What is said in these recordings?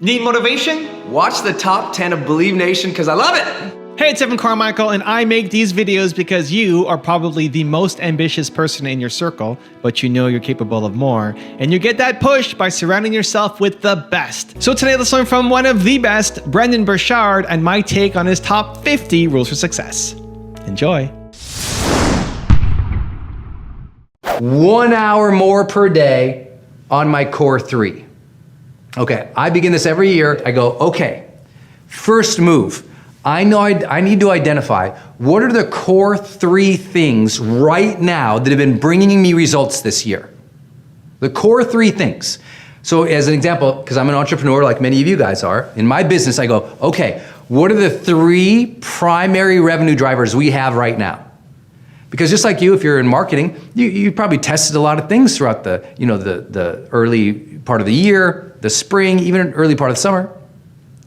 Need motivation? Watch the top 10 of Believe Nation because I love it. Hey, it's Carmichael, and I make these videos because you are probably the most ambitious person in your circle, but you know you're capable of more, and you get that push by surrounding yourself with the best. So today, let's learn from one of the best, Brendon Burchard, and my take on his top 50 rules for success. Enjoy. 1 hour more per day on my core 3. Okay, I begin this every year. I go, okay, first move. I know I need to identify what are the core 3 things right now that have been bringing me results this year. The core 3 things. So as an example, because I'm an entrepreneur like many of you guys are, in my business I go, okay, what are the 3 primary revenue drivers we have right now? Because just like you, if you're in marketing, you probably tested a lot of things throughout the early part of the year, the spring, even an early part of the summer.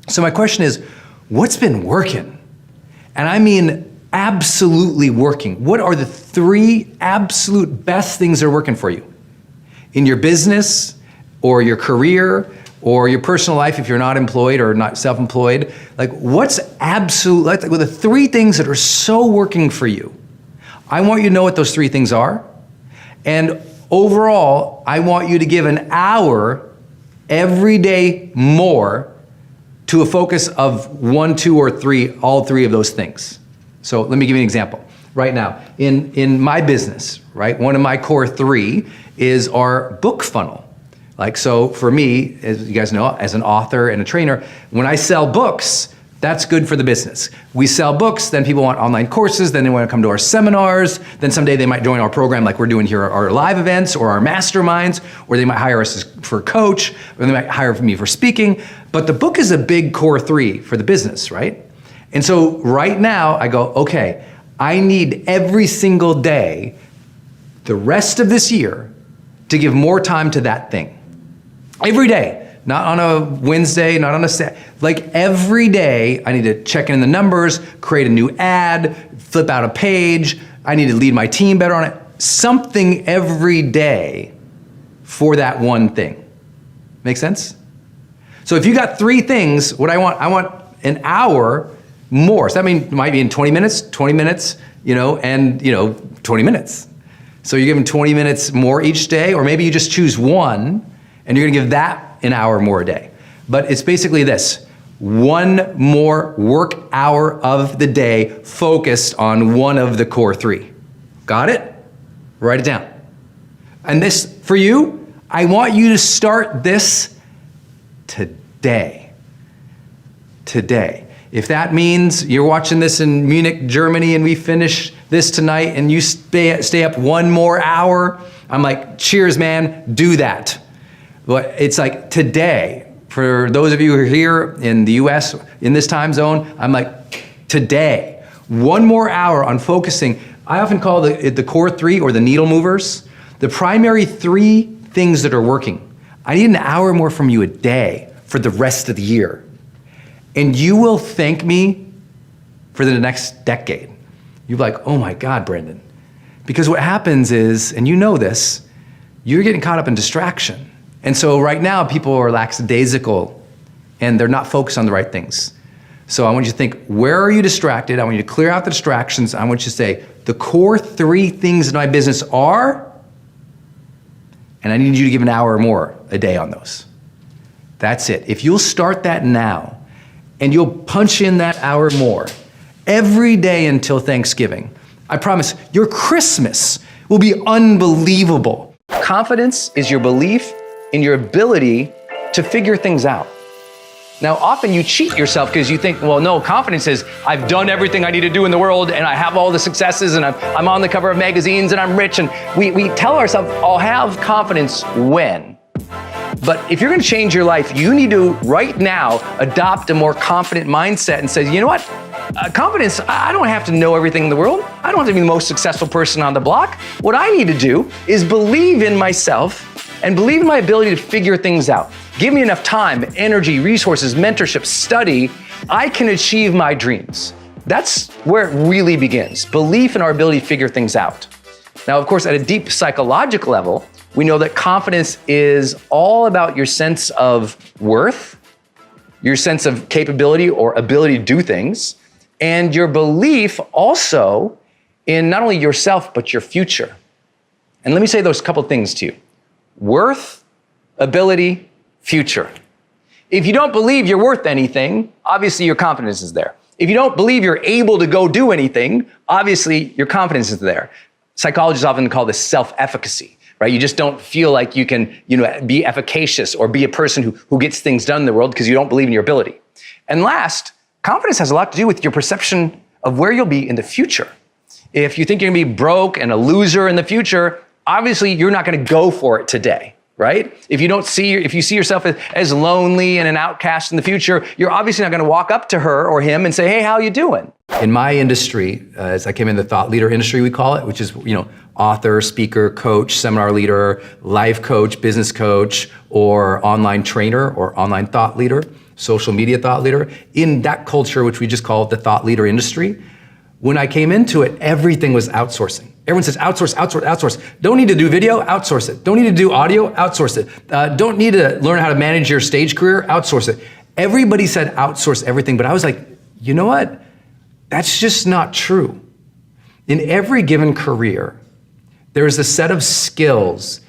So my question is, what's been working? And I mean absolutely working. What are the 3 absolute best things that are working for you? In your business, or your career, or your personal life if you're not employed or not self-employed. Like what's absolute, like the 3 things that are so working for you? I want you to know what those 3 things are. And overall, I want you to give an hour every day more to a focus of 1, 2, or 3, all 3 of those things. So let me give you an example. Right now, in my business, right, one of my core 3 is our book funnel. Like, so for me, as you guys know, as an author and a trainer, when I sell books, that's good for the business. We sell books, then people want online courses, then they want to come to our seminars, then someday they might join our program like we're doing here, our live events or our masterminds, or they might hire us for a coach, or they might hire me for speaking. But the book is a big core 3 for the business, right? And so right now I go, okay, I need every single day, the rest of this year, to give more time to that thing. Every day. Not on a Wednesday, not on a Saturday. Like every day, I need to check in the numbers, create a new ad, flip out a page. I need to lead my team better on it. Something every day for that one thing. Make sense? So if you got 3 things, what I want an hour more. So that it might be in 20 minutes, and 20 minutes. So you're giving 20 minutes more each day, or maybe you just choose one, and you're gonna give that an hour more a day. But it's basically this, 1 more work hour of the day focused on one of the core 3. Got it? Write it down. And this, for you, I want you to start this today. Today. If that means you're watching this in Munich, Germany, and we finish this tonight and you stay up 1 more hour, I'm like, cheers, man, do that. But it's like today, for those of you who are here in the US, in this time zone, I'm like, today, 1 more hour on focusing. I often call it the core 3 or the needle movers, the primary 3 things that are working. I need an hour more from you a day for the rest of the year. And you will thank me for the next decade. You're like, oh my God, Brendon. Because what happens is, and you know this, you're getting caught up in distraction. And so right now, people are lackadaisical and they're not focused on the right things. So I want you to think, where are you distracted? I want you to clear out the distractions. I want you to say, the core 3 things in my business are, and I need you to give an hour or more a day on those. That's it. If you'll start that now, and you'll punch in that hour more every day until Thanksgiving, I promise your Christmas will be unbelievable. Confidence is your belief in your ability to figure things out. Now, often you cheat yourself because you think, well, no, confidence is I've done everything I need to do in the world and I have all the successes and I'm on the cover of magazines and I'm rich, and we tell ourselves, I'll have confidence when. But if you're gonna change your life, you need to right now adopt a more confident mindset and say, you know what? Confidence, I don't have to know everything in the world. I don't have to be the most successful person on the block. What I need to do is believe in myself and believe in my ability to figure things out. Give me enough time, energy, resources, mentorship, study. I can achieve my dreams. That's where it really begins. Belief in our ability to figure things out. Now, of course, at a deep psychological level, we know that confidence is all about your sense of worth, your sense of capability or ability to do things, and your belief also in not only yourself, but your future. And let me say those couple things to you. Worth, ability, future. If you don't believe you're worth anything, obviously your confidence is there. If you don't believe you're able to go do anything, obviously your confidence is there. Psychologists often call this self-efficacy, right? You just don't feel like you can, be efficacious or be a person who gets things done in the world because you don't believe in your ability. And last, confidence has a lot to do with your perception of where you'll be in the future. If you think you're gonna be broke and a loser in the future, obviously you're not gonna go for it today, right? If you see yourself as lonely and an outcast in the future, you're obviously not gonna walk up to her or him and say, hey, how you doing? In my industry, as I came in the thought leader industry, we call it, which is, author, speaker, coach, seminar leader, life coach, business coach, or online trainer, or online thought leader, social media thought leader. In that culture, which we just call the thought leader industry, when I came into it, everything was outsourcing. Everyone says outsource, outsource, outsource. Don't need to do video, outsource it. Don't need to do audio, outsource it. Don't need to learn how to manage your stage career, outsource it. Everybody said outsource everything, but I was like, you know what? That's just not true. In every given career, there is a set of skills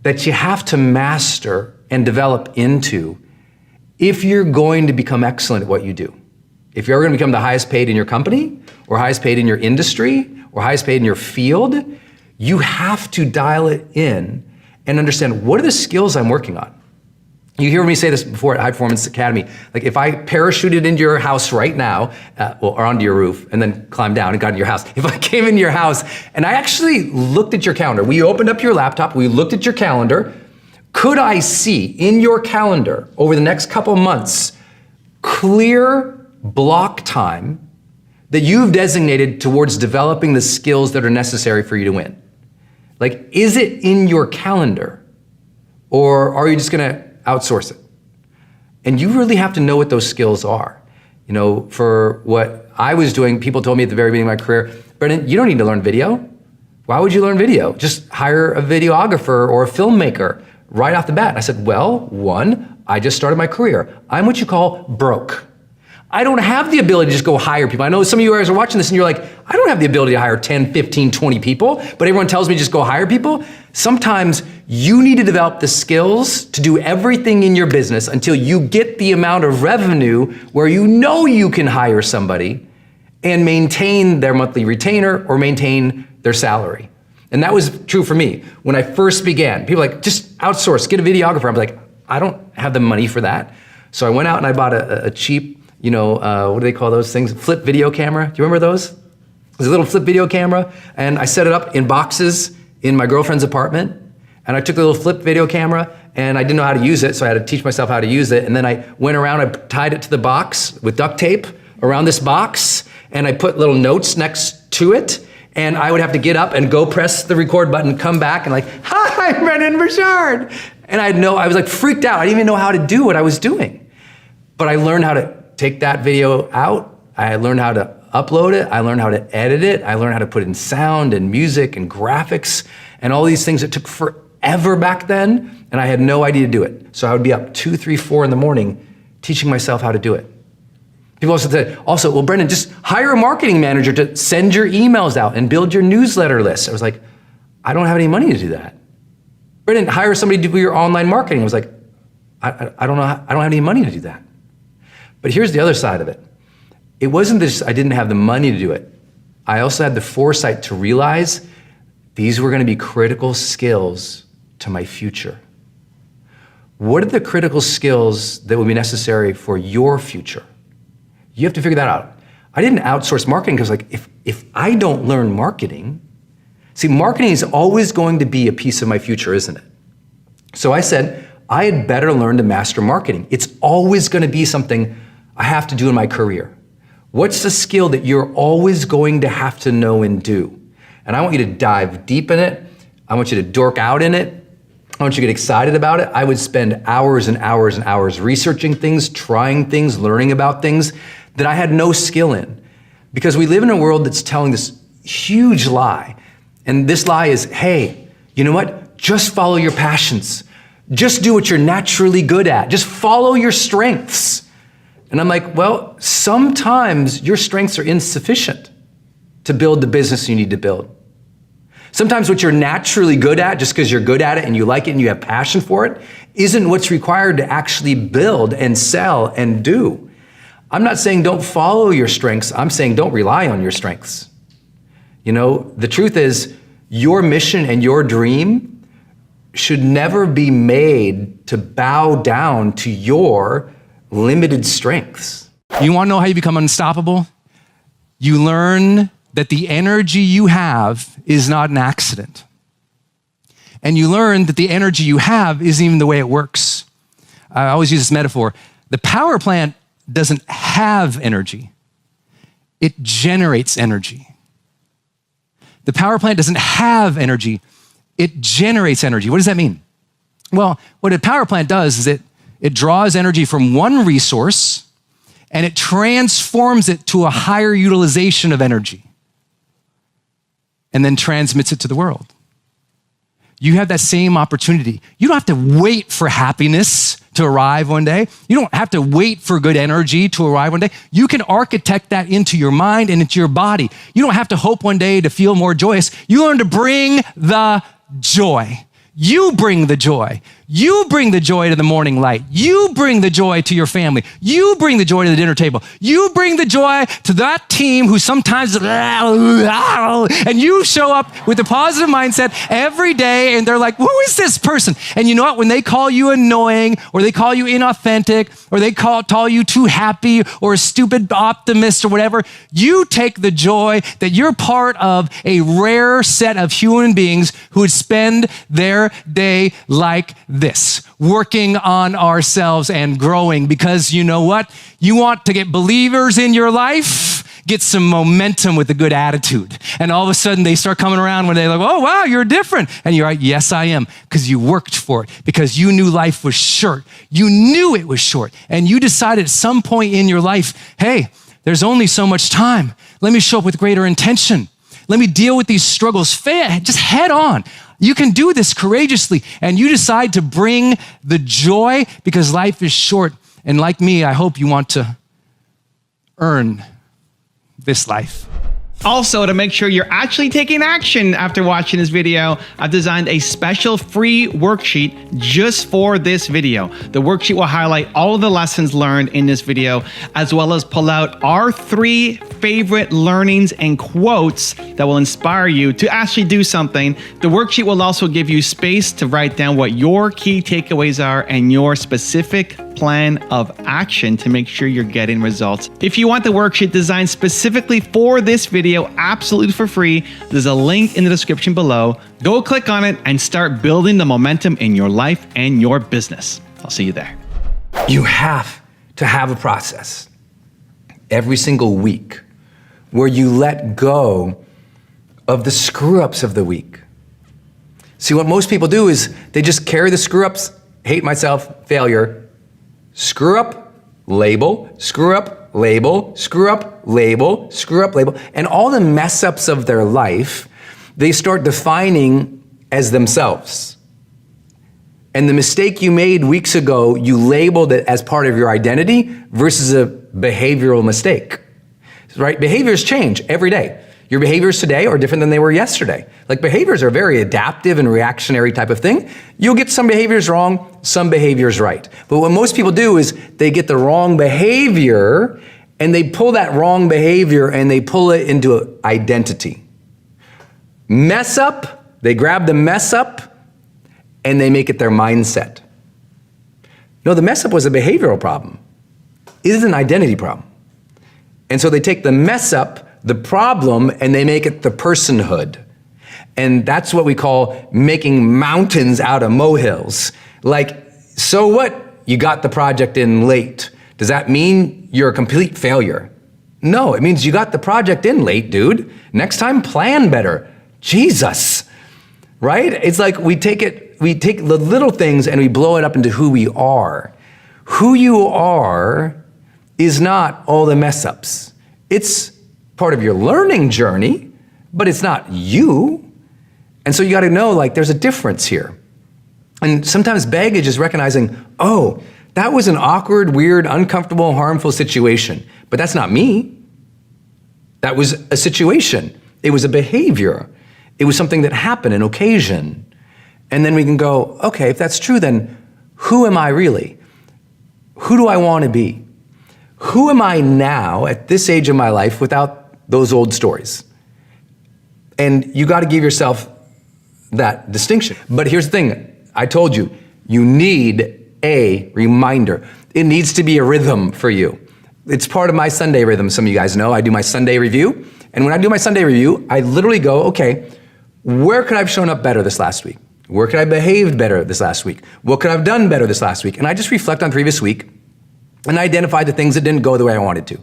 that you have to master and develop into if you're going to become excellent at what you do. If you're going to become the highest paid in your company, or highest paid in your industry, or highest paid in your field, you have to dial it in and understand, what are the skills I'm working on? You hear me say this before at High Performance Academy. Like, if I parachuted into your house right now, or onto your roof, and then climbed down and got into your house. If I came into your house and I actually looked at your calendar, we opened up your laptop, we looked at your calendar, could I see in your calendar over the next couple months, clear block time that you've designated towards developing the skills that are necessary for you to win? Like, is it in your calendar, or are you just gonna outsource it? And you really have to know what those skills are. For what I was doing, people told me at the very beginning of my career, Brendon, you don't need to learn video. Why would you learn video? Just hire a videographer or a filmmaker right off the bat. And I said, well, one, I just started my career. I'm what you call broke. I don't have the ability to just go hire people. I know some of you guys are watching this and you're like, I don't have the ability to hire 10, 15, 20 people, but everyone tells me just go hire people. Sometimes you need to develop the skills to do everything in your business until you get the amount of revenue where you can hire somebody and maintain their monthly retainer or maintain their salary. And that was true for me. When I first began, people were like, just outsource, get a videographer. I was like, I don't have the money for that. So I went out and I bought a cheap, what do they call those things? Flip video camera. Do you remember those? It was a little flip video camera, and I set it up in boxes in my girlfriend's apartment. And I took the little flip video camera, and I didn't know how to use it, so I had to teach myself how to use it. And then I went around, I tied it to the box with duct tape around this box, and I put little notes next to it. And I would have to get up and go press the record button, come back, and like, hi, I'm Brendon Burchard. And I was like freaked out. I didn't even know how to do what I was doing. But I learned how to take that video out. I learned how to upload it. I learned how to edit it. I learned how to put in sound and music and graphics and all these things that took forever back then, and I had no idea to do it. So I would be up 2, 3, 4 in the morning teaching myself how to do it. People also said, well, Brendon, just hire a marketing manager to send your emails out and build your newsletter list. I was like, I don't have any money to do that. Brendon, hire somebody to do your online marketing. I was like, I don't have any money to do that. But here's the other side of it. It wasn't that I didn't have the money to do it. I also had the foresight to realize these were going to be critical skills to my future. What are the critical skills that will be necessary for your future? You have to figure that out. I didn't outsource marketing because if I don't learn marketing, see, marketing is always going to be a piece of my future, isn't it? So I said, I had better learn to master marketing. It's always going to be something I have to do in my career. What's the skill that you're always going to have to know and do? And I want you to dive deep in it. I want you to dork out in it. I want you to get excited about it. I would spend hours and hours and hours researching things, trying things, learning about things that I had no skill in. Because we live in a world that's telling this huge lie. And this lie is, hey, you know what? Just follow your passions. Just do what you're naturally good at. Just follow your strengths. And I'm like, well, sometimes your strengths are insufficient to build the business you need to build. Sometimes what you're naturally good at, just because you're good at it and you like it and you have passion for it, isn't what's required to actually build and sell and do. I'm not saying don't follow your strengths. I'm saying don't rely on your strengths. You know, the truth is your mission and your dream should never be made to bow down to your limited strengths. You want to know how you become unstoppable? You learn that the energy you have is not an accident. And you learn that the energy you have isn't even the way it works. I always use this metaphor. The power plant doesn't have energy. It generates energy. The power plant doesn't have energy. It generates energy. What does that mean? Well, what a power plant does is it draws energy from one resource and it transforms it to a higher utilization of energy and then transmits it to the world. You have that same opportunity. You don't have to wait for happiness to arrive one day. You don't have to wait for good energy to arrive one day. You can architect that into your mind and into your body. You don't have to hope one day to feel more joyous. You learn to bring the joy. You bring the joy. You bring the joy to the morning light. You bring the joy to your family. You bring the joy to the dinner table. You bring the joy to that team who sometimes, and you show up with a positive mindset every day and they're like, who is this person? And you know what? When they call you annoying or they call you inauthentic or they call you too happy or a stupid optimist or whatever, you take the joy that you're part of a rare set of human beings who would spend their day like this, working on ourselves and growing, because you know what? You want to get believers in your life, get some momentum with a good attitude. And all of a sudden they start coming around when they're like, oh, wow, you're different. And you're like, yes, I am, because you worked for it, because you knew life was short. You knew it was short. And you decided at some point in your life, hey, there's only so much time. Let me show up with greater intention. Let me deal with these struggles just head on. You can do this courageously, and you decide to bring the joy because life is short. And like me, I hope you want to earn this life. Also, to make sure you're actually taking action after watching this video, I've designed a special free worksheet just for this video. The worksheet will highlight all of the lessons learned in this video, as well as pull out our 3 favorite learnings and quotes that will inspire you to actually do something. The worksheet will also give you space to write down what your key takeaways are and your specific plan of action to make sure you're getting results. If you want the worksheet designed specifically for this video, absolutely for free, there's a link in the description below. Go click on it and start building the momentum in your life and your business. I'll see you there. You have to have a process every single week where you let go of the screw-ups of the week. See, what most people do is they just carry the screw-ups, hate myself, failure, screw up, label, screw up, label, screw up, label, screw up, label. And all the mess ups of their life, they start defining as themselves. And the mistake you made weeks ago, you labeled it as part of your identity versus a behavioral mistake, right? Behaviors change every day. Your behaviors today are different than they were yesterday. Like behaviors are very adaptive and reactionary type of thing. You'll get some behaviors wrong, some behaviors right. But what most people do is they get the wrong behavior and they pull that wrong behavior and they pull it into an identity. Mess up, they grab the mess up and they make it their mindset. No, the mess up was a behavioral problem. It is an identity problem. And so they take the mess up, the problem, and they make it the personhood. And that's what we call making mountains out of molehills. Like, so what? You got the project in late. Does that mean you're a complete failure? No, it means you got the project in late, dude. Next time, plan better. Jesus, right? It's like we take the little things and we blow it up into who we are. Who you are is not all the mess ups. It's part of your learning journey, but it's not you. And so you got to know, like, there's a difference here. And sometimes baggage is recognizing, oh, That was an awkward, weird, uncomfortable, harmful situation. But that's not me. That was a situation. It was a behavior. It was something that happened, an occasion. And then we can go, okay, if that's true, then who am I really? Who do I want to be? Who am I now at this age of my life without those old stories? And you got to give yourself that distinction. But here's the thing. I told you, you need a reminder. It needs to be a rhythm for you. It's part of my Sunday rhythm. Some of you guys know I do my Sunday review. And when I do my Sunday review, I literally go, okay, where could I have shown up better this last week? Where could I have behaved better this last week? What could I have done better this last week? And I just reflect on previous week and I identify the things that didn't go the way I wanted to.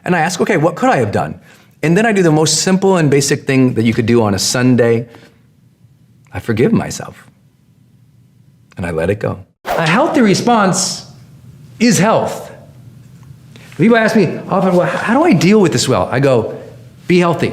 And I ask, okay, what could I have done? And then I do the most simple and basic thing that you could do on a Sunday. I forgive myself and I let it go. A healthy response is health. People ask me often, well, how do I deal with this well? I go, be healthy.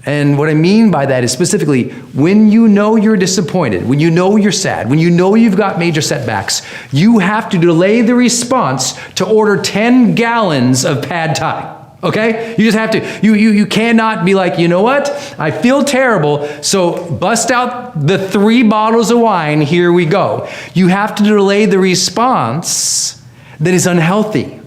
And what I mean by that is specifically when you know you're disappointed, when you know you're sad, when you know you've got major setbacks, you have to delay the response to order 10 gallons of pad thai. Okay? You just have to. You cannot be like, you know what? I feel terrible, so bust out the 3 bottles of wine, here we go. You have to delay the response that is unhealthy.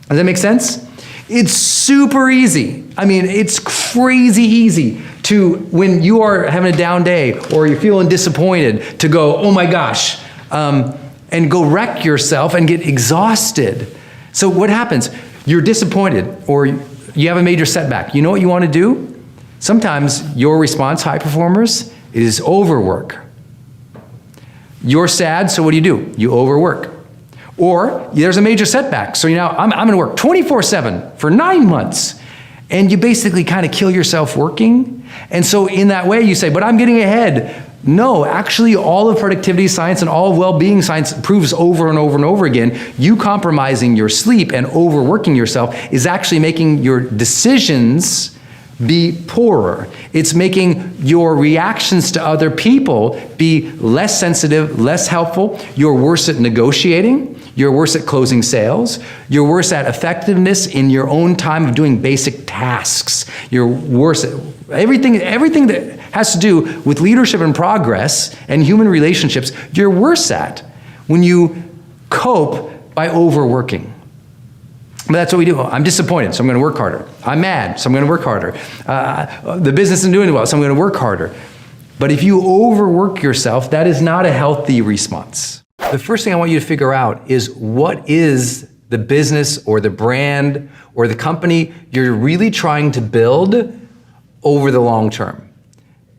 Does that make sense? It's super easy. I mean, it's crazy easy to, when you are having a down day or you're feeling disappointed, to go, oh my gosh, and go wreck yourself and get exhausted. So what happens? You're disappointed or you have a major setback. You know what you want to do? Sometimes your response, high performers, is overwork. You're sad, so what do? You overwork. Or there's a major setback. So I'm going to work 24/7 for 9 months. And you basically kind of kill yourself working. And so in that way you say, but I'm getting ahead. No, actually all of productivity science and all of well-being science proves over and over and over again, you compromising your sleep and overworking yourself is actually making your decisions be poorer. It's making your reactions to other people be less sensitive, less helpful. You're worse at negotiating. You're worse at closing sales. You're worse at effectiveness in your own time of doing basic tasks. You're worse at everything that has to do with leadership and progress and human relationships. You're worse at when you cope by overworking. But that's what we do. I'm disappointed, so I'm going to work harder. I'm mad, so I'm going to work harder. The business isn't doing well, so I'm going to work harder. But if you overwork yourself, that is not a healthy response. The first thing I want you to figure out is what is the business or the brand or the company you're really trying to build over the long term.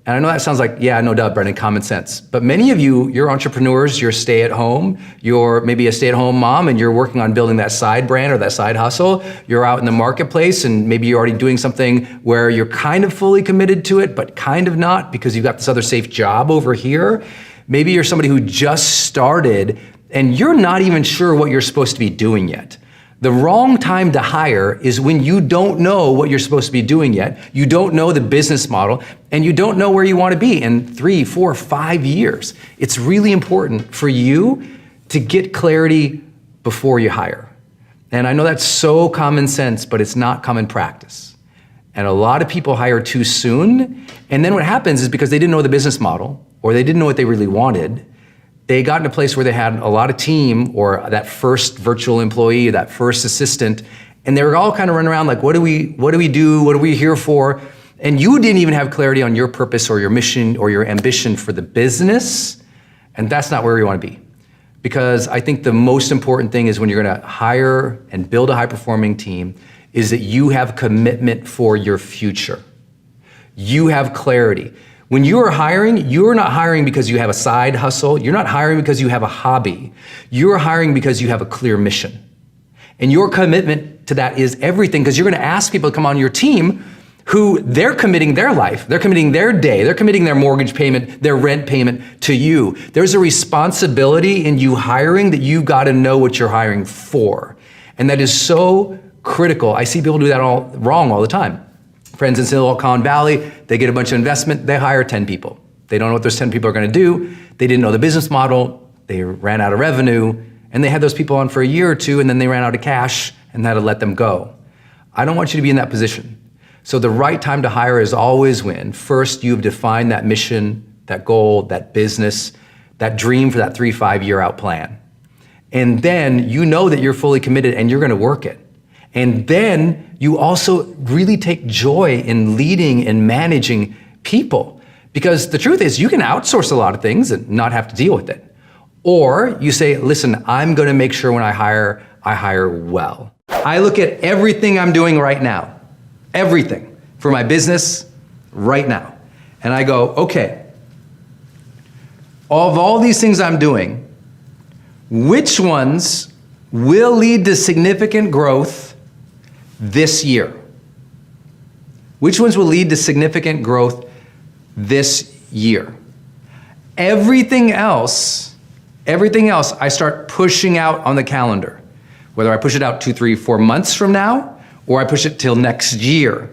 And I know that sounds like, yeah, no doubt, Brendon, common sense. But many of you, you're entrepreneurs, you're stay-at-home, you're maybe a stay-at-home mom and you're working on building that side brand or that side hustle. You're out in the marketplace and maybe you're already doing something where you're kind of fully committed to it, but kind of not because you've got this other safe job over here. Maybe you're somebody who just started and you're not even sure what you're supposed to be doing yet. The wrong time to hire is when you don't know what you're supposed to be doing yet, you don't know the business model, and you don't know where you want to be in 3, 4, 5 years. It's really important for you to get clarity before you hire. And I know that's so common sense, but it's not common practice. And a lot of people hire too soon, and then what happens is because they didn't know the business model, or they didn't know what they really wanted, they got in a place where they had a lot of team or that first virtual employee, that first assistant, and they were all kind of running around like, what do we do? What are we here for? And you didn't even have clarity on your purpose or your mission or your ambition for the business. And that's not where you want to be. Because I think the most important thing is when you're going to hire and build a high-performing team is that you have commitment for your future. You have clarity. When you are hiring, you're not hiring because you have a side hustle. You're not hiring because you have a hobby. You're hiring because you have a clear mission. And your commitment to that is everything because you're going to ask people to come on your team who they're committing their life, they're committing their day, they're committing their mortgage payment, their rent payment to you. There's a responsibility in you hiring that you've got to know what you're hiring for. And that is so critical. I see people do that all wrong all the time. Friends in Silicon Valley, they get a bunch of investment, they hire 10 people. They don't know what those 10 people are going to do. They didn't know the business model. They ran out of revenue. and they had those people on for a year or two, and then they ran out of cash and had to let them go. I don't want you to be in that position. So the right time to hire is always when first you've defined that mission, that goal, that business, that dream for that 3-5 year out plan. And then you know that you're fully committed and you're gonna work it. And then you also really take joy in leading and managing people. Because the truth is, you can outsource a lot of things and not have to deal with it. Or you say, listen, I'm gonna make sure when I hire well. I look at everything I'm doing right now, everything for my business right now. And I go, okay, of all these things I'm doing, which ones will lead to significant growth this year? Which ones will lead to significant growth this year? Everything else I start pushing out on the calendar. Whether I push it out 2, 3, 4 months from now, or I push it till next year.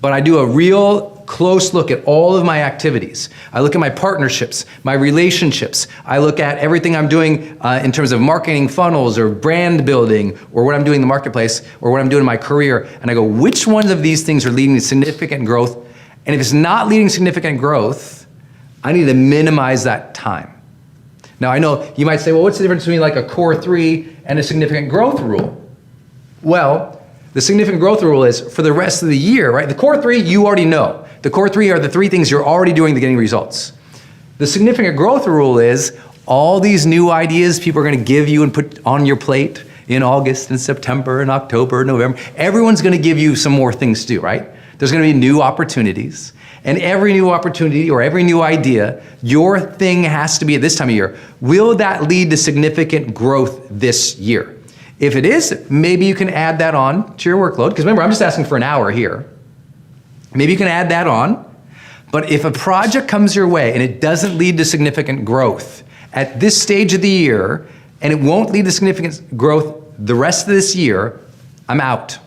But I do a real close look at all of my activities. I look at my partnerships, my relationships. I look at everything I'm doing in terms of marketing funnels or brand building or what I'm doing in the marketplace or what I'm doing in my career. And I go, which ones of these things are leading to significant growth? And if it's not leading to significant growth, I need to minimize that time. Now I know you might say, well, what's the difference between like a core 3 and a significant growth rule? Well, the significant growth rule is for the rest of the year, right? The core 3, you already know. The core 3 are the 3 things you're already doing to getting results. The significant growth rule is all these new ideas people are gonna give you and put on your plate in August and September and October, November. Everyone's gonna give you some more things to do, right? There's gonna be new opportunities. And every new opportunity or every new idea, your thing has to be at this time of year, will that lead to significant growth this year? If it is, maybe you can add that on to your workload. Because remember, I'm just asking for an hour here. Maybe you can add that on. But if a project comes your way and it doesn't lead to significant growth at this stage of the year, and it won't lead to significant growth the rest of this year, I'm out.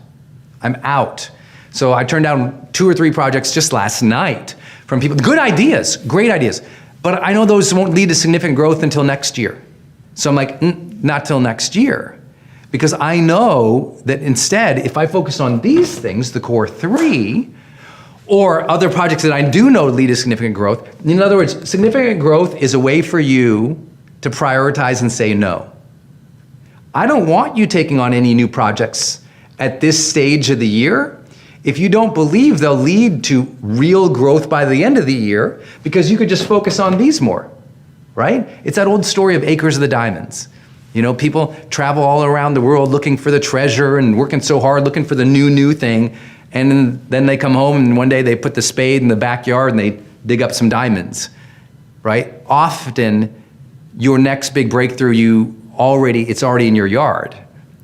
I'm out. So I turned down 2 or 3 projects just last night from people. Good ideas, great ideas. But I know those won't lead to significant growth until next year. So I'm like, not till next year. Because I know that instead, if I focus on these things, the core 3, or other projects that I do know lead to significant growth, in other words, significant growth is a way for you to prioritize and say no. I don't want you taking on any new projects at this stage of the year if you don't believe they'll lead to real growth by the end of the year, because you could just focus on these more, right? It's that old story of acres of the diamonds. You know, people travel all around the world looking for the treasure and working so hard looking for the new thing, and then they come home and one day they put the spade in the backyard and they dig up some diamonds, right? Often, your next big breakthrough, it's already in your yard.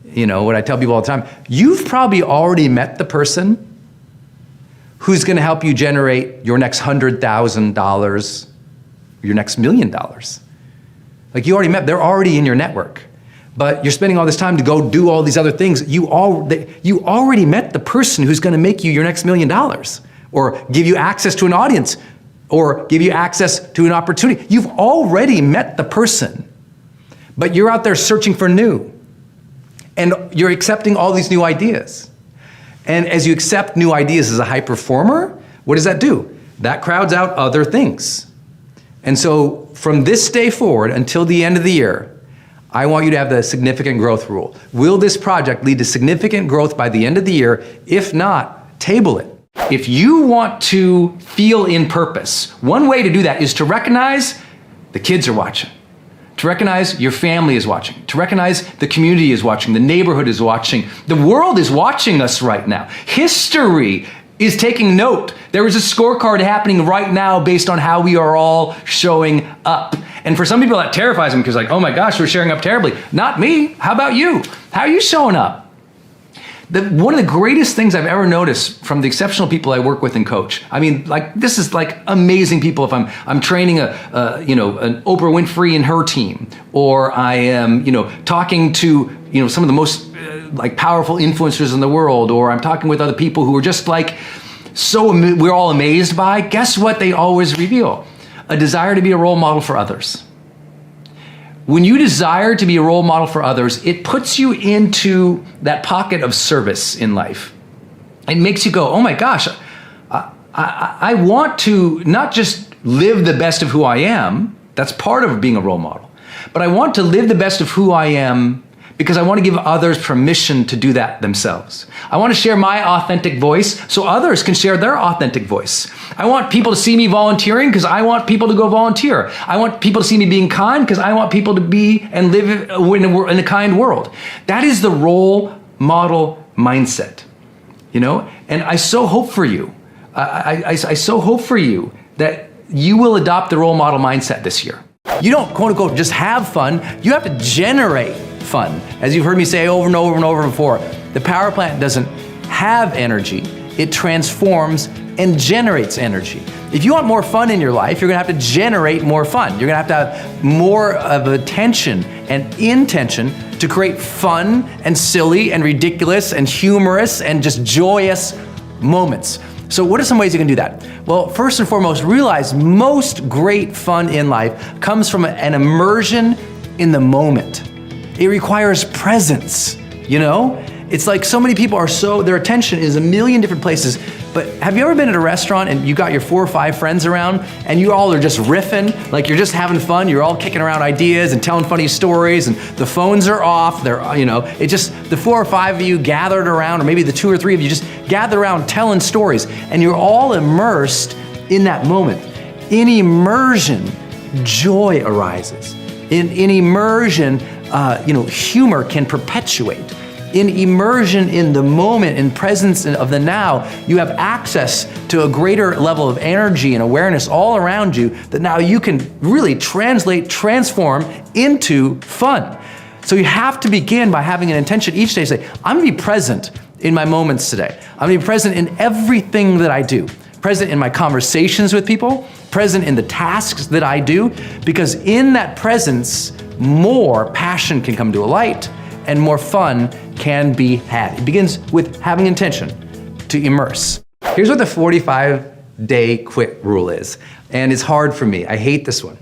You know, what I tell people all the time, you've probably already met the person who's gonna help you generate your next $100,000, your next $1 million. Like you already met, they're already in your network. But you're spending all this time to go do all these other things. You already met the person who's gonna make you your next $1 million, or give you access to an audience, or give you access to an opportunity. You've already met the person, but you're out there searching for new. And you're accepting all these new ideas. And as you accept new ideas as a high performer, what does that do? That crowds out other things. And so from this day forward until the end of the year, I want you to have the significant growth rule. Will this project lead to significant growth by the end of the year? If not, table it. If you want to feel in purpose, one way to do that is to recognize the kids are watching. To recognize your family is watching, to recognize the community is watching, the neighborhood is watching, the world is watching us right now. History is taking note. There is a scorecard happening right now based on how we are all showing up. And for some people that terrifies them because like, oh my gosh, we're showing up terribly. Not me, how about you? How are you showing up? One of the greatest things I've ever noticed from the exceptional people I work with and coach. I mean, like this is like amazing people. If I'm training an Oprah Winfrey and her team, or I am talking to some of the most like powerful influencers in the world, or I'm talking with other people who are just like we're all amazed by. Guess what? They always reveal a desire to be a role model for others. when you desire to be a role model for others, it puts you into that pocket of service in life. It makes you go, oh my gosh, I want to not just live the best of who I am, that's part of being a role model, but I want to live the best of who I am because I want to give others permission to do that themselves. I want to share my authentic voice so others can share their authentic voice. I want people to see me volunteering because I want people to go volunteer. I want people to see me being kind because I want people to be and live in a kind world. That is the role model mindset, you know? And I so hope for you. I so hope for you that you will adopt the role model mindset this year. You don't, quote unquote, just have fun. You have to generate fun. As you've heard me say over and over and over before, the power plant doesn't have energy. It transforms and generates energy. If you want more fun in your life, you're gonna have to generate more fun. You're gonna have to have more of attention and intention to create fun and silly and ridiculous and humorous and just joyous moments. So what are some ways you can do that? Well, first and foremost, realize most great fun in life comes from an immersion in the moment. It requires presence, you know? It's like so many people their attention is a million different places, but have you ever been at a restaurant and you got your 4 or 5 friends around and you all are just riffing, like you're just having fun, you're all kicking around ideas and telling funny stories and the phones are off, it's just the 4 or 5 of you gathered around, or maybe the 2 or 3 of you just gathered around telling stories and you're all immersed in that moment. In immersion, joy arises. In immersion, humor can perpetuate. In immersion in the moment, in presence of the now, you have access to a greater level of energy and awareness all around you that now you can really transform into fun. So you have to begin by having an intention each day to say, I'm gonna be present in my moments today. I'm gonna be present in everything that I do. Present in my conversations with people, present in the tasks that I do, because in that presence, more passion can come to a light and more fun can be had. It begins with having intention to immerse. Here's what the 45-day quit rule is, and it's hard for me. I hate this one.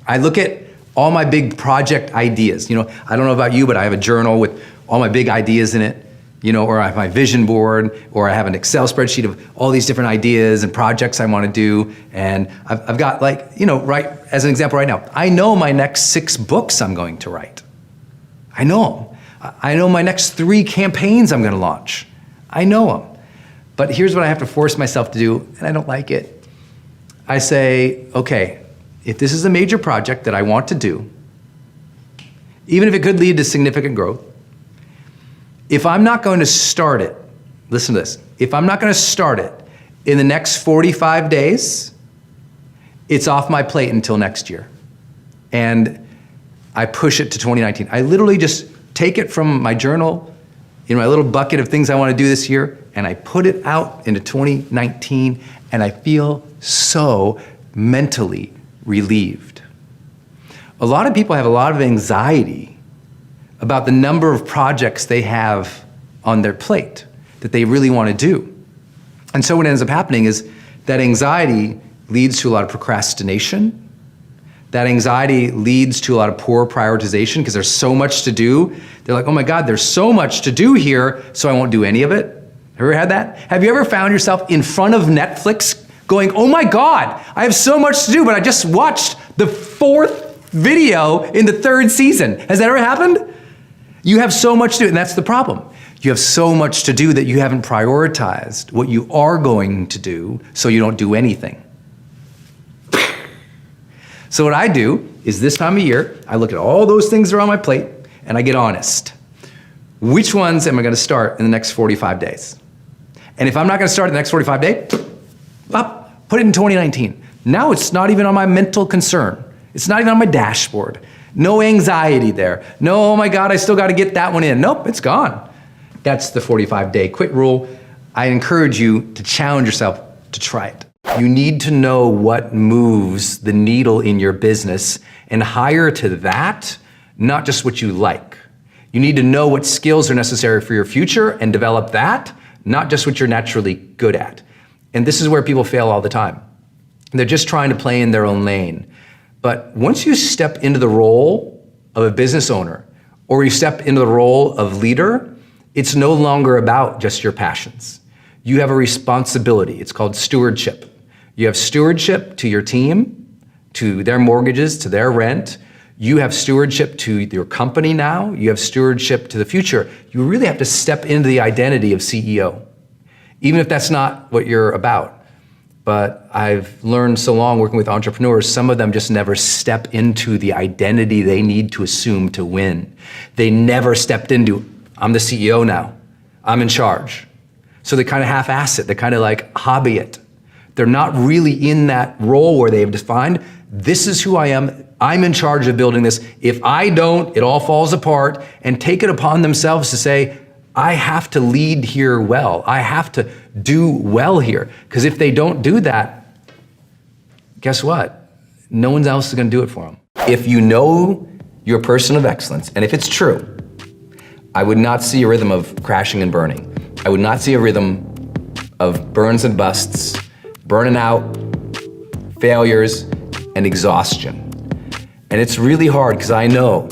I look at all my big project ideas. I don't know about you, but I have a journal with all my big ideas in it, or I have my vision board, or I have an Excel spreadsheet of all these different ideas and projects I want to do. And I've got right, as an example right now, I know my next 6 books I'm going to write. I know them. I know my next 3 campaigns I'm gonna launch. I know them. But here's what I have to force myself to do, and I don't like it. I say, okay, if this is a major project that I want to do, even if it could lead to significant growth, if I'm not going to start it, listen to this, if I'm not gonna start it in the next 45 days, it's off my plate until next year. And I push it to 2019. I literally just take it from my journal, my little bucket of things I want to do this year, and I put it out into 2019, and I feel so mentally relieved. A lot of people have a lot of anxiety about the number of projects they have on their plate that they really want to do. And so what ends up happening is that anxiety leads to a lot of procrastination. That anxiety leads to a lot of poor prioritization because there's so much to do. They're like, oh my God, there's so much to do here, so I won't do any of it. Have you ever had that? Have you ever found yourself in front of Netflix going, oh my God, I have so much to do, but I just watched the 4th video in the 3rd season. Has that ever happened? You have so much to do, and that's the problem. You have so much to do that you haven't prioritized what you are going to do, so you don't do anything. So what I do is this time of year, I look at all those things that are on my plate and I get honest. Which ones am I gonna start in the next 45 days? And if I'm not gonna start in the next 45 days, put it in 2019. Now it's not even on my mental concern. It's not even on my dashboard. No anxiety there. No, oh my God, I still gotta get that one in. Nope, it's gone. That's the 45-day quit rule. I encourage you to challenge yourself to try it. You need to know what moves the needle in your business and hire to that, not just what you like. You need to know what skills are necessary for your future and develop that, not just what you're naturally good at. And this is where people fail all the time. They're just trying to play in their own lane. But once you step into the role of a business owner, or you step into the role of leader, it's no longer about just your passions. You have a responsibility. It's called stewardship. You have stewardship to your team, to their mortgages, to their rent. You have stewardship to your company now. You have stewardship to the future. You really have to step into the identity of CEO, even if that's not what you're about. But I've learned so long working with entrepreneurs, some of them just never step into the identity they need to assume to win. They never stepped into, I'm the CEO now, I'm in charge. So they kind of half-ass it, they kind of like hobby it. They're not really in that role where they've defined, this is who I am, I'm in charge of building this. If I don't, it all falls apart, and take it upon themselves to say, I have to lead here well. I have to do well here. Because if they don't do that, guess what? No one else is going to do it for them. If you know you're a person of excellence, and if it's true, I would not see a rhythm of crashing and burning. I would not see a rhythm of burns and busts, burning out, failures, and exhaustion. And it's really hard because I know,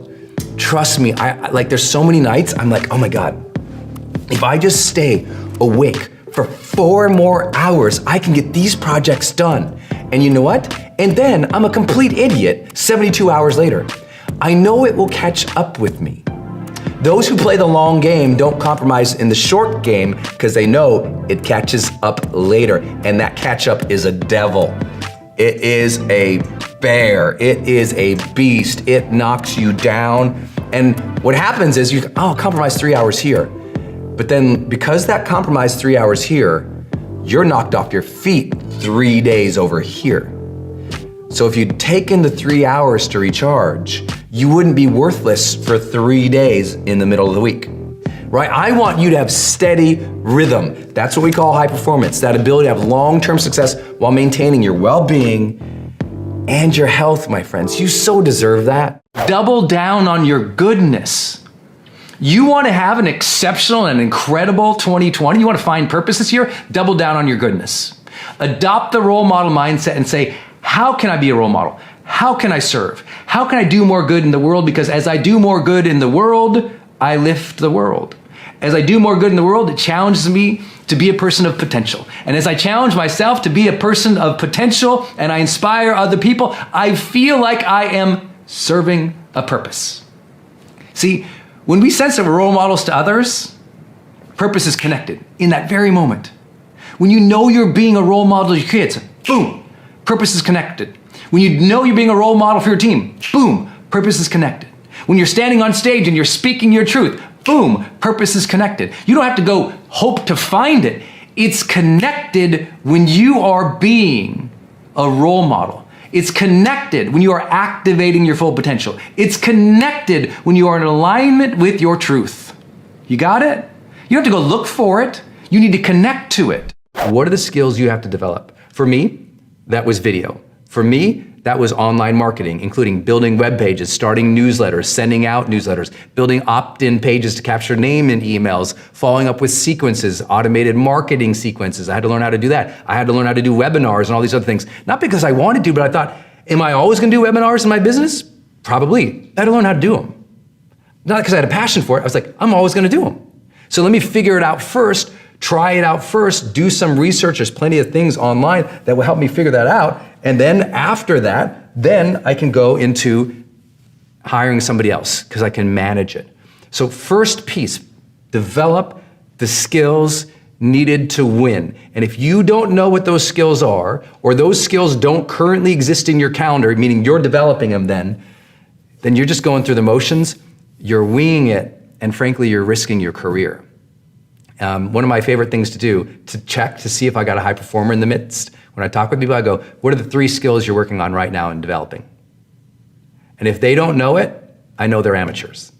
trust me, like there's so many nights I'm like, oh my God, if I just stay awake for 4 more hours, I can get these projects done. And you know what? And then I'm a complete idiot 72 hours later. I know it will catch up with me. Those who play the long game don't compromise in the short game because they know it catches up later. And that catch up is a devil. It is a bear. It is a beast. It knocks you down. And what happens is I'll compromise 3 hours here. But then because that compromise 3 hours here, you're knocked off your feet 3 days over here. So if you'd taken the 3 hours to recharge, you wouldn't be worthless for 3 days in the middle of the week, right? I want you to have steady rhythm. That's what we call high performance, that ability to have long-term success while maintaining your well-being and your health, my friends. You so deserve that. Double down on your goodness. You want to have an exceptional and incredible 2020? You want to find purpose this year? Double down on your goodness. Adopt the role model mindset and say, how can I be a role model? How can I serve? How can I do more good in the world? Because as I do more good in the world, I lift the world. As I do more good in the world, it challenges me to be a person of potential. And as I challenge myself to be a person of potential and I inspire other people, I feel like I am serving a purpose. See, when we sense that we're role models to others, purpose is connected in that very moment. When you know you're being a role model to your kids, boom, purpose is connected. When you know you're being a role model for your team, boom, purpose is connected. When you're standing on stage and you're speaking your truth, boom, purpose is connected. You don't have to go hope to find it. It's connected when you are being a role model. It's connected when you are activating your full potential. It's connected when you are in alignment with your truth. You got it? You don't have to go look for it. You need to connect to it. What are the skills you have to develop? For me, that was video. For me, that was online marketing, including building web pages, starting newsletters, sending out newsletters, building opt-in pages to capture name in emails, following up with sequences, automated marketing sequences. I had to learn how to do that. I had to learn how to do webinars and all these other things. Not because I wanted to, but I thought, am I always gonna do webinars in my business? Probably. I had to learn how to do them. Not because I had a passion for it. I was like, I'm always gonna do them. So let me figure it out first, try it out first, do some research. There's plenty of things online that will help me figure that out. And then after that, then I can go into hiring somebody else because I can manage it. So first piece, develop the skills needed to win. And if you don't know what those skills are, or those skills don't currently exist in your calendar, meaning you're developing them then you're just going through the motions, you're winging it, and frankly, you're risking your career. One of my favorite things to do, to check to see if I got a high performer in the midst, when I talk with people, I go, what are the 3 skills you're working on right now and developing? And if they don't know it, I know they're amateurs.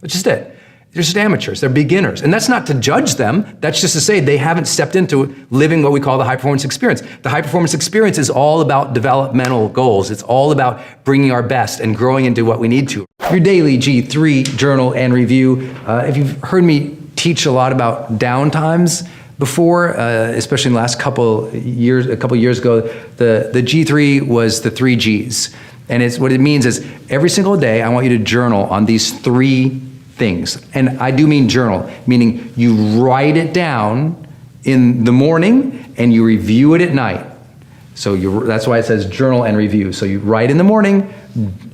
That's just it. They're just amateurs, they're beginners. And that's not to judge them, that's just to say they haven't stepped into living what we call the high performance experience. The high performance experience is all about developmental goals. It's all about bringing our best and growing into what we need to. Your daily G3 journal and review. If you've heard me teach a lot about downtimes before, especially in the last couple years ago, the G3 was the 3 Gs. And it's what it means is every single day, I want you to journal on these 3 things. And I do mean journal, meaning you write it down in the morning and you review it at night. So that's why it says journal and review. So you write in the morning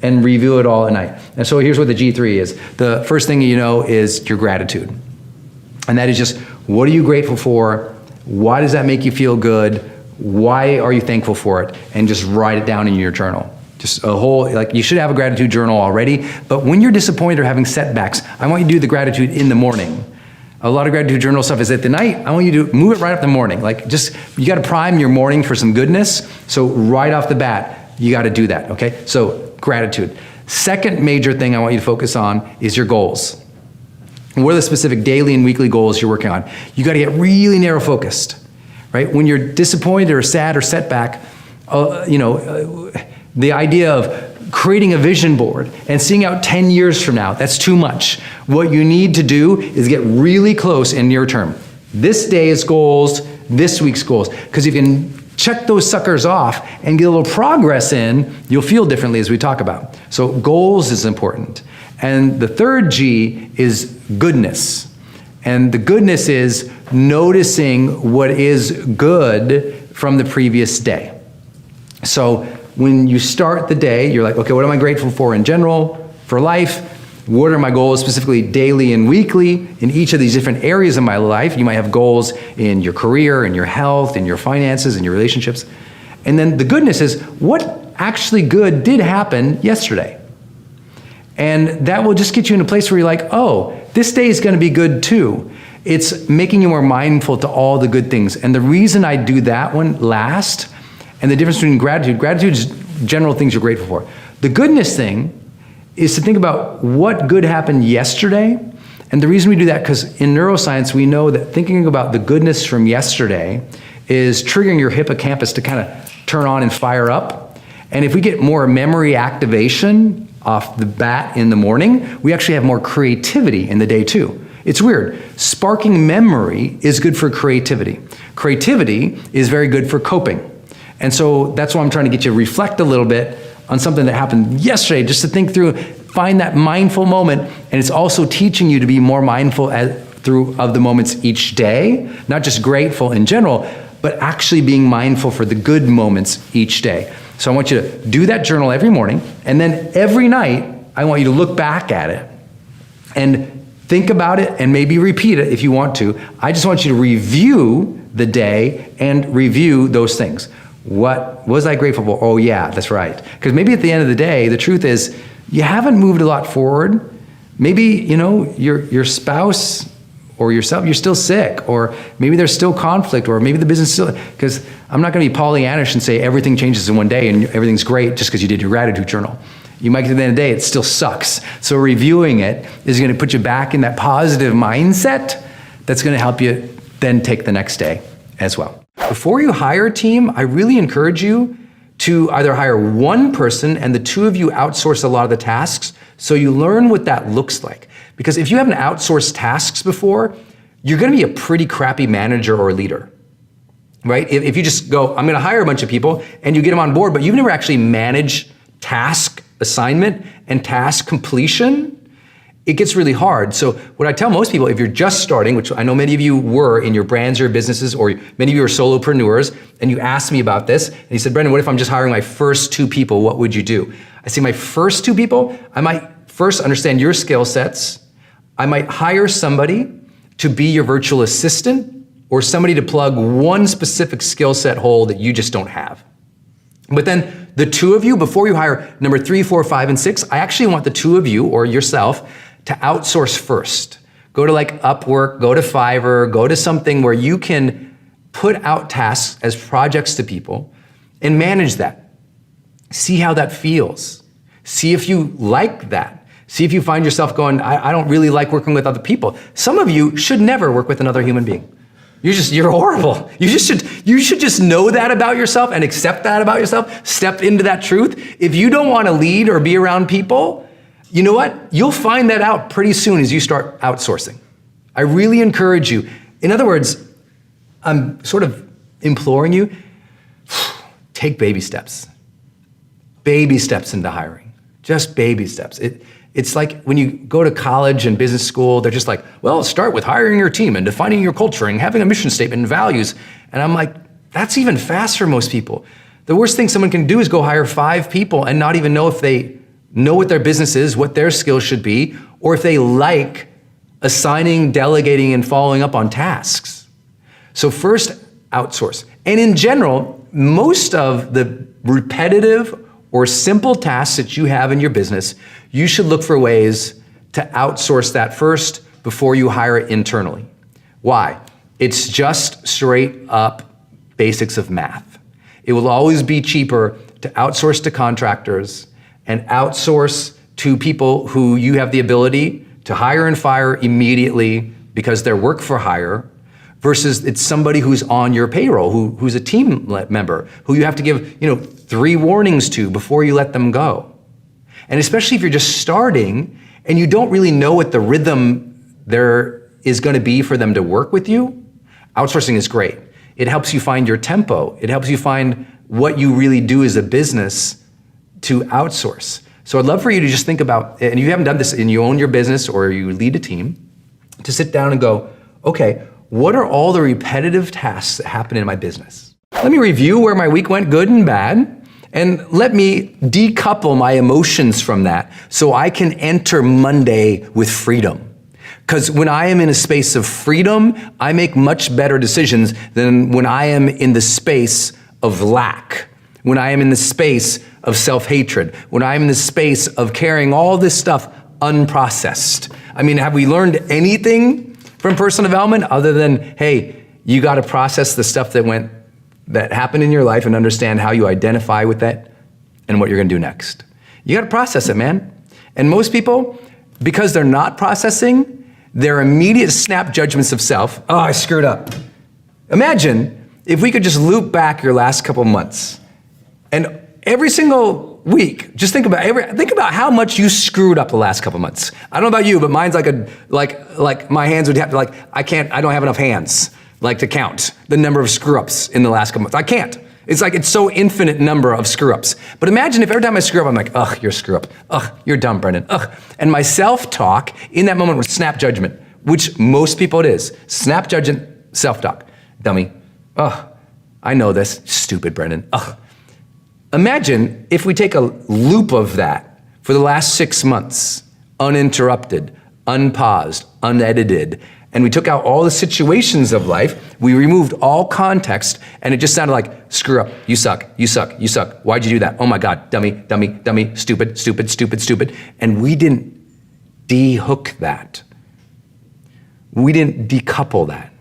and review it all at night. And so here's what the G3 is. The first thing you know is your gratitude. And that is just, what are you grateful for? Why does that make you feel good? Why are you thankful for it? And just write it down in your journal. Just a whole, like you should have a gratitude journal already, but when you're disappointed or having setbacks, I want you to do the gratitude in the morning. A lot of gratitude journal stuff is at the night. I want you to move it right up the morning. Like just, you got to prime your morning for some goodness. So right off the bat, you got to do that, okay? So gratitude. Second major thing I want you to focus on is your goals. What are the specific daily and weekly goals you're working on? You got to get really narrow focused, right? When you're disappointed or sad or setback, the idea of creating a vision board and seeing out 10 years from now, that's too much. What you need to do is get really close in near term. This day's goals, this week's goals. Because if you can check those suckers off and get a little progress in, you'll feel differently as we talk about. So goals is important. And the third G is goodness. And the goodness is noticing what is good from the previous day. So when you start the day, you're like, okay, what am I grateful for in general, for life? What are my goals specifically daily and weekly in each of these different areas of my life? You might have goals in your career, in your health, in your finances, in your relationships. And then the goodness is, what actually good did happen yesterday? And that will just get you in a place where you're like, oh, this day is going to be good too. It's making you more mindful to all the good things. And the reason I do that one last, and the difference between gratitude is general things you're grateful for. The goodness thing is to think about what good happened yesterday. And the reason we do that, because in neuroscience, we know that thinking about the goodness from yesterday is triggering your hippocampus to kind of turn on and fire up. And if we get more memory activation off the bat in the morning, we actually have more creativity in the day too. It's weird. Sparking memory is good for creativity. Creativity is very good for coping. And so that's why I'm trying to get you to reflect a little bit on something that happened yesterday, just to think through, find that mindful moment. And it's also teaching you to be more mindful of the moments each day, not just grateful in general, but actually being mindful for the good moments each day. So I want you to do that journal every morning, and then every night, I want you to look back at it and think about it and maybe repeat it if you want to. I just want you to review the day and review those things. What was I grateful for? Oh yeah, that's right. Because maybe at the end of the day, the truth is you haven't moved a lot forward. Maybe, your spouse or yourself, you're still sick, or maybe there's still conflict, or maybe the business still, because I'm not going to be Pollyannish and say everything changes in one day and everything's great just because you did your gratitude journal. You might get to the end of the day, it still sucks. So reviewing it is going to put you back in that positive mindset that's going to help you then take the next day as well. Before you hire a team, I really encourage you to either hire one person and the two of you outsource a lot of the tasks so you learn what that looks like. Because if you haven't outsourced tasks before, you're going to be a pretty crappy manager or leader, right? If you just go, I'm going to hire a bunch of people, and you get them on board, but you've never actually managed task assignment and task completion, it gets really hard. So what I tell most people, if you're just starting, which I know many of you were in your brands or businesses, or many of you are solopreneurs, and you asked me about this, and you said, Brendon, what if I'm just hiring my first 2 people? What would you do? I say, my first 2 people, I might first understand your skill sets. I might hire somebody to be your virtual assistant, or somebody to plug one specific skill set hole that you just don't have. But then the 2 of you, before you hire number 3, 4, 5, and 6, I actually want the 2 of you or yourself to outsource first. Go to like Upwork, go to Fiverr, go to something where you can put out tasks as projects to people and manage that. See how that feels. See if you like that. See if you find yourself going, I don't really like working with other people. Some of you should never work with another human being. You're horrible. You should just know that about yourself and accept that about yourself. Step into that truth. If you don't want to lead or be around people, you know what? You'll find that out pretty soon as you start outsourcing. I really encourage you. In other words, I'm sort of imploring you, take baby steps. baby steps into hiring, just baby steps. It's like when you go to college and business school, they're just like, well, start with hiring your team and defining your culture and having a mission statement and values. And I'm like, that's even fast for most people. The worst thing someone can do is go hire 5 people and not even know if they know what their business is, what their skills should be, or if they like assigning, delegating, and following up on tasks. So first, outsource. And in general, most of the repetitive or simple tasks that you have in your business, you should look for ways to outsource that first before you hire it internally. Why? It's just straight up basics of math. It will always be cheaper to outsource to contractors and outsource to people who you have the ability to hire and fire immediately because they're work for hire, versus it's somebody who's on your payroll, who's a team member, who you have to give 3 warnings to before you let them go. And especially if you're just starting and you don't really know what the rhythm there is going to be for them to work with you, outsourcing is great. It helps you find your tempo. It helps you find what you really do as a business to outsource. So I'd love for you to just think about, and you haven't done this and you own your business or you lead a team, to sit down and go, okay, what are all the repetitive tasks that happen in my business? Let me review where my week went, good and bad, and let me decouple my emotions from that so I can enter Monday with freedom. Because when I am in a space of freedom, I make much better decisions than when I am in the space of lack, when I am in the space of self-hatred, when I'm in the space of carrying all this stuff unprocessed. I mean, have we learned anything from personal development other than, hey, you got to process the stuff that happened in your life and understand how you identify with that and what you're going to do next? You got to process it, man. And most people, because they're not processing, their immediate snap judgments of self, oh, I screwed up. Imagine if we could just loop back your last couple months and every single week, just think about how much you screwed up the last couple months. I don't know about you, but mine's like my hands would have to I don't have enough hands to count the number of screw ups in the last couple months. I can't. It's so infinite number of screw ups. But imagine if every time I screw up, I'm like, ugh, you're a screw up. Ugh, you're dumb, Brendon. Ugh. And my self-talk in that moment was snap judgment, which most people it is. Snap judgment, self-talk. Dummy. Ugh, I know this. Stupid, Brendon. Ugh. Imagine if we take a loop of that for the last 6 months, uninterrupted, unpaused, unedited, and we took out all the situations of life, we removed all context, and it just sounded like, screw up, you suck, you suck, you suck. Why'd you do that? Oh my God, dummy, dummy, dummy, stupid, stupid, stupid, stupid. And we didn't de-hook that. We didn't decouple that.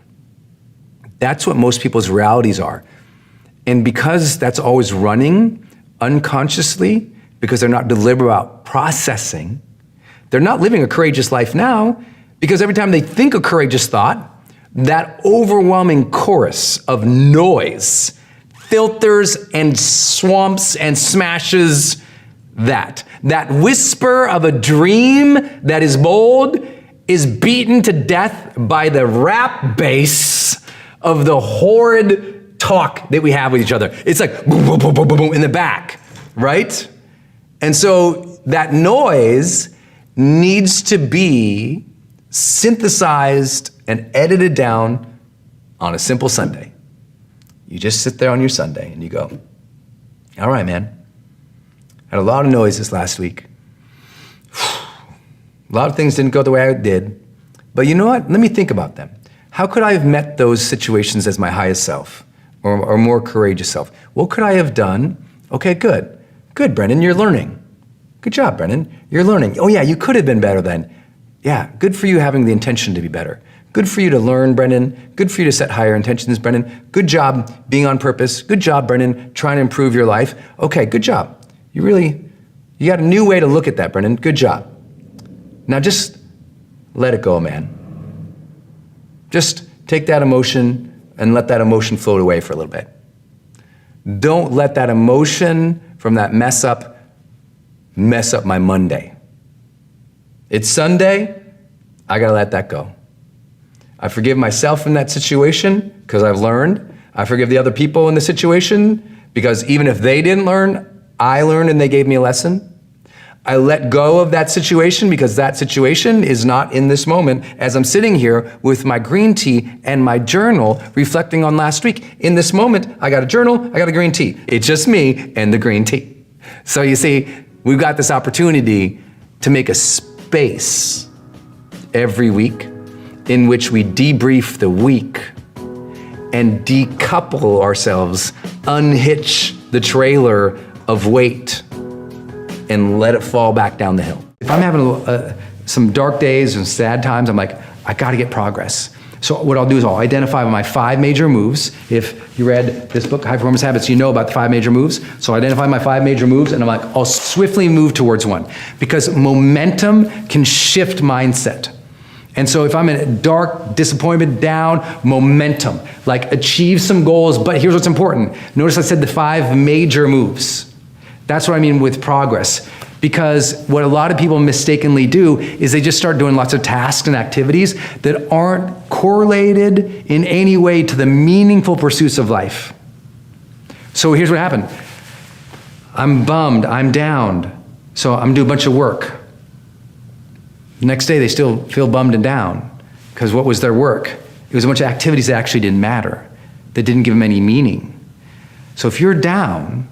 That's what most people's realities are. And because that's always running unconsciously, because they're not deliberate about processing, they're not living a courageous life now, because every time they think a courageous thought, that overwhelming chorus of noise filters and swamps and smashes that. That whisper of a dream that is bold is beaten to death by the rap bass of the horrid talk that we have with each other. It's like boom, boom, boom, boom, boom, boom in the back, right? And so that noise needs to be synthesized and edited down on a simple Sunday. You just sit there on your Sunday and you go, all right, man, had a lot of noise this last week. A lot of things didn't go the way I did, but you know what? Let me think about them. How could I have met those situations as my highest self or more courageous self? What could I have done? Okay, good. Good, Brendon, you're learning. Good job, Brendon, you're learning. Oh yeah, you could have been better then. Yeah, good for you having the intention to be better. Good for you to learn, Brendon. Good for you to set higher intentions, Brendon. Good job being on purpose. Good job, Brendon, trying to improve your life. Okay, good job. You got a new way to look at that, Brendon. Good job. Now just let it go, man. Just take that emotion and let that emotion float away for a little bit. Don't let that emotion from that mess up my Monday. It's Sunday, I gotta let that go. I forgive myself in that situation because I've learned. I forgive the other people in the situation because even if they didn't learn, I learned and they gave me a lesson. I let go of that situation because that situation is not in this moment as I'm sitting here with my green tea and my journal reflecting on last week. In this moment, I got a journal, I got a green tea. It's just me and the green tea. So you see, we've got this opportunity to make a space every week in which we debrief the week and decouple ourselves, unhitch the trailer of weight, and let it fall back down the hill. If I'm having some dark days and sad times, I'm like, I gotta get progress. So what I'll do is I'll identify my 5 major moves. If you read this book, High Performance Habits, you know about the 5 major moves. So I identify my 5 major moves and I'm like, I'll swiftly move towards one because momentum can shift mindset. And so if I'm in a dark, disappointment, down, momentum, like achieve some goals, but here's what's important. Notice I said the 5 major moves. That's what I mean with progress. Because what a lot of people mistakenly do is they just start doing lots of tasks and activities that aren't correlated in any way to the meaningful pursuits of life. So here's what happened. I'm bummed, I'm down, so I'm doing a bunch of work. The next day they still feel bummed and down because what was their work? It was a bunch of activities that actually didn't matter, that didn't give them any meaning. So if you're down,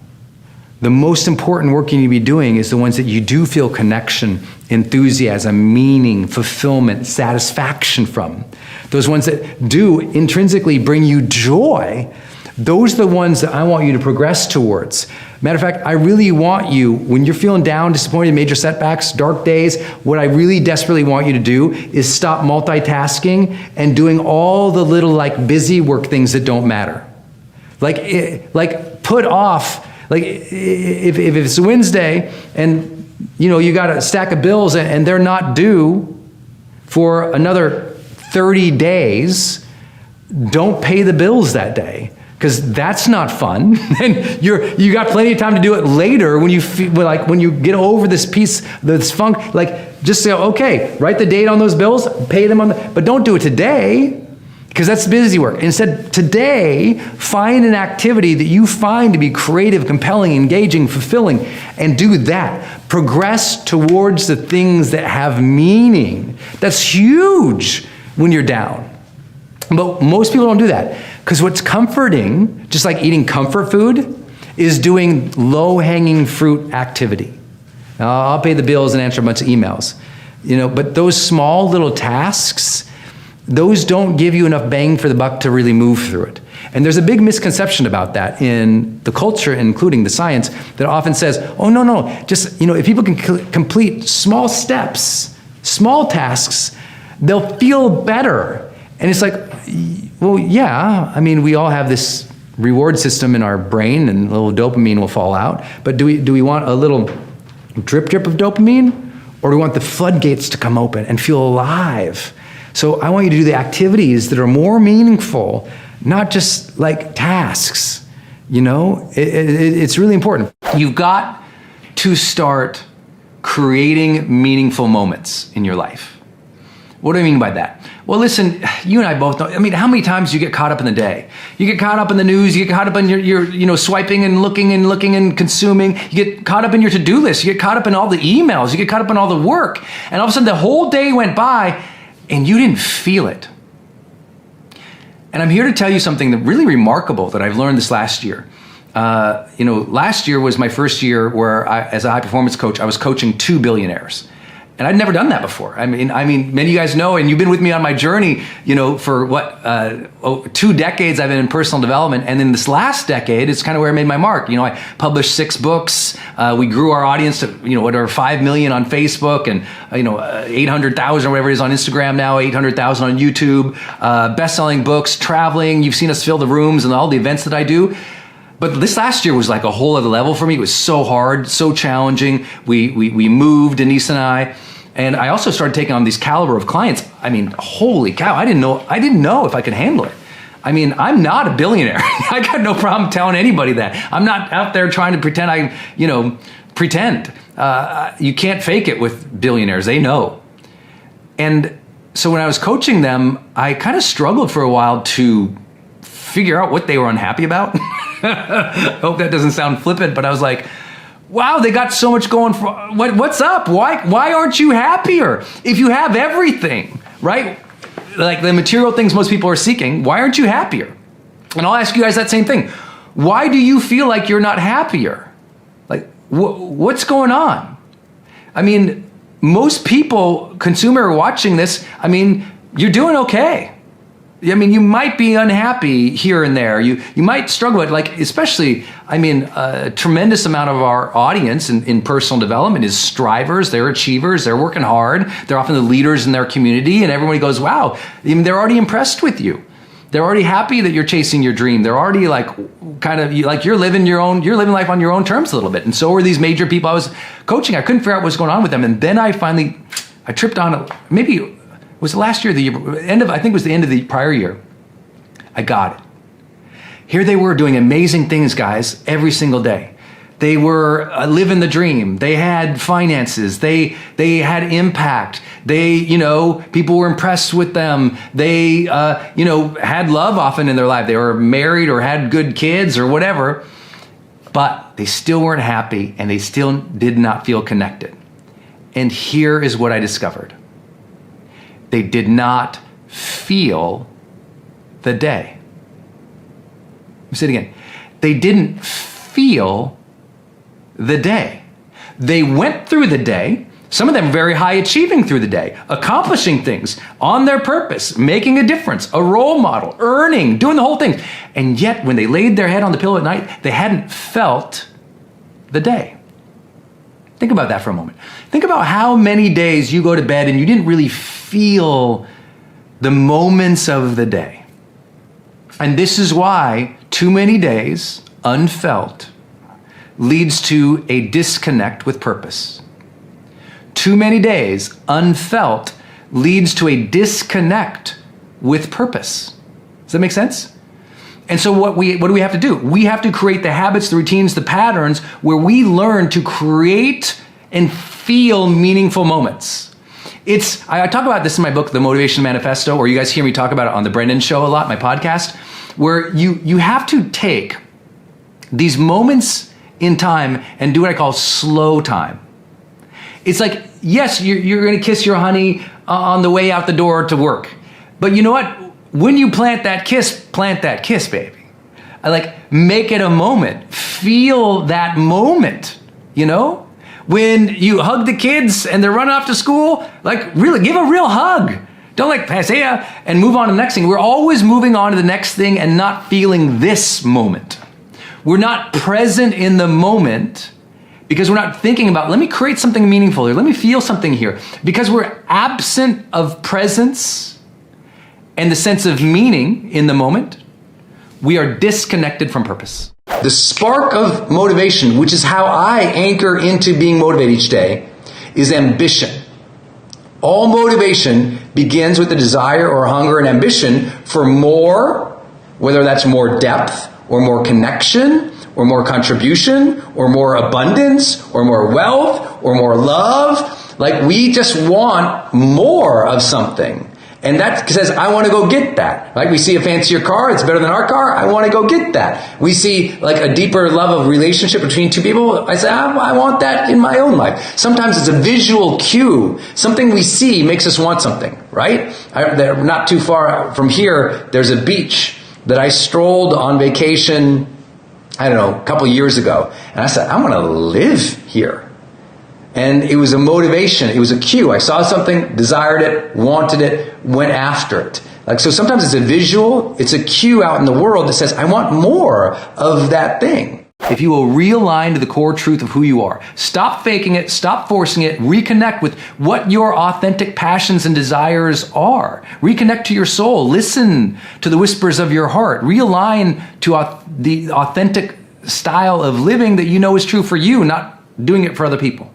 the most important work you need to be doing is the ones that you do feel connection, enthusiasm, meaning, fulfillment, satisfaction from. Those ones that do intrinsically bring you joy, those are the ones that I want you to progress towards. Matter of fact, I really want you, when you're feeling down, disappointed, major setbacks, dark days, what I really desperately want you to do is stop multitasking and doing all the little like busy work things that don't matter. Like put off, like if it's Wednesday and you got a stack of bills and they're not due for another 30 days, don't pay the bills that day because that's not fun. And you got plenty of time to do it later when you feel like when you get over this funk, like just say, okay, write the date on those bills, pay them but don't do it today. Because that's busy work. Instead, today, find an activity that you find to be creative, compelling, engaging, fulfilling, and do that. Progress towards the things that have meaning. That's huge when you're down. But most people don't do that. Because what's comforting, just like eating comfort food, is doing low-hanging fruit activity. Now, I'll pay the bills and answer a bunch of emails. But those small little tasks, those don't give you enough bang for the buck to really move through it. And there's a big misconception about that in the culture, including the science, that often says, oh, no, just, if people can complete small steps, small tasks, they'll feel better. And it's like, well, yeah, I mean, we all have this reward system in our brain and a little dopamine will fall out. But do we want a little drip of dopamine? Or do we want the floodgates to come open and feel alive? So I want you to do the activities that are more meaningful, not just like tasks, It's really important. You've got to start creating meaningful moments in your life. What do I mean by that? Well, listen, you and I both know, how many times do you get caught up in the day? You get caught up in the news, you get caught up in your swiping and looking and consuming. You get caught up in your to-do list, you get caught up in all the emails, you get caught up in all the work. And all of a sudden the whole day went by and you didn't feel it. And I'm here to tell you something that really remarkable that I've learned this last year. Last year was my first year where as a high performance coach, I was coaching 2 billionaires. And I'd never done that before. I mean, many of you guys know, and you've been with me on my journey, for 2 decades I've been in personal development. And in this last decade, it's kind of where I made my mark. I published 6 books. We grew our audience to, whatever, 5 million on Facebook and, 800,000 or whatever it is on Instagram now, 800,000 on YouTube, best-selling books, traveling. You've seen us fill the rooms and all the events that I do. But this last year was like a whole other level for me. It was so hard, so challenging. We moved, Denise and I. And I also started taking on these caliber of clients. Holy cow, I didn't know if I could handle it. I'm not a billionaire. I got no problem telling anybody that. I'm not out there trying to pretend pretend. You can't fake it with billionaires. They know. And so when I was coaching them, I kind of struggled for a while to figure out what they were unhappy about. I hope that doesn't sound flippant, but I was like, wow, they got so much going for, what's up? Why aren't you happier? If you have everything, right? Like the material things most people are seeking, why aren't you happier? And I'll ask you guys that same thing. Why do you feel like you're not happier? Like, what's going on? I mean, most people, consumer watching this, I mean, you're doing okay. I mean, you might be unhappy here and there. You might struggle with, like, especially, I mean, a tremendous amount of our audience in personal development is strivers, they're achievers, they're working hard, they're often the leaders in their community, and everybody goes, wow, I mean, they're already impressed with you. They're already happy that you're chasing your dream. They're already like, kind of, like you're living life on your own terms a little bit. And so are these major people I was coaching. I couldn't figure out what's going on with them. And then I tripped on, maybe it was last year, I think it was the end of the prior year. I got it. Here they were doing amazing things, guys, every single day. They were living the dream. They had finances. They had impact. People were impressed with them. They, had love often in their life. They were married or had good kids or whatever, but they still weren't happy and they still did not feel connected. And here is what I discovered. They did not feel the day. Let me say it again. They didn't feel the day. They went through the day, some of them very high achieving through the day, accomplishing things on their purpose, making a difference, a role model, earning, doing the whole thing. And yet when they laid their head on the pillow at night, they hadn't felt the day. Think about that for a moment. Think about how many days you go to bed and you didn't really feel the moments of the day. And this is why too many days unfelt leads to a disconnect with purpose. Too many days unfelt leads to a disconnect with purpose. Does that make sense? And so what do we have to do? We have to create the habits, the routines, the patterns where we learn to create and feel meaningful moments. I talk about this in my book, The Motivation Manifesto, or you guys hear me talk about it on the Brendon Show a lot, my podcast, where you have to take these moments in time and do what I call slow time. It's like, yes, you're going to kiss your honey on the way out the door to work. But you know what? When you plant that kiss, baby. Make it a moment. Feel that moment, When you hug the kids and they're running off to school, really give a real hug. Don't say ya and move on to the next thing. We're always moving on to the next thing and not feeling this moment. We're not present in the moment because we're not thinking about, let me create something meaningful here. Let me feel something here. Because we're absent of presence and the sense of meaning in the moment, we are disconnected from purpose. The spark of motivation, which is how I anchor into being motivated each day, is ambition. All motivation begins with the desire or hunger and ambition for more, whether that's more depth or more connection or more contribution or more abundance or more wealth or more love. We just want more of something. And that says, I want to go get that. We see a fancier car, it's better than our car, I want to go get that. We see a deeper love of relationship between two people, I say, I want that in my own life. Sometimes it's a visual cue. Something we see makes us want something, right? Not too far from here, there's a beach that I strolled on vacation, a couple years ago. And I said, I want to live here. And it was a motivation. It was a cue. I saw something, desired it, wanted it, went after it. So sometimes it's a visual, it's a cue out in the world that says, I want more of that thing. If you will realign to the core truth of who you are, stop faking it, stop forcing it, reconnect with what your authentic passions and desires are. Reconnect to your soul. Listen to the whispers of your heart. Realign to the authentic style of living that you know is true for you, not doing it for other people.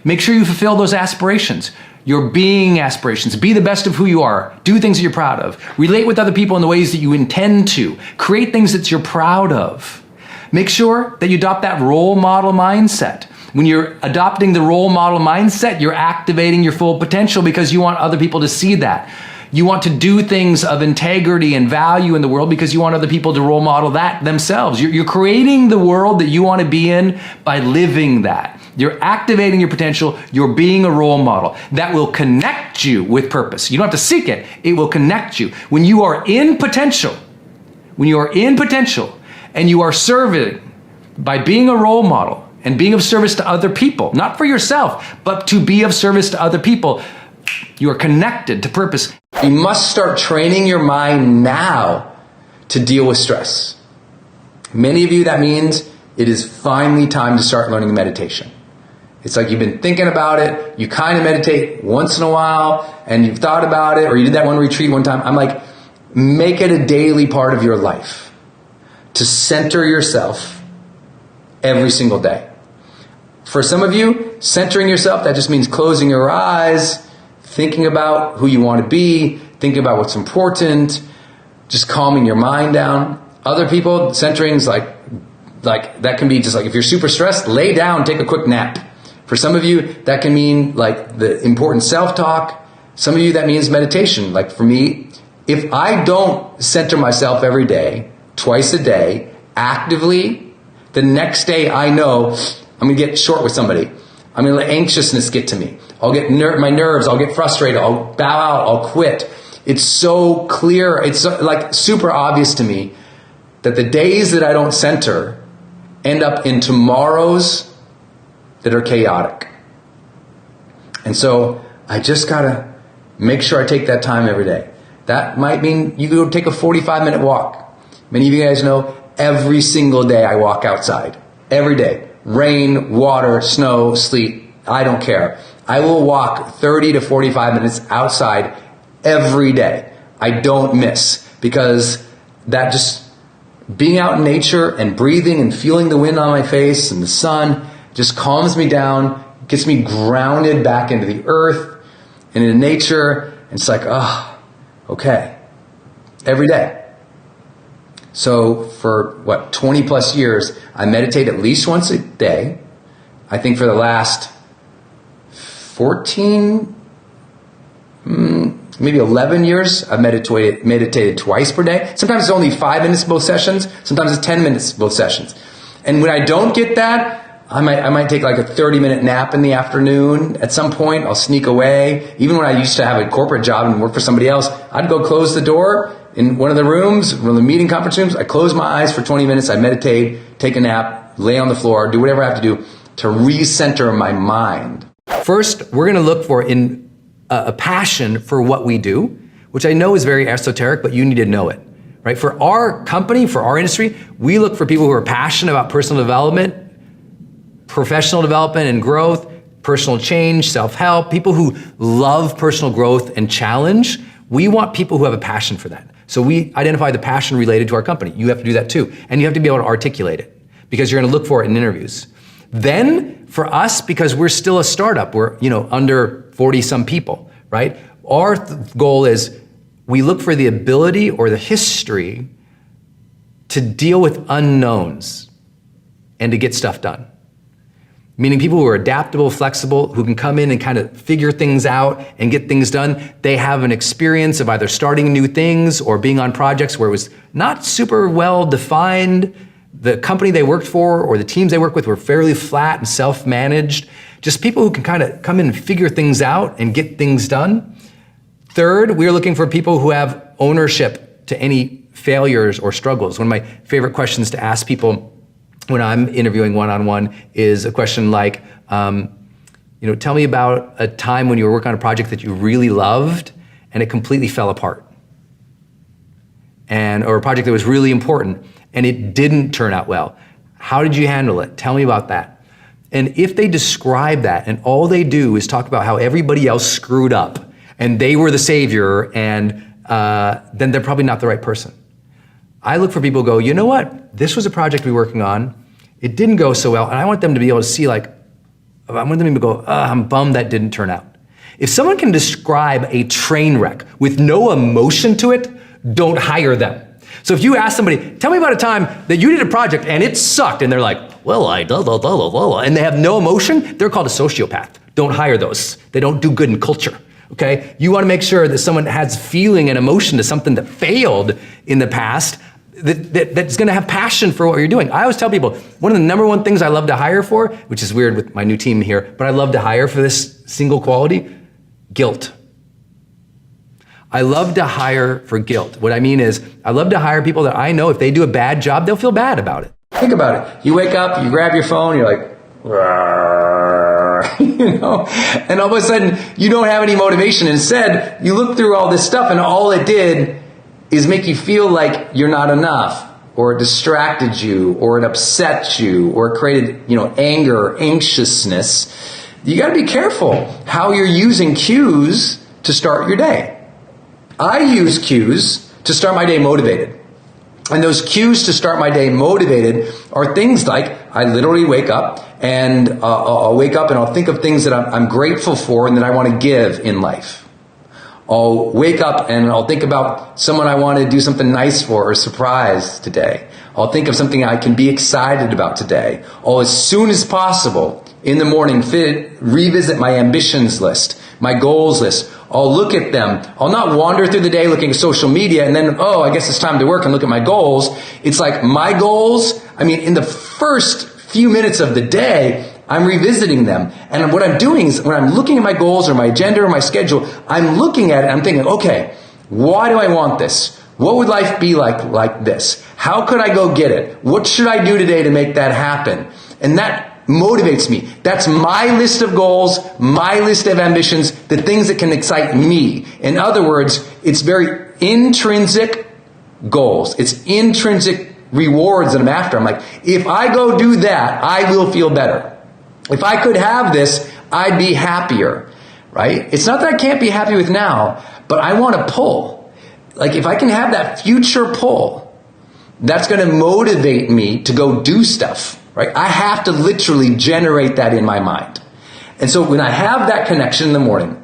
Make sure you fulfill those aspirations, your being aspirations. Be the best of who you are. Do things that you're proud of. Relate with other people in the ways that you intend to. Create things that you're proud of. Make sure that you adopt that role model mindset. When you're adopting the role model mindset, you're activating your full potential because you want other people to see that. You want to do things of integrity and value in the world because you want other people to role model that themselves. You're creating the world that you want to be in by living that. You're activating your potential. You're being a role model that will connect you with purpose. You don't have to seek it. It will connect you. When you are in potential, and you are serving by being a role model and being of service to other people, not for yourself, but to be of service to other people, you are connected to purpose. You must start training your mind now to deal with stress. Many of you, that means it is finally time to start learning meditation. It's like you've been thinking about it, you kind of meditate once in a while, and you've thought about it, or you did that one retreat one time. I'm like, make it a daily part of your life to center yourself every single day. For some of you, centering yourself, that just means closing your eyes, thinking about who you want to be, thinking about what's important, just calming your mind down. Other people, centering is like that can be just like if you're super stressed, lay down, take a quick nap. For some of you, that can mean like the important self-talk. Some of you, that means meditation. Like for me, if I don't center myself every day, twice a day, actively, the next day I know I'm going to get short with somebody. I'm going to let anxiousness get to me. I'll get my nerves. I'll get frustrated. I'll bow out. I'll quit. It's so clear. It's like super obvious to me that the days that I don't center end up in tomorrows that are chaotic. And so I just got to make sure I take that time every day. That might mean you go take a 45-minute walk. Many of you guys know every single day I walk outside. Every day. Rain, water, snow, sleet. I don't care. I will walk 30 to 45 minutes outside every day. I don't miss, because that just being out in nature and breathing and feeling the wind on my face and the sun just calms me down, gets me grounded back into the earth and into nature. And it's like, okay, every day. So for 20 plus years, I meditate at least once a day. I think for the last 14, maybe 11 years, I've meditated twice per day. Sometimes it's only 5 minutes both sessions. Sometimes it's 10 minutes both sessions. And when I don't get that, I might take like a 30-minute nap in the afternoon. At some point, I'll sneak away. Even when I used to have a corporate job and work for somebody else, I'd go close the door in one of the rooms, one of the meeting conference rooms. I close my eyes for 20 minutes. I meditate, take a nap, lay on the floor, do whatever I have to do to recenter my mind. First, we're going to look for a passion for what we do, which I know is very esoteric, but you need to know it, right? For our company, for our industry, we look for people who are passionate about personal development, professional development and growth, personal change, self-help, people who love personal growth and challenge. We want people who have a passion for that. So we identify the passion related to our company. You have to do that too. And you have to be able to articulate it because you're going to look for it in interviews. Then for us, because we're still a startup, we're under 40 some people, right? Our goal is we look for the ability or the history to deal with unknowns and to get stuff done. Meaning people who are adaptable, flexible, who can come in and kind of figure things out and get things done. They have an experience of either starting new things or being on projects where it was not super well defined. The company they worked for or the teams they work with were fairly flat and self-managed. Just people who can kind of come in and figure things out and get things done. Third, we're looking for people who have ownership to any failures or struggles. One of my favorite questions to ask people when I'm interviewing one-on-one is a question like, tell me about a time when you were working on a project that you really loved and it completely fell apart. Or a project that was really important and it didn't turn out well. How did you handle it? Tell me about that. And if they describe that and all they do is talk about how everybody else screwed up and they were the savior, and then they're probably not the right person. I look for people who go, you know what? This was a project we were working on. It didn't go so well. And I want them to be able to see I want them to go, I'm bummed that didn't turn out. If someone can describe a train wreck with no emotion to it, don't hire them. So if you ask somebody, tell me about a time that you did a project and it sucked, and they're like, well, and they have no emotion, they're called a sociopath. Don't hire those. They don't do good in culture. okay? You wanna make sure that someone has feeling and emotion to something that failed in the past, that's gonna have passion for what you're doing. I always tell people, one of the number one things I love to hire for, which is weird with my new team here, but I love to hire for this single quality, guilt. I love to hire for guilt. What I mean is, I love to hire people that I know if they do a bad job, they'll feel bad about it. Think about it. You wake up, you grab your phone, you're like, you know, and all of a sudden you don't have any motivation. Instead, you look through all this stuff and all it did is make you feel like you're not enough, or it distracted you, or it upset you, or it created, anger or anxiousness. You got to be careful how you're using cues to start your day. I use cues to start my day motivated. And those cues to start my day motivated are things like I literally wake up and I'll wake up and I'll think of things that I'm grateful for and that I want to give in life. I'll wake up and I'll think about someone I want to do something nice for or surprise today. I'll think of something I can be excited about today. I'll, as soon as possible in the morning, revisit my ambitions list, my goals list. I'll look at them. I'll not wander through the day looking at social media and then, I guess it's time to work and look at my goals. It's like my goals, in the first few minutes of the day, I'm revisiting them. And what I'm doing is when I'm looking at my goals or my agenda or my schedule, I'm looking at it and I'm thinking, okay, why do I want this? What would life be like this? How could I go get it? What should I do today to make that happen? And that motivates me. That's my list of goals, my list of ambitions, the things that can excite me. In other words, it's very intrinsic goals. It's intrinsic rewards that I'm after. I'm like, if I go do that, I will feel better. If I could have this, I'd be happier, right? It's not that I can't be happy with now, but I want to pull. Like if I can have that future pull, that's going to motivate me to go do stuff, right? I have to literally generate that in my mind. And so when I have that connection in the morning,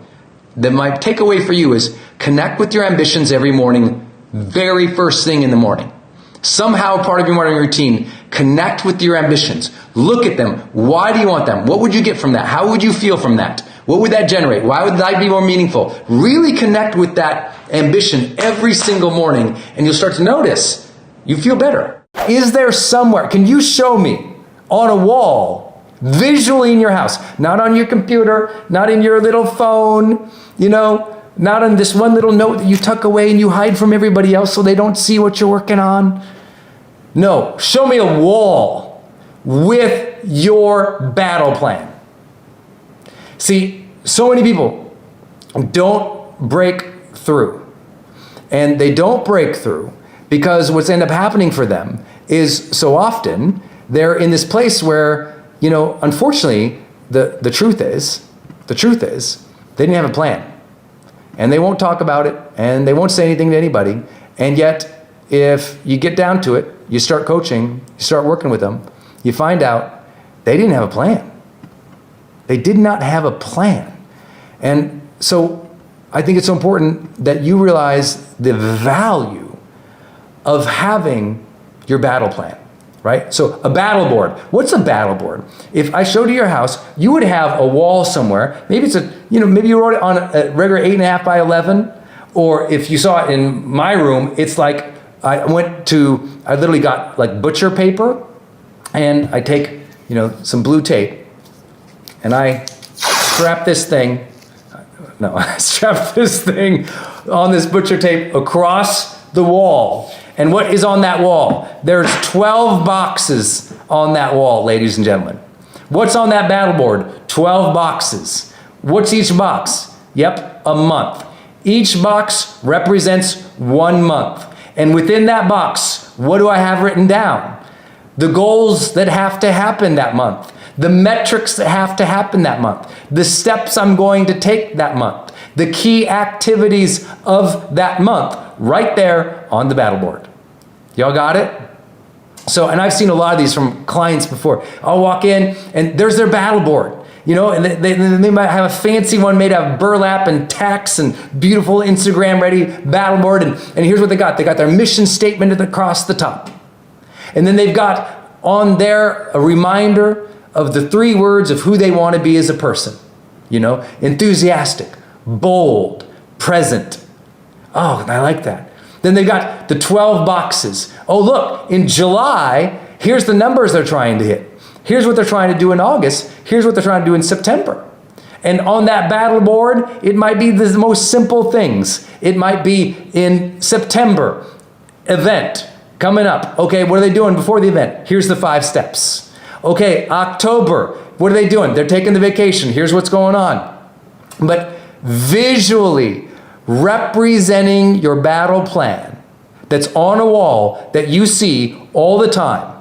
then my takeaway for you is connect with your ambitions every morning, very first thing in the morning. Somehow part of your morning routine, connect with your ambitions. Look at them. Why do you want them? What would you get from that? How would you feel from that? What would that generate? Why would life be more meaningful? Really connect with that ambition every single morning and you'll start to notice you feel better. Is there somewhere, can you show me on a wall, visually in your house, not on your computer, not in your little phone, not on this one little note that you tuck away and you hide from everybody else so they don't see what you're working on. No, show me a wall with your battle plan. See, so many people don't break through. And they don't break through because what's end up happening for them is so often they're in this place where, unfortunately, the truth is, they didn't have a plan. And they won't talk about it, and they won't say anything to anybody. And yet, if you get down to it, you start coaching, you start working with them, you find out they didn't have a plan. They did not have a plan. And so I think it's so important that you realize the value of having your battle plan, right? So a battle board. What's a battle board? If I showed you your house, you would have a wall somewhere. Maybe it's maybe you wrote it on a regular 8.5 by 11, or if you saw it in my room, it's like I literally got like butcher paper, and I take some blue tape, and I strap this thing on this butcher tape across the wall. And what is on that wall? There's 12 boxes on that wall, ladies and gentlemen. What's on that battle board? 12 boxes. What's each box? Yep, a month. Each box represents 1 month. And within that box, what do I have written down? The goals that have to happen that month. The metrics that have to happen that month. The steps I'm going to take that month. The key activities of that month. Right there on the battle board. Y'all got it? So, and I've seen a lot of these from clients before. I'll walk in and there's their battle board. And they might have a fancy one made out of burlap and tacks and beautiful Instagram ready battle board. And here's what they got. They got their mission statement across the top. And then they've got on there a reminder of the 3 words of who they want to be as a person. Enthusiastic, bold, present. Oh, I like that. Then they've got the 12 boxes. Oh, look, in July, here's the numbers they're trying to hit. Here's what they're trying to do in August. Here's what they're trying to do in September. And on that battle board, it might be the most simple things. It might be in September, event coming up. Okay, what are they doing before the event? Here's the 5 steps. Okay, October, what are they doing? They're taking the vacation. Here's what's going on. But visually representing your battle plan that's on a wall that you see all the time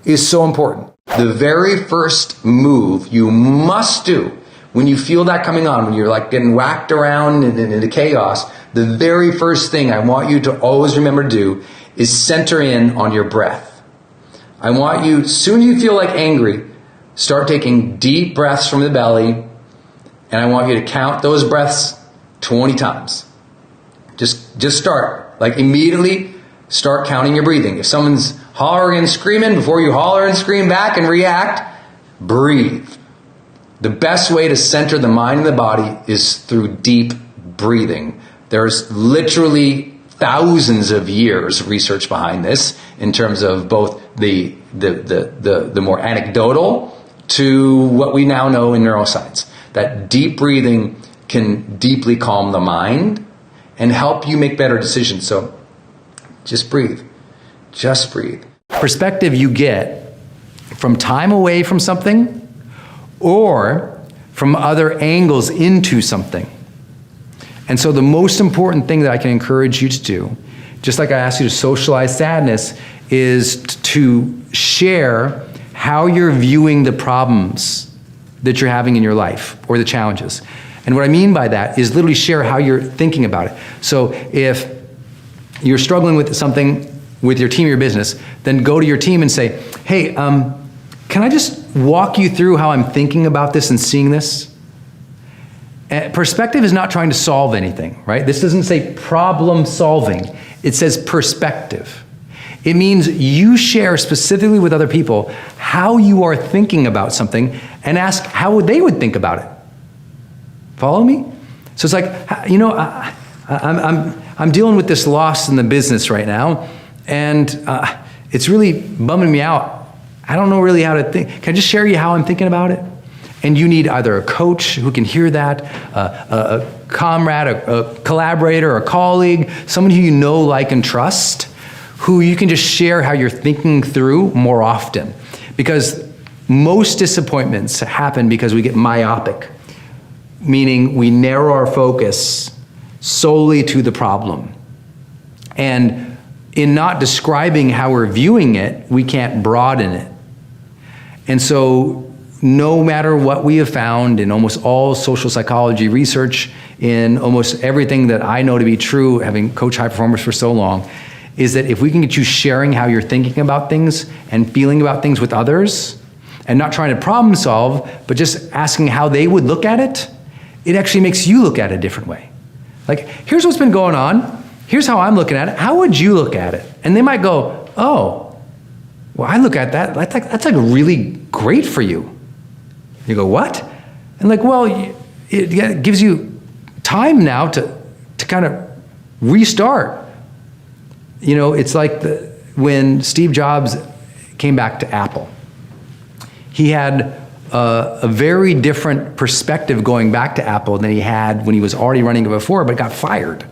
is so important. The very first move you must do when you feel that coming on, when you're like getting whacked around into chaos, the very first thing I want you to always remember to do is center in on your breath. I want you, as soon as you feel like angry, start taking deep breaths from the belly, and I want you to count those breaths 20 times. Just start. Like immediately start counting your breathing. If someone's hollering and screaming, before you holler and scream back and react, breathe. The best way to center the mind and the body is through deep breathing. There's literally thousands of years of research behind this in terms of both the more anecdotal to what we now know in neuroscience. That deep breathing can deeply calm the mind and help you make better decisions. So just breathe. Just breathe. Perspective you get from time away from something or from other angles into something. And so the most important thing that I can encourage you to do, just like I asked you to socialize sadness, is to share how you're viewing the problems that you're having in your life or the challenges. And what I mean by that is literally share how you're thinking about it. So if you're struggling with something with your team or your business, then go to your team and say, hey, can I just walk you through how I'm thinking about this and seeing this? Perspective is not trying to solve anything, right? This doesn't say problem solving. It says perspective. It means you share specifically with other people how you are thinking about something and ask how they would think about it. Follow me? So it's like, you know, I'm dealing with this loss in the business right now, and it's really bumming me out. I don't know really how to think. Can I just share you how I'm thinking about it? And you need either a coach who can hear that, a comrade, a collaborator, a colleague, someone who you know, like, and trust, who you can just share how you're thinking through more often. Because most disappointments happen because we get myopic, meaning we narrow our focus solely to the problem. And in not describing how we're viewing it, we can't broaden it. And so no matter what we have found in almost all social psychology research, in almost everything that I know to be true, having coached high performers for so long, is that if we can get you sharing how you're thinking about things and feeling about things with others, and not trying to problem solve, but just asking how they would look at it, it actually makes you look at it a different way. Like, here's what's been going on. Here's how I'm looking at it. How would you look at it? And they might go, oh, well, I look at that. That's like really great for you. You go, what? And like, well, it gives you time now to kind of restart. You know, it's like when Steve Jobs came back to Apple. He had a very different perspective going back to Apple than he had when he was already running it before, but got fired.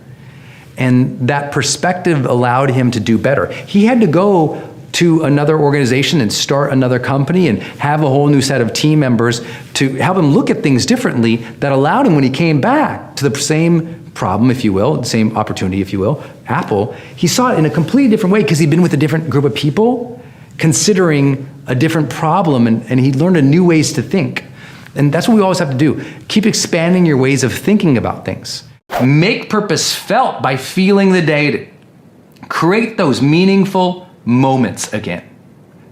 And that perspective allowed him to do better. He had to go to another organization and start another company and have a whole new set of team members to help him look at things differently that allowed him, when he came back to the same problem, if you will, the same opportunity, if you will, Apple, he saw it in a completely different way because he'd been with a different group of people considering a different problem, and he learned new ways to think. And that's what we always have to do. Keep expanding your ways of thinking about things. Make purpose felt by feeling the day. Create those meaningful moments again.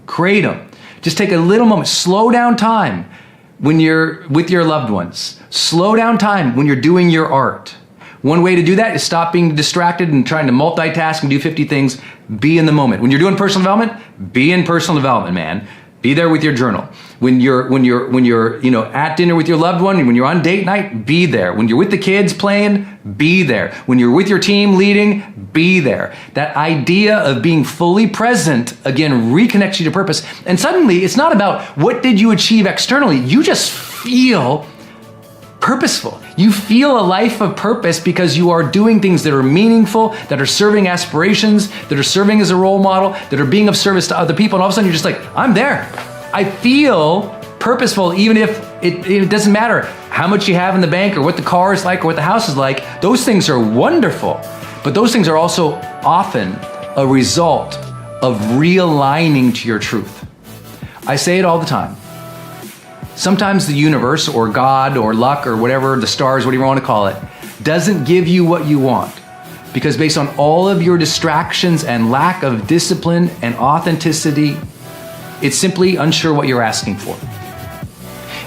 Create them. Just take a little moment. Slow down time when you're with your loved ones. Slow down time when you're doing your art. One way to do that is stop being distracted and trying to multitask and do 50 things. Be in the moment. When you're doing personal development, be in personal development, man. Be there with your journal. When you're at dinner with your loved one, when you're on date night, be there. When you're with the kids playing, be there. When you're with your team leading, be there. That idea of being fully present, again, reconnects you to purpose. And suddenly, it's not about what did you achieve externally. You just feel purposeful. You feel a life of purpose because you are doing things that are meaningful, that are serving aspirations, that are serving as a role model, that are being of service to other people. And all of a sudden you're just like, I'm there. I feel purposeful, even if it doesn't matter how much you have in the bank or what the car is like or what the house is like. Those things are wonderful, but those things are also often a result of realigning to your truth. I say it all the time. Sometimes the universe or God or luck or whatever, the stars, whatever you want to call it, doesn't give you what you want because based on all of your distractions and lack of discipline and authenticity, it's simply unsure what you're asking for.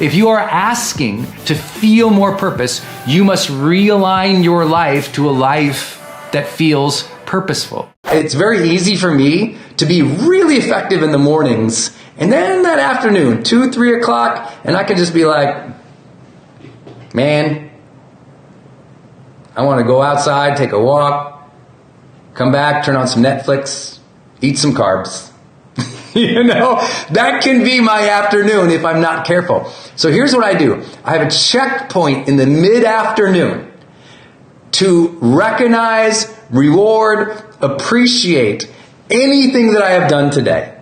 If you are asking to feel more purpose, you must realign your life to a life that feels purposeful. It's very easy for me to be really effective in the mornings, and then that afternoon, 2, 3 o'clock, and I can just be like, man, I want to go outside, take a walk, come back, turn on some Netflix, eat some carbs. That can be my afternoon if I'm not careful. So here's what I do. I have a checkpoint in the mid-afternoon to recognize, reward, appreciate anything that I have done today.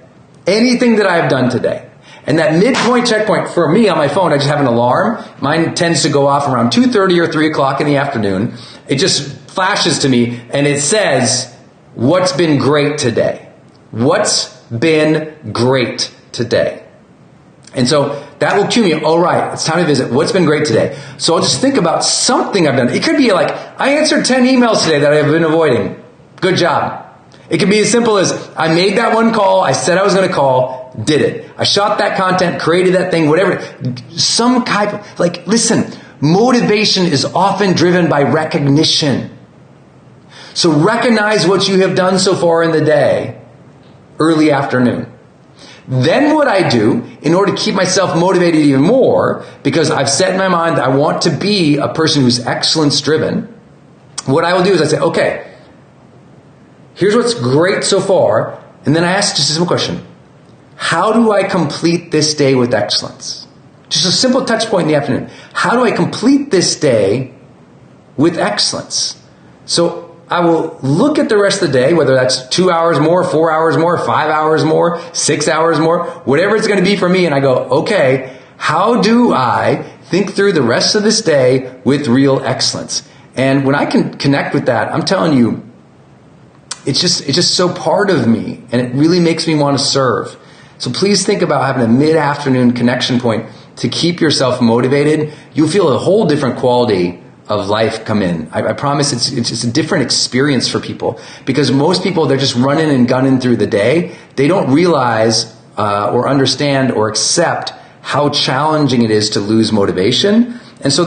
Anything that I have done today. And that midpoint checkpoint, for me on my phone, I just have an alarm. Mine tends to go off around 2:30 or 3 o'clock in the afternoon. It just flashes to me and it says, what's been great today? What's been great today? And so that will cue me, all right, it's time to visit. What's been great today? So I'll just think about something I've done. It could be like, I answered 10 emails today that I've been avoiding. Good job. It could be as simple as, I made that one call, I said I was going to call, did it. I shot that content, created that thing, whatever. Some type of, listen, motivation is often driven by recognition. So recognize what you have done so far in the day, early afternoon. Then what I do, in order to keep myself motivated even more, because I've set in my mind that I want to be a person who's excellence driven, what I will do is I say, okay, here's what's great so far, and then I ask just a simple question. How do I complete this day with excellence? Just a simple touch point in the afternoon. How do I complete this day with excellence? So I will look at the rest of the day, whether that's 2 hours more, 4 hours more, 5 hours more, 6 hours more, whatever it's going to be for me, and I go, okay, how do I think through the rest of this day with real excellence? And when I can connect with that, I'm telling you, it's just so part of me, and it really makes me want to serve. So please think about having a mid-afternoon connection point to keep yourself motivated. You'll feel a whole different quality of life come in. I promise it's just a different experience for people, because most people, they're just running and gunning through the day. They don't realize or understand or accept how challenging it is to lose motivation. And so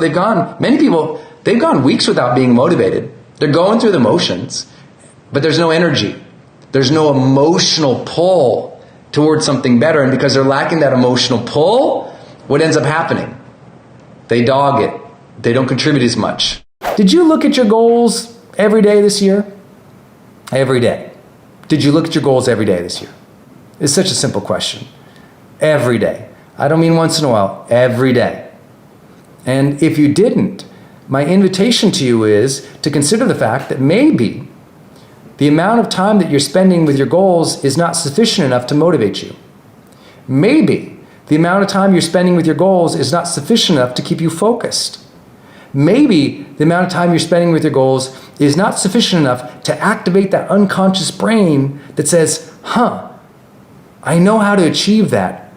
many people, they've gone weeks without being motivated. They're going through the motions, but there's no energy. There's no emotional pull towards something better. And because they're lacking that emotional pull, what ends up happening? They dog it. They don't contribute as much. Did you look at your goals every day this year? Every day. Did you look at your goals every day this year? It's such a simple question. Every day. I don't mean once in a while. Every day. And if you didn't, my invitation to you is to consider the fact that maybe the amount of time that you're spending with your goals is not sufficient enough to motivate you. Maybe the amount of time you're spending with your goals is not sufficient enough to keep you focused. Maybe the amount of time you're spending with your goals is not sufficient enough to activate that unconscious brain that says, I know how to achieve that.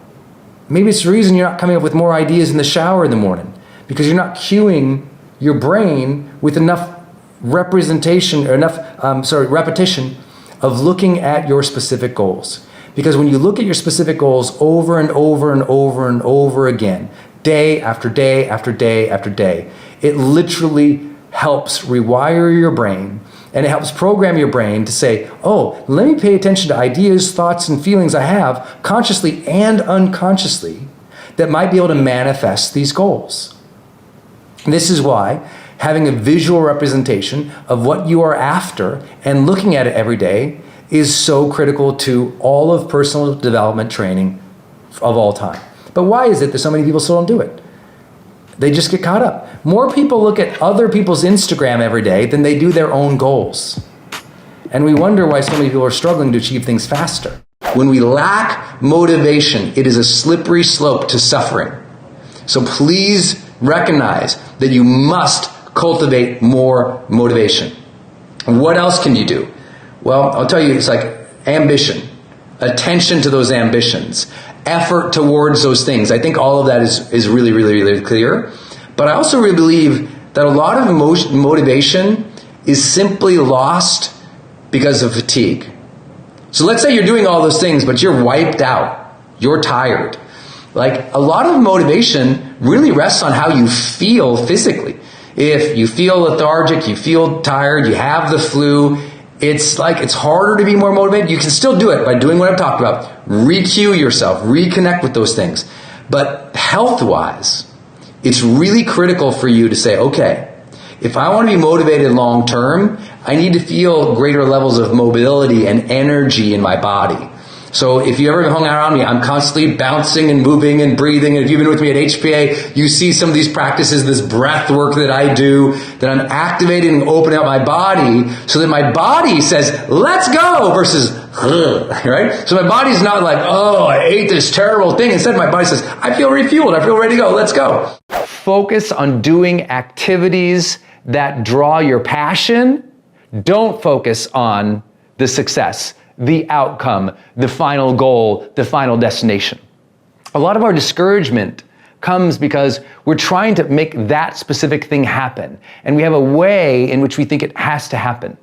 Maybe it's the reason you're not coming up with more ideas in the shower in the morning, because you're not cueing your brain with enough repetition of looking at your specific goals. Because when you look at your specific goals over and over and over and over again, day after day after day after day, it literally helps rewire your brain And it helps program your brain to say, oh, let me pay attention to ideas, thoughts, and feelings I have, consciously and unconsciously, that might be able to manifest these goals. And this is why having a visual representation of what you are after and looking at it every day is so critical to all of personal development training of all time. But why is it that so many people still don't do it? They just get caught up. More people look at other people's Instagram every day than they do their own goals. And we wonder why so many people are struggling to achieve things faster. When we lack motivation, it is a slippery slope to suffering. So please recognize that you must cultivate more motivation. What else can you do? Well, I'll tell you, it's like ambition, attention to those ambitions, effort towards those things. I think all of that is really, really, really clear. But I also really believe that a lot of motivation is simply lost because of fatigue. So let's say you're doing all those things, but you're wiped out. You're tired. Like, a lot of motivation really rests on how you feel physically. If you feel lethargic, you feel tired, you have the flu, it's harder to be more motivated. You can still do it by doing what I've talked about. Re-cue yourself, reconnect with those things. But health-wise, it's really critical for you to say, okay, if I want to be motivated long term, I need to feel greater levels of mobility and energy in my body. So if you ever hung out around me, I'm constantly bouncing and moving and breathing. And if you've been with me at HPA, you see some of these practices, this breath work that I do, that I'm activating and opening up my body so that my body says, let's go, versus, right? So my body's not like, oh, I ate this terrible thing. Instead, my body says, I feel refueled. I feel ready to go. Let's go. Focus on doing activities that draw your passion. Don't focus on the success, the outcome, the final goal, the final destination. A lot of our discouragement comes because we're trying to make that specific thing happen. And we have a way in which we think it has to happen.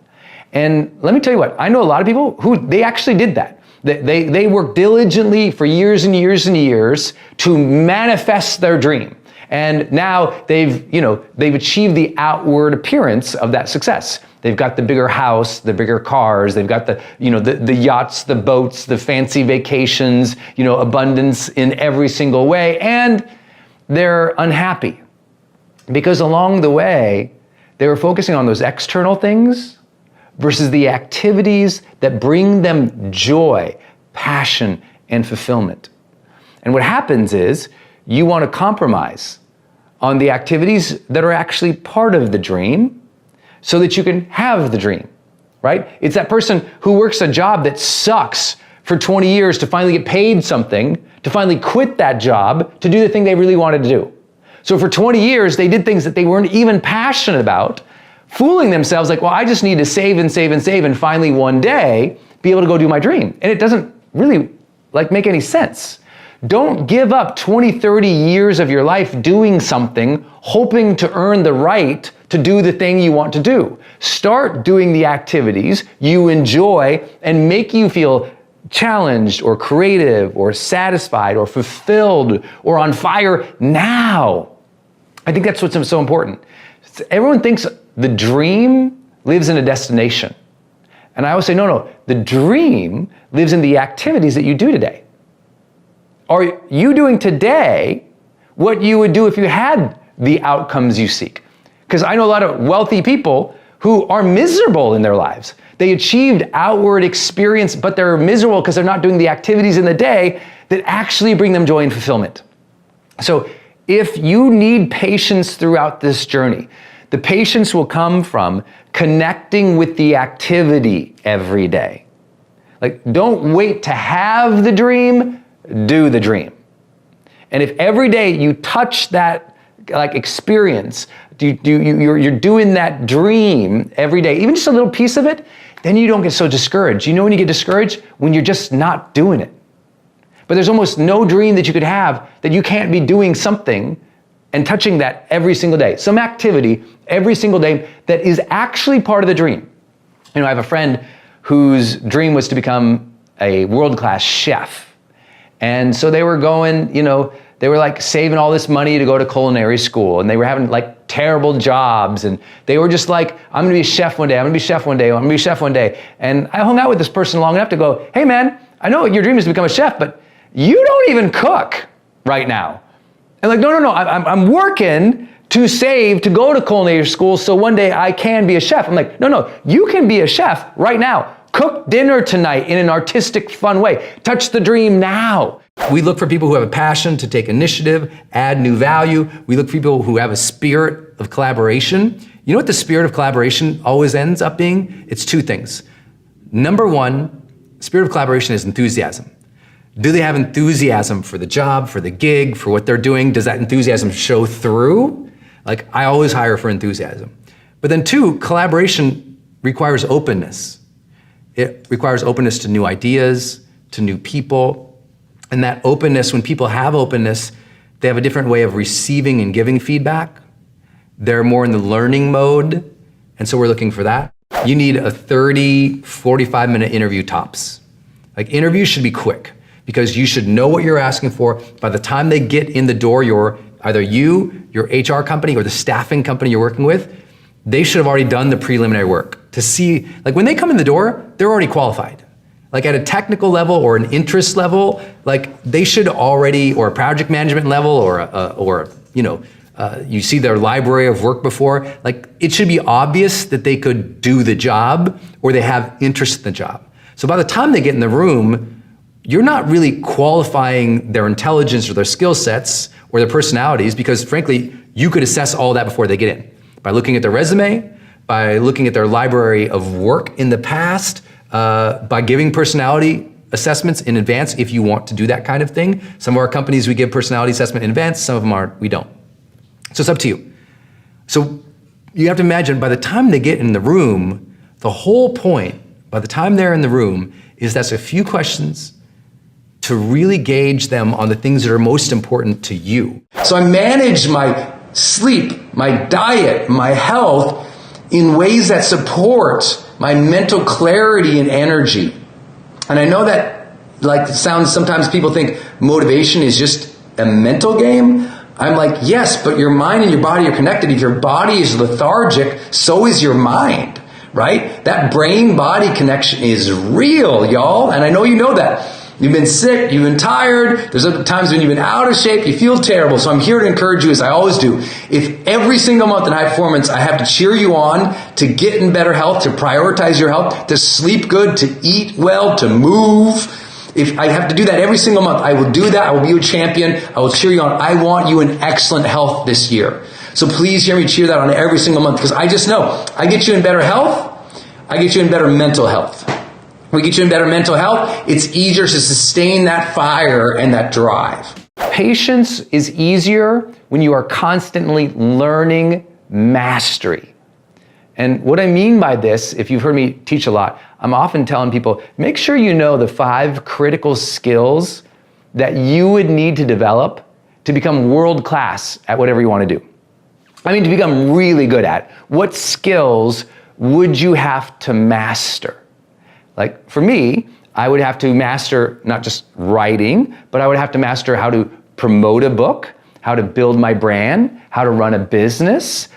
And let me tell you what, I know a lot of people who, they actually did that. They worked diligently for years and years and years to manifest their dream. And now they've achieved the outward appearance of that success. They've got the bigger house, the bigger cars, they've got the yachts, the boats, the fancy vacations, abundance in every single way, and they're unhappy. Because along the way, they were focusing on those external things versus the activities that bring them joy, passion, and fulfillment. And what happens is, you want to compromise on the activities that are actually part of the dream so that you can have the dream, right? It's that person who works a job that sucks for 20 years to finally get paid something, to finally quit that job, to do the thing they really wanted to do. So for 20 years, they did things that they weren't even passionate about, fooling themselves like, well, I just need to save and save and save and finally one day be able to go do my dream. And it doesn't really make any sense. Don't give up 20, 30 years of your life doing something, hoping to earn the right to do the thing you want to do. Start doing the activities you enjoy and make you feel challenged or creative or satisfied or fulfilled or on fire now. I think that's what's so important. Everyone thinks the dream lives in a destination. And I always say, no, the dream lives in the activities that you do today. Are you doing today what you would do if you had the outcomes you seek? Because I know a lot of wealthy people who are miserable in their lives. They achieved outward experience, but they're miserable because they're not doing the activities in the day that actually bring them joy and fulfillment. So if you need patience throughout this journey, the patience will come from connecting with the activity every day. Don't wait to have the dream, do the dream. And if every day you touch that experience, you're doing that dream every day, even just a little piece of it, then you don't get so discouraged. You know when you get discouraged? When you're just not doing it. But there's almost no dream that you could have that you can't be doing something and touching that every single day. Some activity every single day that is actually part of the dream. I have a friend whose dream was to become a world-class chef. And so they were going, they were saving all this money to go to culinary school, and they were having terrible jobs, and they were just like, I'm gonna be a chef one day, I'm gonna be a chef one day, I'm gonna be a chef one day. And I hung out with this person long enough to go, hey man, I know your dream is to become a chef, but you don't even cook right now. And like, no, I'm working to save to go to culinary school so one day I can be a chef. I'm like, no, you can be a chef right now. Cook dinner tonight in an artistic, fun way. Touch the dream now. We look for people who have a passion to take initiative, add new value. We look for people who have a spirit of collaboration. You know what the spirit of collaboration always ends up being? It's two things. Number one, spirit of collaboration is enthusiasm. Do they have enthusiasm for the job, for the gig, for what they're doing? Does that enthusiasm show through? Like, I always hire for enthusiasm. But then two, collaboration requires openness. It requires openness to new ideas, to new people. And that openness, when people have openness, they have a different way of receiving and giving feedback. They're more in the learning mode. And so we're looking for that. You need a 30, 45-minute interview tops. Like, interviews should be quick because you should know what you're asking for. By the time they get in the door, either your HR company or the staffing company you're working with, they should have already done the preliminary work to see, like when they come in the door, they're already qualified. Like at a technical level or an interest level, like they should already, or a project management level, or you see their library of work before, like it should be obvious that they could do the job or they have interest in the job. So by the time they get in the room, you're not really qualifying their intelligence or their skill sets or their personalities, because frankly, you could assess all that before they get in. By looking at their resume, by looking at their library of work in the past, by giving personality assessments in advance if you want to do that kind of thing. Some of our companies, we give personality assessment in advance, some of them we don't. So it's up to you. So you have to imagine by the time they get in the room, the whole point, by the time they're in the room, is that's a few questions to really gauge them on the things that are most important to you. So I manage my sleep, my diet, my health in ways that support my mental clarity and energy. And I know that sounds, sometimes people think motivation is just a mental game. I'm like, yes, but your mind and your body are connected. If your body is lethargic, so is your mind, right? That brain-body connection is real, y'all. And I know you know that. You've been sick, you've been tired, there's other times when you've been out of shape, you feel terrible. So I'm here to encourage you, as I always do. If every single month in high performance, I have to cheer you on to get in better health, to prioritize your health, to sleep good, to eat well, to move. If I have to do that every single month, I will do that. I will be your champion. I will cheer you on. I want you in excellent health this year. So please hear me cheer that on every single month, because I just know I get you in better health. I get you in better mental health. We get you in better mental health, it's easier to sustain that fire and that drive. Patience is easier when you are constantly learning mastery. And what I mean by this, if you've heard me teach a lot, I'm often telling people, make sure you know the 5 critical skills that you would need to develop to become world class at whatever you want to do. I mean, to become really good at. What skills would you have to master? Like for me, I would have to master not just writing, but I would have to master how to promote a book, how to build my brand, how to run a business,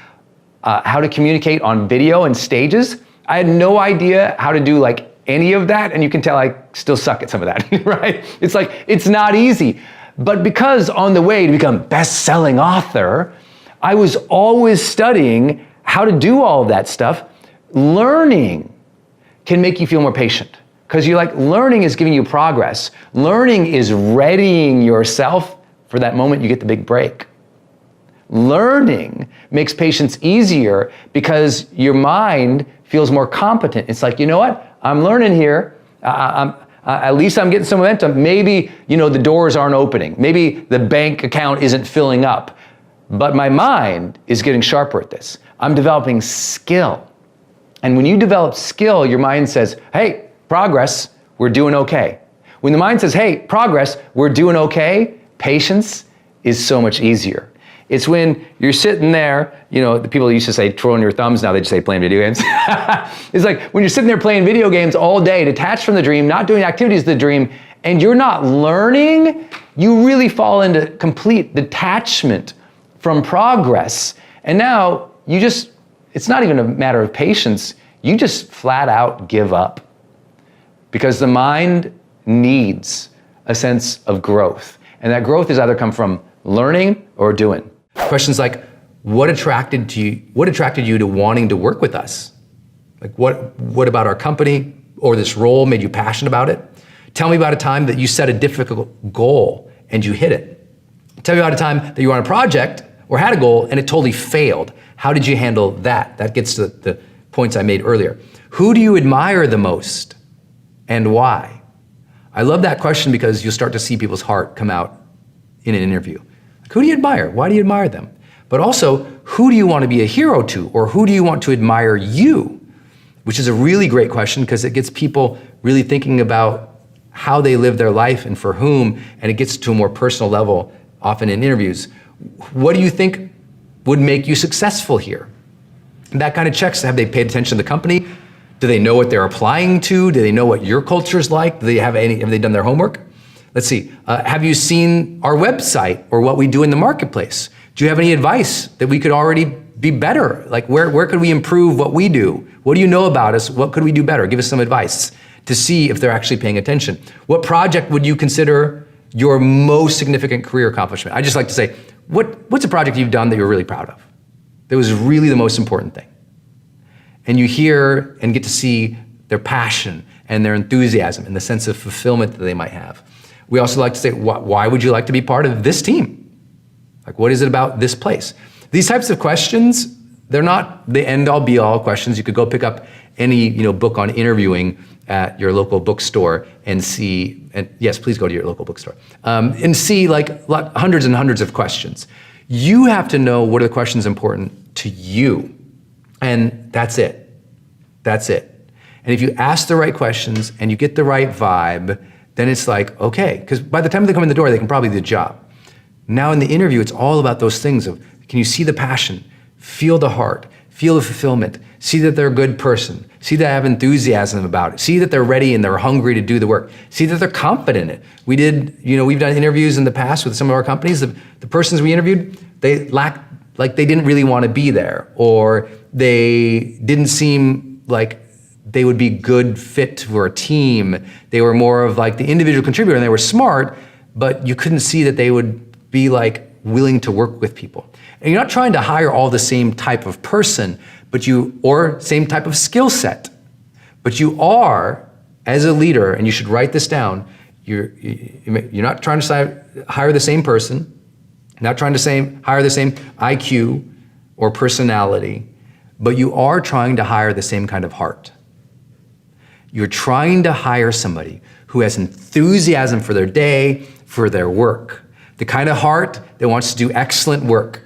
how to communicate on video and stages. I had no idea how to do like any of that, and you can tell I still suck at some of that, right? It's like, it's not easy. But because on the way to become best-selling author, I was always studying how to do all of that stuff. Learning can make you feel more patient, because you're like, learning is giving you progress. Learning is readying yourself for that moment you get the big break. Learning makes patience easier because your mind feels more competent. It's like, you know what? I'm learning here. At least I'm getting some momentum. Maybe, the doors aren't opening. Maybe the bank account isn't filling up. But my mind is getting sharper at this. I'm developing skill. And when you develop skill, your mind says, hey, progress, we're doing okay. When the mind says, hey, progress, we're doing okay, patience is so much easier. It's when you're sitting there, the people used to say twirling your thumbs, now they just say playing video games. It's like when you're sitting there playing video games all day, detached from the dream, not doing activities of the dream, and you're not learning, you really fall into complete detachment from progress. And now it's not even a matter of patience. You just flat out give up. Because the mind needs a sense of growth. And that growth is either come from learning or doing. Questions like, what attracted you to wanting to work with us? Like what about our company or this role made you passionate about it? Tell me about a time that you set a difficult goal and you hit it. Tell me about a time that you were on a project or had a goal and it totally failed. How did you handle that? That gets to the points I made earlier. Who do you admire the most and why? I love that question because you'll start to see people's heart come out in an interview. Like, who do you admire? Why do you admire them? But also, who do you want to be a hero to, or who do you want to admire you? Which is a really great question because it gets people really thinking about how they live their life and for whom, and it gets to a more personal level, often in interviews. What do you think would make you successful here? And that kind of checks, have they paid attention to the company? Do they know what they're applying to? Do they know what your culture is like? Do they have they done their homework? Let's see, have you seen our website or what we do in the marketplace? Do you have any advice that we could already be better? Like where could we improve what we do? What do you know about us? What could we do better? Give us some advice to see if they're actually paying attention. What project would you consider your most significant career accomplishment? I just like to say, what's a project you've done that you're really proud of? That was really the most important thing. And you hear and get to see their passion and their enthusiasm and the sense of fulfillment that they might have. We also like to say, why would you like to be part of this team? Like, what is it about this place? These types of questions, they're not the end-all be-all questions. You could go pick up any book on interviewing at your local bookstore and see, and yes, please go to your local bookstore, and see like hundreds and hundreds of questions. You have to know what are the questions important to you. And that's it. That's it. And if you ask the right questions and you get the right vibe, then it's like, okay, because by the time they come in the door, they can probably do the job. Now in the interview, it's all about those things of, can you see the passion, feel the heart, feel the fulfillment, see that they're a good person, see that they have enthusiasm about it, see that they're ready and they're hungry to do the work, see that they're confident in it. We've done interviews in the past with some of our companies. The persons we interviewed, they didn't really want to be there, or they didn't seem like they would be good fit for a team. They were more of like the individual contributor, and they were smart, but you couldn't see that they would be like willing to work with people. And you're not trying to hire all the same type of person, or same type of skill set, but you are, as a leader, and you should write this down, you're not trying to hire the same person, not trying to hire the same IQ or personality, but you are trying to hire the same kind of heart. You're trying to hire somebody who has enthusiasm for their day, for their work. The kind of heart that wants to do excellent work.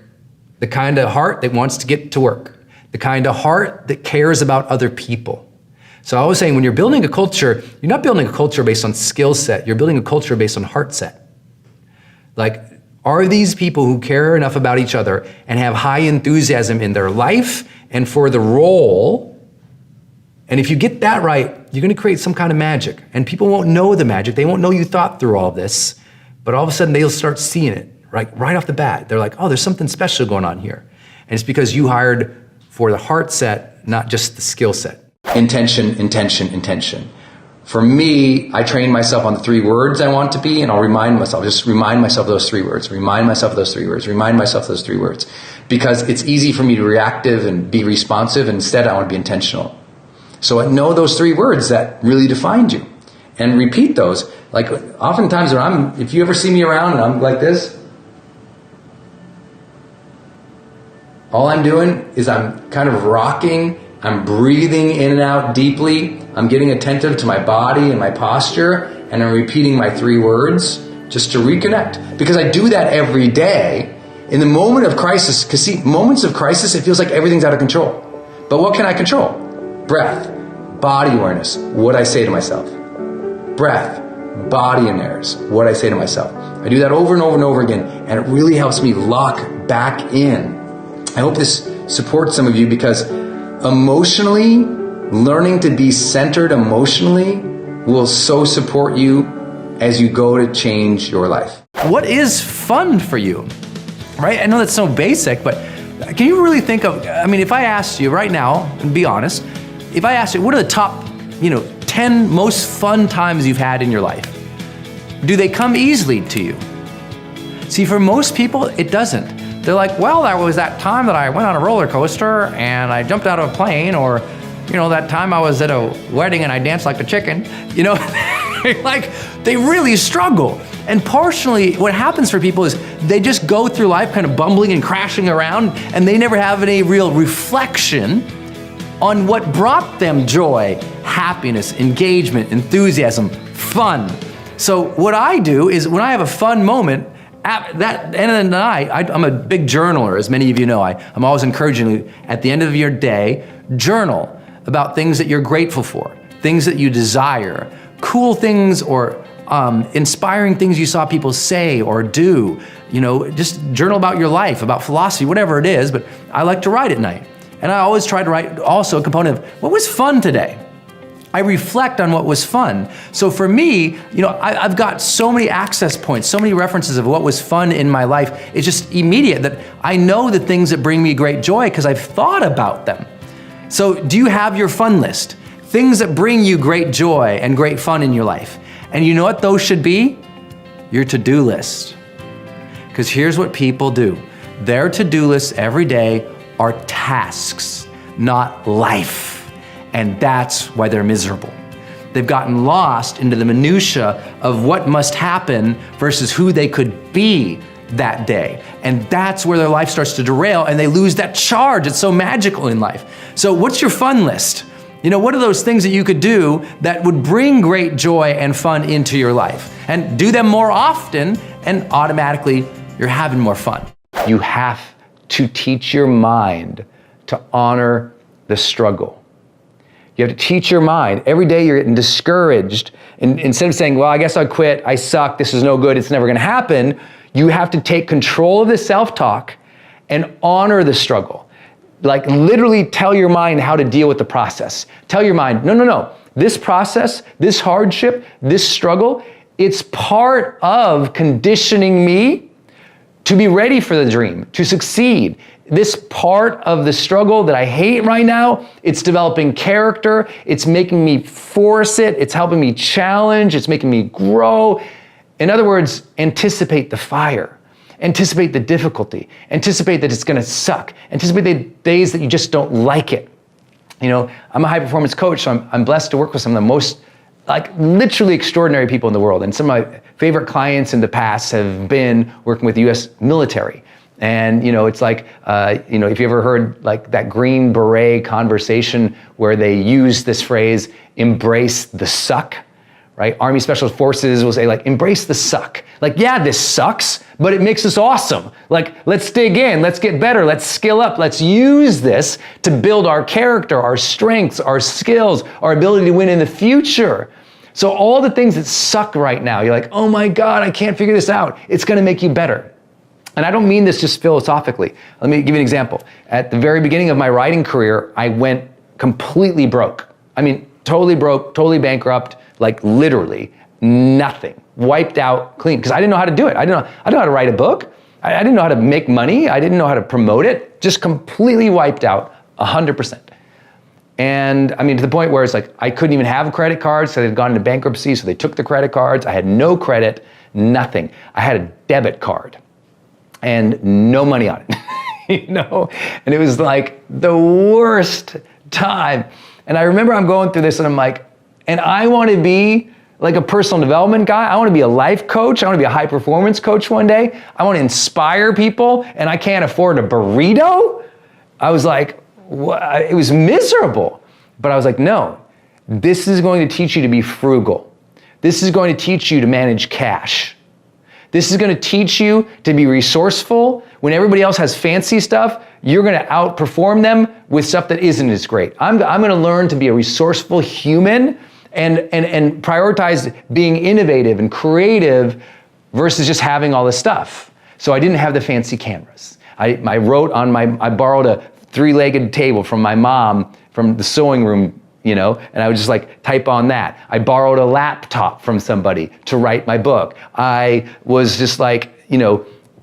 The kind of heart that wants to get to work. The kind of heart that cares about other people. So I was saying, when you're building a culture, you're not building a culture based on skill set, you're building a culture based on heart set. Like, are these people who care enough about each other and have high enthusiasm in their life and for the role? And if you get that right, you're gonna create some kind of magic. And people won't know the magic, they won't know you thought through all this, but all of a sudden they'll start seeing it, right off the bat. They're like, oh, there's something special going on here. And it's because you hired for the heart set, not just the skill set. Intention, intention, intention. For me, I train myself on the 3 words I want to be, and I'll remind myself of those 3 words, remind myself of those 3 words, remind myself of those 3 words. Because it's easy for me to be reactive and be responsive, and instead I want to be intentional. So I know those 3 words that really defined you, and repeat those. Like, oftentimes if you ever see me around and I'm like this, all I'm doing is I'm kind of rocking, I'm breathing in and out deeply, I'm getting attentive to my body and my posture, and I'm repeating my 3 words just to reconnect. Because I do that every day. In the moment of crisis, because see, moments of crisis, it feels like everything's out of control. But what can I control? Breath, body awareness, what I say to myself. Breath, body awareness, what I say to myself. I do that over and over and over again, and it really helps me lock back in. I hope this supports some of you, because emotionally, learning to be centered emotionally will so support you as you go to change your life. What is fun for you? Right? I know that's so basic, but Can you really think of, I mean, if I asked you right now, and be honest, if I asked you, what are the top, 10 most fun times you've had in your life? Do they come easily to you? See, for most people, it doesn't. They're like, well, there was that time that I went on a roller coaster and I jumped out of a plane, or, that time I was at a wedding and I danced like a chicken. Like, they really struggle. And partially what happens for people is they just go through life kind of bumbling and crashing around, and they never have any real reflection on what brought them joy, happiness, engagement, enthusiasm, fun. So what I do is when I have a fun moment, at that end of the night, I'm a big journaler, as many of you know. I'm always encouraging you, at the end of your day, journal about things that you're grateful for, things that you desire, cool things or inspiring things you saw people say or do. Just journal about your life, about philosophy, whatever it is, but I like to write at night. And I always try to write also a component of what was fun today. I reflect on what was fun. So for me, I've got so many access points, so many references of what was fun in my life. It's just immediate that I know the things that bring me great joy because I've thought about them. So do you have your fun list? Things that bring you great joy and great fun in your life. And you know what those should be? Your to-do list. Because here's what people do. Their to-do lists every day are tasks, not life. And that's why they're miserable. They've gotten lost into the minutia of what must happen versus who they could be that day. And that's where their life starts to derail and they lose that charge. It's so magical in life. So what's your fun list? What are those things that you could do that would bring great joy and fun into your life? And do them more often, and automatically you're having more fun. You have to teach your mind to honor the struggle. You have to teach your mind. Every day you're getting discouraged. And instead of saying, well, I guess I'll quit, I suck, this is no good, it's never gonna happen, you have to take control of the self-talk and honor the struggle. Like literally tell your mind how to deal with the process. Tell your mind, no. This process, this hardship, this struggle, it's part of conditioning me to be ready for the dream, to succeed. This part of the struggle that I hate right now, it's developing character, it's making me force it, it's helping me challenge, it's making me grow. In other words, anticipate the fire. Anticipate the difficulty. Anticipate that it's gonna suck. Anticipate the days that you just don't like it. I'm a high performance coach, so I'm blessed to work with some of the most literally extraordinary people in the world. And some of my favorite clients in the past have been working with the US military. And it's like, if you ever heard that Green Beret conversation where they use this phrase, embrace the suck, right? Army Special Forces will say embrace the suck. Yeah, this sucks, but it makes us awesome. Let's dig in, let's get better, let's skill up, let's use this to build our character, our strengths, our skills, our ability to win in the future. So all the things that suck right now, you're like, oh my God, I can't figure this out. It's gonna make you better. And I don't mean this just philosophically. Let me give you an example. At the very beginning of my writing career, I went completely broke. Totally broke, totally bankrupt, literally nothing. Wiped out, clean, because I didn't know how to do it. I didn't know how to write a book. I didn't know how to make money. I didn't know how to promote it. Just completely wiped out, 100%. And to the point where it's I couldn't even have credit cards, so they'd gone into bankruptcy, so they took the credit cards. I had no credit, nothing. I had a debit card and no money on it, And it was the worst time. And I remember I'm going through this and I'm and I want to be a personal development guy. I want to be a life coach. I want to be a high performance coach one day. I want to inspire people and I can't afford a burrito. I was what? It was miserable. But I was no, this is going to teach you to be frugal. This is going to teach you to manage cash. This is going to teach you to be resourceful. When everybody else has fancy stuff, you're going to outperform them with stuff that isn't as great. I'm going to learn to be a resourceful human and prioritize being innovative and creative versus just having all this stuff. So I didn't have the fancy cameras. I borrowed a 3-legged table from my mom from the sewing room, and I would just type on that. I borrowed a laptop from somebody to write my book. I was just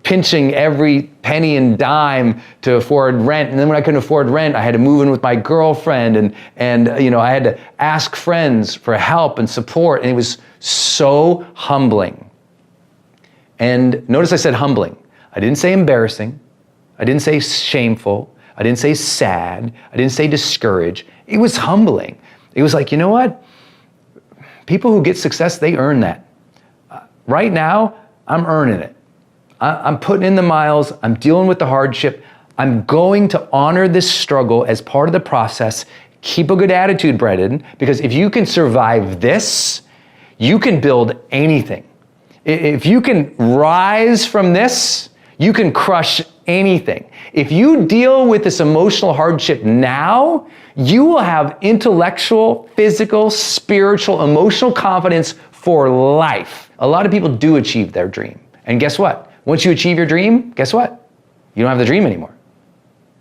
pinching every penny and dime to afford rent. And then when I couldn't afford rent, I had to move in with my girlfriend, and I had to ask friends for help and support. And it was so humbling. And notice I said humbling. I didn't say embarrassing. I didn't say shameful. I didn't say sad. I didn't say discouraged. It was humbling. It was like, you know what? People who get success, they earn that. Right now, I'm earning it. I'm putting in the miles. I'm dealing with the hardship. I'm going to honor this struggle as part of the process. Keep a good attitude, Brendon, because if you can survive this, you can build anything. If you can rise from this, you can crush anything. If you deal with this emotional hardship now, you will have intellectual, physical, spiritual, emotional confidence for life. A lot of people do achieve their dream. And guess what? Once you achieve your dream, guess what? You don't have the dream anymore.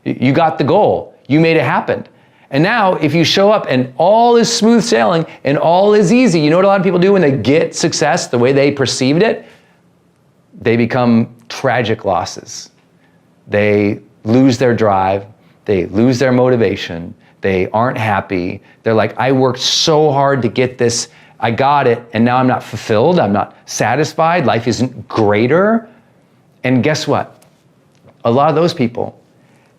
You got the goal. You made it happen. And now if you show up and all is smooth sailing and all is easy, you know what a lot of people do when they get success the way they perceived it? They become tragic losses. They lose their drive. They lose their motivation. They aren't happy. They're like, I worked so hard to get this. I got it, and now I'm not fulfilled. I'm not satisfied. Life isn't greater. And guess what? A lot of those people,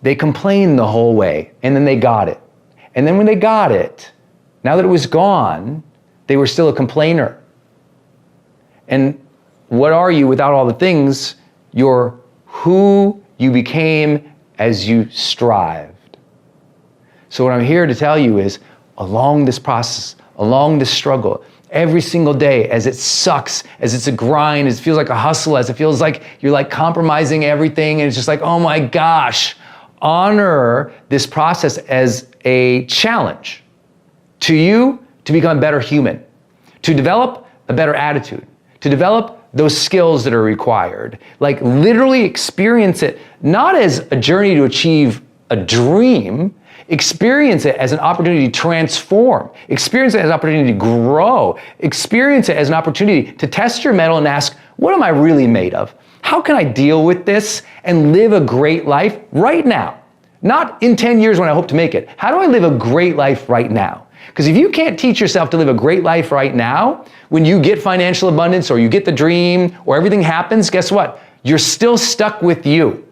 they complained the whole way, and then they got it. And then when they got it, now that it was gone, they were still a complainer. And what are you without all the things? You're who you became as you strived. So what I'm here to tell you is, along this process, along this struggle, every single day, as it sucks, as it's a grind, as it feels like a hustle, as it feels like you're like compromising everything, and it's just like, oh my gosh, honor this process as a challenge to you to become a better human, to develop a better attitude, to develop those skills that are required. Like literally experience it, not as a journey to achieve a dream, experience it as an opportunity to transform, experience it as an opportunity to grow, experience it as an opportunity to test your mettle and ask, what am I really made of? How can I deal with this and live a great life right now? Not in 10 years when I hope to make it. How do I live a great life right now? Because if you can't teach yourself to live a great life right now, when you get financial abundance or you get the dream or everything happens, guess what? You're still stuck with you.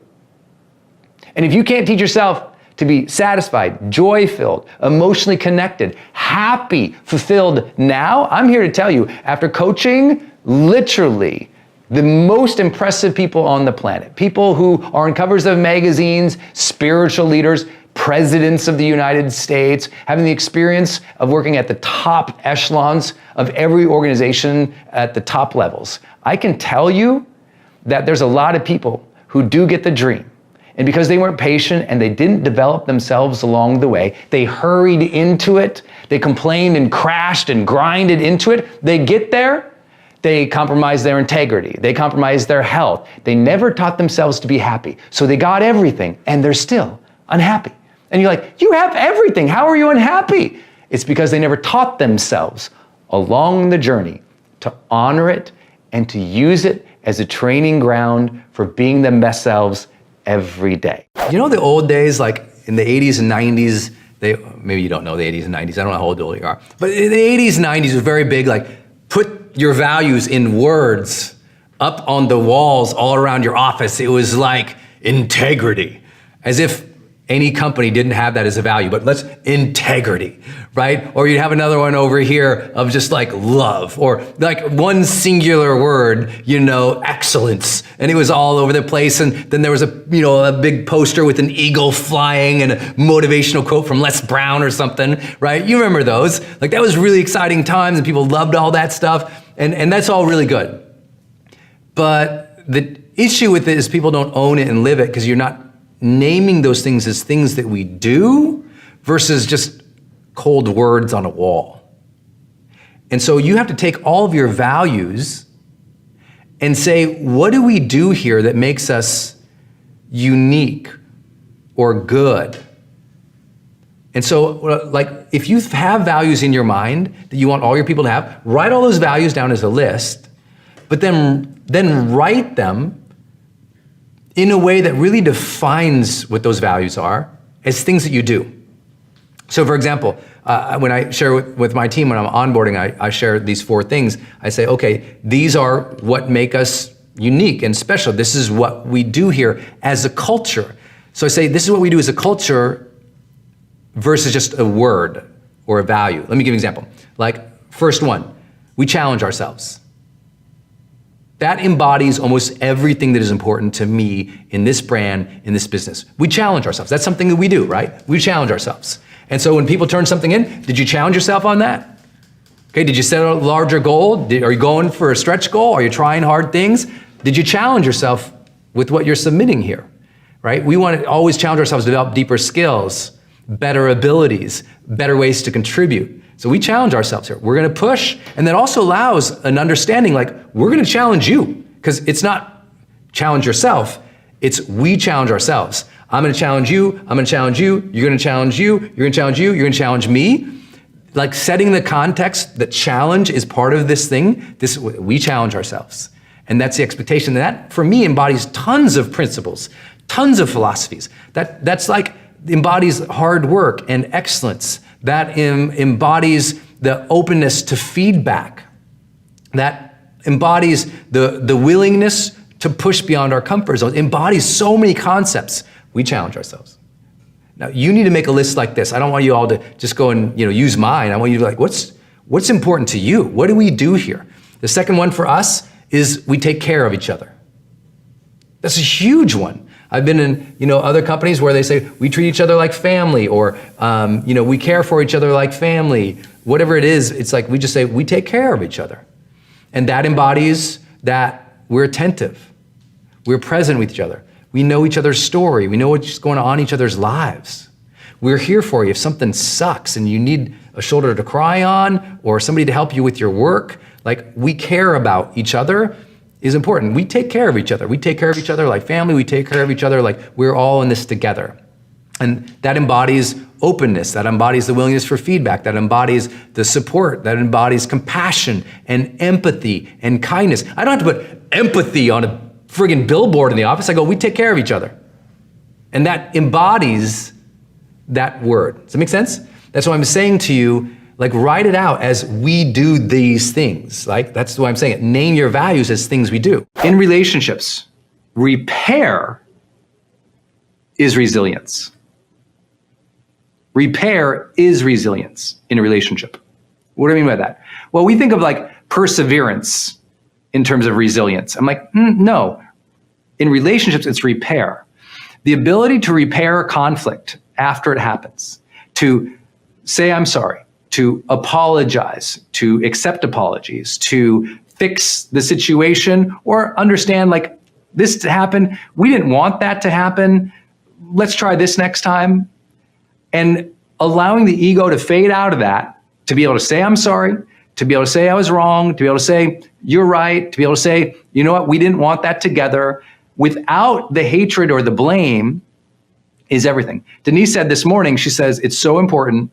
And if you can't teach yourself to be satisfied, joy-filled, emotionally connected, happy, fulfilled now, I'm here to tell you, after coaching literally the most impressive people on the planet, people who are on covers of magazines, spiritual leaders, presidents of the United States, having the experience of working at the top echelons of every organization at the top levels, I can tell you that there's a lot of people who do get the dream. And because they weren't patient and they didn't develop themselves along the way, they hurried into it, they complained and crashed and grinded into it, they get there, they compromise their integrity, they compromise their health, they never taught themselves to be happy. So they got everything and they're still unhappy. And you're like, you have everything, how are you unhappy? It's because they never taught themselves along the journey to honor it and to use it as a training ground for being their best selves every day. You know the old days, like in the 80s and 90s, maybe you don't know the 80s and 90s, I don't know how old you are, but in the 80s and 90s it was very big, like put your values in words up on the walls all around your office. It was like integrity, as if any company didn't have that as a value, but let's integrity, right? Or you'd have another one over here of just like love, or like one singular word, excellence. And it was all over the place. And then there was a big poster with an eagle flying and a motivational quote from Les Brown or something, right? You remember those? Like that was really exciting times and people loved all that stuff. And that's all really good. But the issue with it is people don't own it and live it because you're not naming those things as things that we do versus just cold words on a wall. And so you have to take all of your values and say, what do we do here that makes us unique or good? And so like if you have values in your mind that you want all your people to have, write all those values down as a list, but then write them in a way that really defines what those values are as things that you do. So for example, when I share with my team, when I'm onboarding, I share these 4 things. I say, okay, these are what make us unique and special. This is what we do here as a culture. So I say, this is what we do as a culture versus just a word or a value. Let me give you an example. Like, first one, we challenge ourselves. That embodies almost everything that is important to me in this brand, in this business. We challenge ourselves. That's something that we do, right? We challenge ourselves. And so when people turn something in, did you challenge yourself on that? Okay, did you set a larger goal? Are you going for a stretch goal? Are you trying hard things? Did you challenge yourself with what you're submitting here, right? We want to always challenge ourselves to develop deeper skills, better abilities, better ways to contribute. So we challenge ourselves here. We're going to push, and that also allows an understanding like, we're going to challenge you, because it's not challenge yourself, it's we challenge ourselves. I'm going to challenge you, I'm going to challenge you, you're going to challenge you, you're going to challenge you, you're going to challenge me. Like setting the context that challenge is part of this thing, we challenge ourselves. And that's the expectation. That, for me, embodies tons of principles, tons of philosophies. That's like, embodies hard work and excellence. That embodies the openness to feedback. That embodies the willingness to push beyond our comfort zone. It embodies so many concepts. We challenge ourselves. Now, you need to make a list like this. I don't want you all to just go and use mine. I want you to be like, what's important to you? What do we do here? The second one for us is we take care of each other. That's a huge one. I've been in other companies where they say we treat each other like family, or we care for each other like family. Whatever it is, it's like we just say we take care of each other. And that embodies that we're attentive. We're present with each other. We know each other's story. We know what's going on in each other's lives. We're here for you if something sucks and you need a shoulder to cry on or somebody to help you with your work. Like, we care about each other is important. We take care of each other. We take care of each other like family. We take care of each other like we're all in this together. And that embodies openness. That embodies the willingness for feedback. That embodies the support. That embodies compassion and empathy and kindness. I don't have to put empathy on a friggin' billboard in the office. I go, we take care of each other. And that embodies that word. Does that make sense? That's why I'm saying to you, like, write it out as we do these things. Like, that's why I'm saying it. Name your values as things we do. In relationships, repair is resilience. Repair is resilience in a relationship. What do I mean by that? Well, we think of like perseverance in terms of resilience. I'm like, no. In relationships, it's repair. The ability to repair conflict after it happens, to say I'm sorry, to apologize, to accept apologies, to fix the situation, or understand like this happened, we didn't want that to happen, let's try this next time. And allowing the ego to fade out of that, to be able to say I'm sorry, to be able to say I was wrong, to be able to say you're right, to be able to say, you know what, we didn't want that together, without the hatred or the blame, is everything. Denise said this morning, she says, it's so important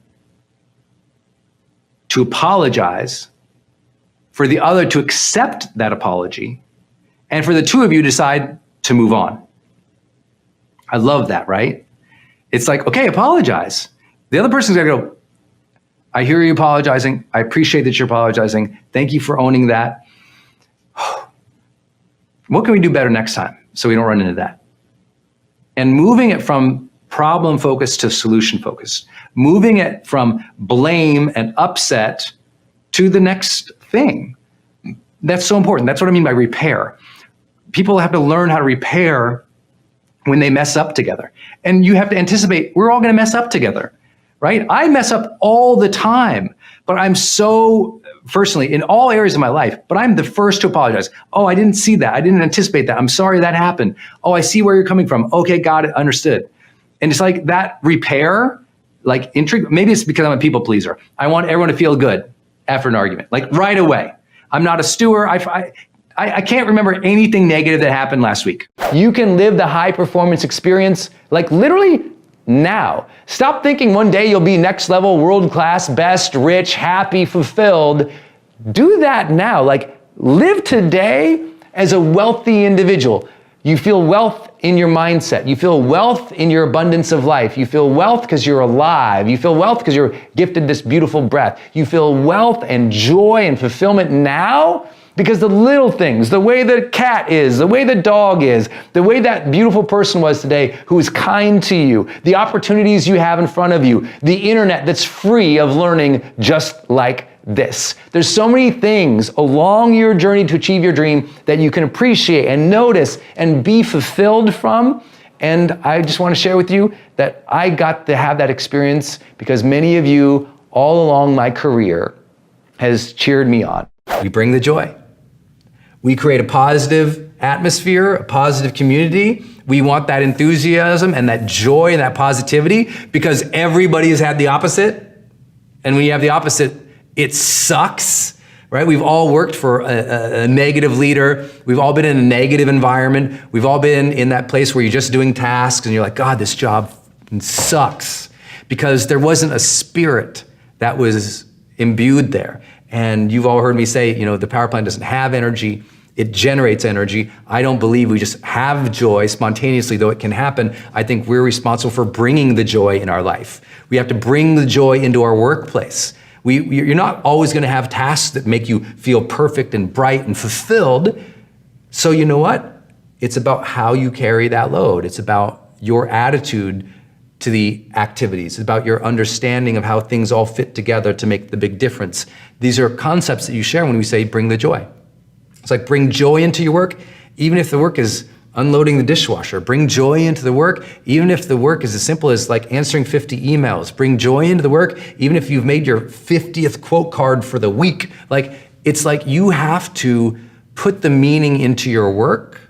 to apologize, for the other to accept that apology, and for the two of you to decide to move on. I love that, right? It's like, okay, apologize. The other person's gonna go, I hear you apologizing. I appreciate that you're apologizing. Thank you for owning that. What can we do better next time so we don't run into that? And moving it from problem focused to solution focused, moving it from blame and upset to the next thing. That's so important. That's what I mean by repair. People have to learn how to repair when they mess up together. And you have to anticipate, we're all gonna mess up together, right? I mess up all the time, but I'm so, personally, in all areas of my life, but I'm the first to apologize. Oh, I didn't see that. I didn't anticipate that. I'm sorry that happened. Oh, I see where you're coming from. Okay, got it, understood. And it's like that repair, like intrigue, maybe it's because I'm a people pleaser. I want everyone to feel good after an argument, like right away. I'm not a steward. I can't remember anything negative that happened last week. You can live the high performance experience like literally now. Stop thinking one day you'll be next level, world class, best, rich, happy, fulfilled. Do that now. Like, live today as a wealthy individual. You feel wealth in your mindset. You feel wealth in your abundance of life. You feel wealth because you're alive. You feel wealth because you're gifted this beautiful breath. You feel wealth and joy and fulfillment now because the little things, the way the cat is, the way the dog is, the way that beautiful person was today who is kind to you, the opportunities you have in front of you, the internet that's free of learning just like this. There's so many things along your journey to achieve your dream that you can appreciate and notice and be fulfilled from. And I just want to share with you that I got to have that experience because many of you all along my career has cheered me on. We bring the joy. We create a positive atmosphere, a positive community. We want that enthusiasm and that joy and that positivity because everybody has had the opposite. And when you have the opposite, it sucks, right? We've all worked for a negative leader. We've all been in a negative environment. We've all been in that place where you're just doing tasks and you're like, God, this job sucks because there wasn't a spirit that was imbued there. And you've all heard me say, the power plant doesn't have energy. It generates energy. I don't believe we just have joy spontaneously, though it can happen. I think we're responsible for bringing the joy in our life. We have to bring the joy into our workplace. You're not always going to have tasks that make you feel perfect and bright and fulfilled. So you know what? It's about how you carry that load. It's about your attitude to the activities. It's about your understanding of how things all fit together to make the big difference. These are concepts that you share when we say bring the joy. It's like bring joy into your work, even if the work is unloading the dishwasher. Bring joy into the work, even if the work is as simple as like answering 50 emails. Bring joy into the work, even if you've made your 50th quote card for the week. It's like you have to put the meaning into your work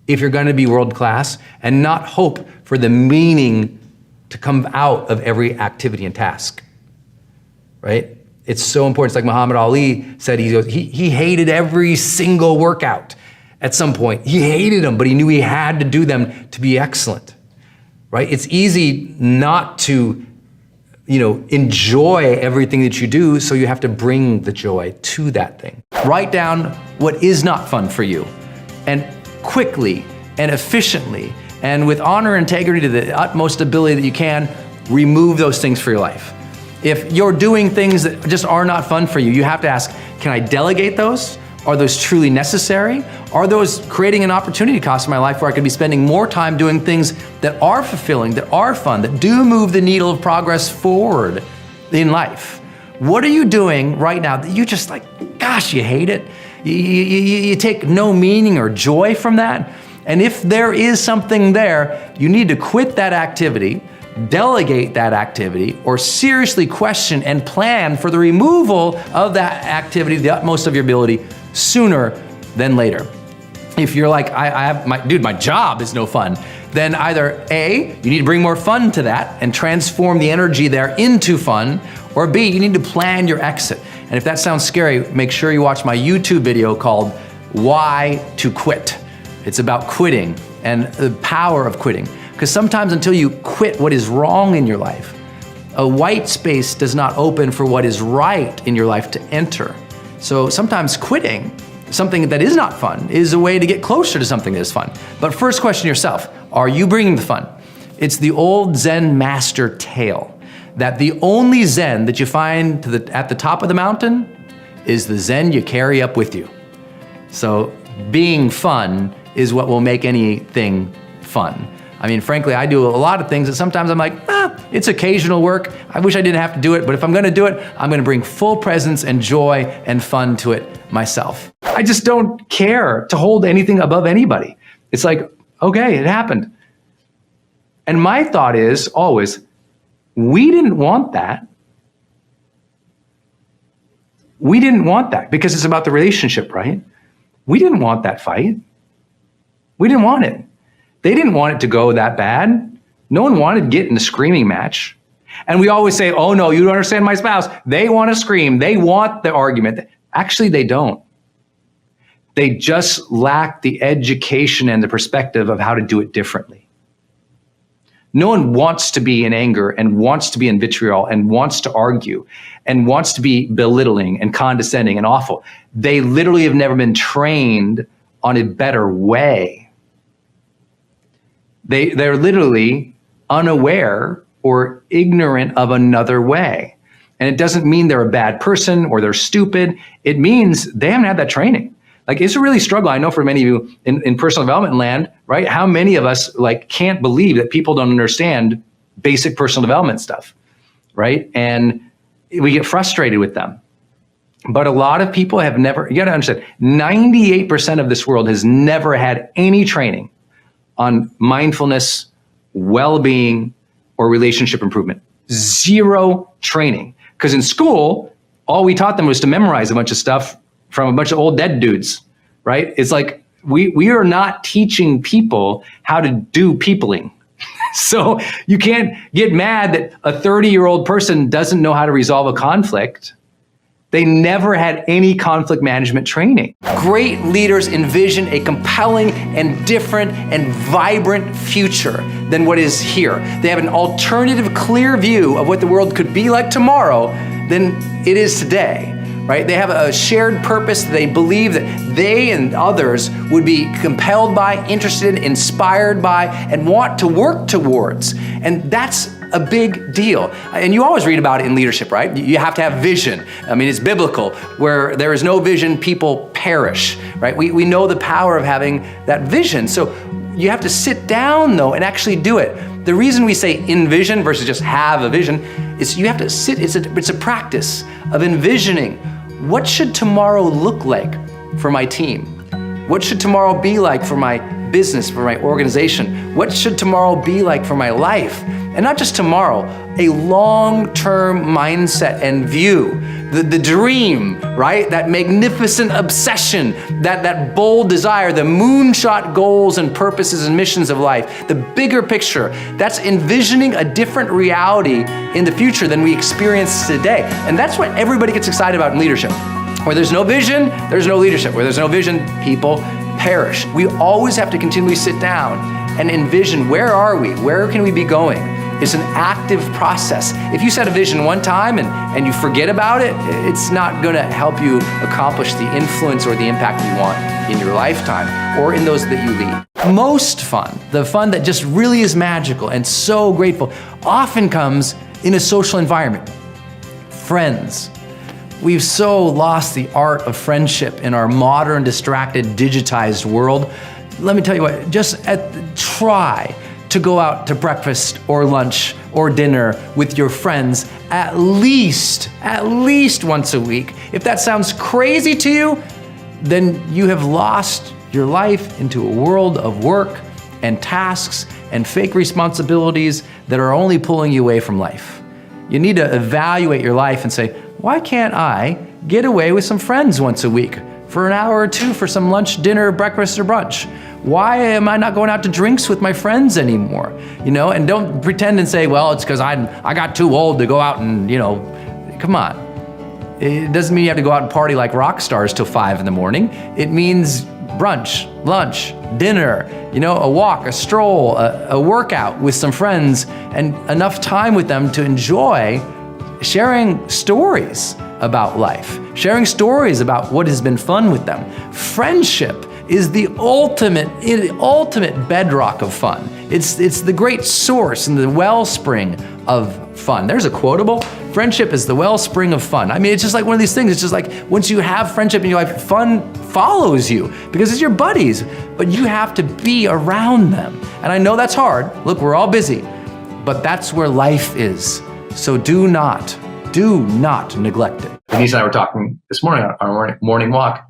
if you're going to be world class and not hope for the meaning to come out of every activity and task, right? It's so important. It's like Muhammad Ali said, he hated every single workout at some point. He hated them, but he knew he had to do them to be excellent, right? It's easy not to, enjoy everything that you do, so you have to bring the joy to that thing. Write down what is not fun for you, and quickly and efficiently and with honor and integrity to the utmost ability that you can, remove those things for your life. If you're doing things that just are not fun for you, you have to ask, can I delegate those? Are those truly necessary? Are those creating an opportunity cost in my life where I could be spending more time doing things that are fulfilling, that are fun, that do move the needle of progress forward in life? What are you doing right now that you just gosh, you hate it? You take no meaning or joy from that? And if there is something there, you need to quit that activity, delegate that activity, or seriously question and plan for the removal of that activity to the utmost of your ability sooner than later. If you're like, my job is no fun, then either A, you need to bring more fun to that and transform the energy there into fun, or B, you need to plan your exit. And if that sounds scary, make sure you watch my YouTube video called Why to Quit. It's about quitting and the power of quitting. Because sometimes until you quit what is wrong in your life, a white space does not open for what is right in your life to enter. So sometimes quitting something that is not fun is a way to get closer to something that is fun. But first question yourself, are you bringing the fun? It's the old Zen master tale that the only Zen that you find at the top of the mountain is the Zen you carry up with you. So being fun is what will make anything fun. I mean, frankly, I do a lot of things that sometimes I'm like, it's occasional work. I wish I didn't have to do it, but if I'm gonna do it, I'm gonna bring full presence and joy and fun to it myself. I just don't care to hold anything above anybody. It's like, okay, it happened. And my thought is always, we didn't want that. We didn't want that because it's about the relationship, right? We didn't want that fight. We didn't want it. They didn't want it to go that bad. No one wanted to get in a screaming match. And we always say, oh no, you don't understand my spouse. They want to scream. They want the argument. Actually, they don't. They just lack the education and the perspective of how to do it differently. No one wants to be in anger and wants to be in vitriol and wants to argue and wants to be belittling and condescending and awful. They literally have never been trained on a better way. They're literally unaware or ignorant of another way. And it doesn't mean they're a bad person or they're stupid. It means they haven't had that training. Like, it's a really struggle. I know for many of you in personal development land, right? How many of us like can't believe that people don't understand basic personal development stuff, right? And we get frustrated with them. But a lot of people have never, you gotta understand, 98% of this world has never had any training on mindfulness, well-being, or relationship improvement. Zero training. Because in school, all we taught them was to memorize a bunch of stuff from a bunch of old dead dudes, right? It's like, we are not teaching people how to do peopling. So you can't get mad that a 30-year-old person doesn't know how to resolve a conflict. They never had any conflict management training. Great leaders envision a compelling and different and vibrant future than what is here. They have an alternative, clear view of what the world could be like tomorrow than it is today, right? They have a shared purpose. They believe that they and others would be compelled by, interested, inspired by, and want to work towards. And that's a big deal. And you always read about it in leadership, right? You have to have vision. I mean, it's biblical. Where there is no vision, people perish, right? We know the power of having that vision. So you have to sit down, though, and actually do it. The reason we say envision versus just have a vision is you have to sit, it's a practice of envisioning. What should tomorrow look like for my team? What should tomorrow be like for my business, for my organization? What should tomorrow be like for my life? And not just tomorrow, a long-term mindset and view, the dream, right? That magnificent obsession, that bold desire, the moonshot goals and purposes and missions of life, the bigger picture. That's envisioning a different reality in the future than we experience today. And that's what everybody gets excited about in leadership. Where there's no vision, there's no leadership. Where there's no vision, people perish. We always have to continually sit down and envision, where are we? Where can we be going? It's an active process. If you set a vision one time and you forget about it, it's not gonna help you accomplish the influence or the impact you want in your lifetime or in those that you lead. Most fun, the fun that just really is magical and so grateful, often comes in a social environment. Friends. We've so lost the art of friendship in our modern, distracted, digitized world. Let me tell you what, just try to go out to breakfast or lunch or dinner with your friends at least once a week. If that sounds crazy to you, then you have lost your life into a world of work and tasks and fake responsibilities that are only pulling you away from life. You need to evaluate your life and say, why can't I get away with some friends once a week for an hour or two for some lunch, dinner, breakfast, or brunch? Why am I not going out to drinks with my friends anymore? You know, and don't pretend and say, well, it's because I got too old to go out and, come on. It doesn't mean you have to go out and party like rock stars till 5 a.m. It means brunch, lunch, dinner, a walk, a stroll, a workout with some friends, and enough time with them to enjoy sharing stories about life, sharing stories about what has been fun with them. Friendship is the ultimate bedrock of fun. It's the great source and the wellspring of fun. There's a quotable. Friendship is the wellspring of fun. I mean, it's just like one of these things. It's just like once you have friendship in your life, fun follows you because it's your buddies, but you have to be around them. And I know that's hard. Look, we're all busy, but that's where life is. So do not neglect it. Denise and I were talking this morning on our morning walk,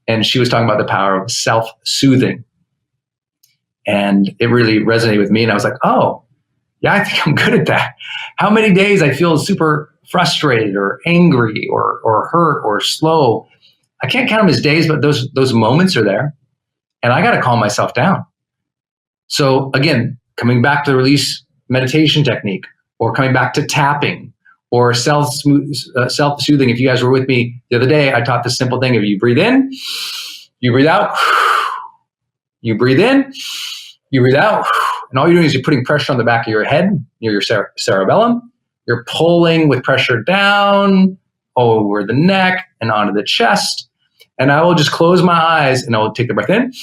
and she was talking about the power of self-soothing. And it really resonated with me. And I was like, oh, yeah, I think I'm good at that. How many days I feel super frustrated or angry or hurt or slow. I can't count them as days, but those moments are there. And I got to calm myself down. So again, coming back to the release meditation technique, or coming back to tapping, or self-soothing. If you guys were with me the other day, I taught this simple thing. If you breathe in, you breathe out, you breathe in, you breathe out. And all you're doing is you're putting pressure on the back of your head, near your cerebellum. You're pulling with pressure down over the neck and onto the chest. And I will just close my eyes and I will take the breath in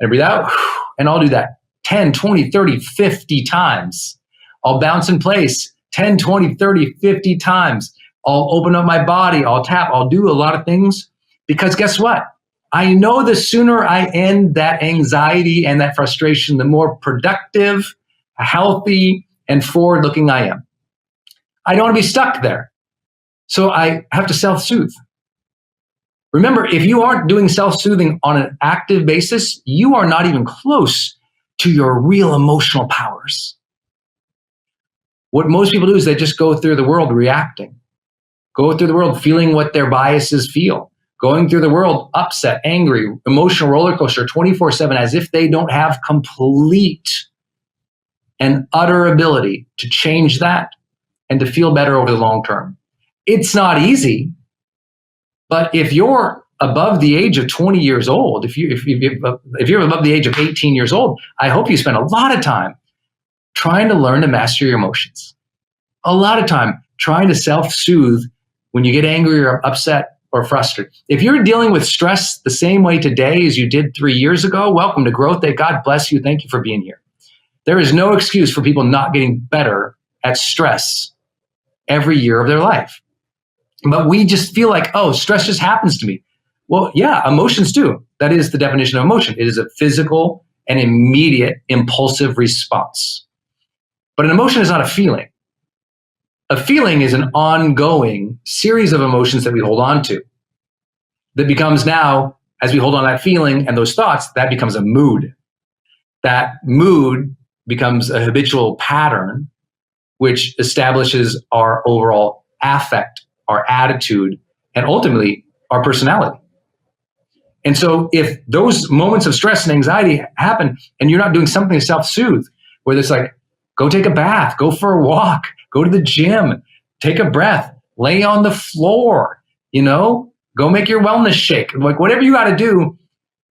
and breathe out. And I'll do that 10, 20, 30, 50 times. I'll bounce in place 10, 20, 30, 50 times. I'll open up my body, I'll tap, I'll do a lot of things, because guess what? I know the sooner I end that anxiety and that frustration, the more productive, healthy, and forward-looking I am. I don't want to be stuck there. So I have to self-soothe. Remember, if you aren't doing self-soothing on an active basis, you are not even close to your real emotional powers. What most people do is they just go through the world reacting, go through the world feeling what their biases feel, going through the world upset, angry, emotional roller coaster 24/7, as if they don't have complete and utter ability to change that and to feel better over the long term. It's not easy, but if you're above the age of 20 years old, if you're above the age of 18 years old, I hope you spend a lot of time trying to learn to master your emotions. A lot of time trying to self-soothe when you get angry or upset or frustrated. If you're dealing with stress the same way today as you did 3 years ago, welcome to Growth Day. God bless you. Thank you for being here. There is no excuse for people not getting better at stress every year of their life. But we just feel like, oh, stress just happens to me. Well, yeah, emotions do. That is the definition of emotion. It is a physical and immediate impulsive response. But an emotion is not a feeling. A feeling is an ongoing series of emotions that we hold on to. That becomes now, as we hold on to that feeling and those thoughts, that becomes a mood. That mood becomes a habitual pattern, which establishes our overall affect, our attitude, and ultimately our personality. And so if those moments of stress and anxiety happen and you're not doing something to self-soothe, where it's like, go take a bath, go for a walk, go to the gym, take a breath, lay on the floor, go make your wellness shake. Like whatever you got to do,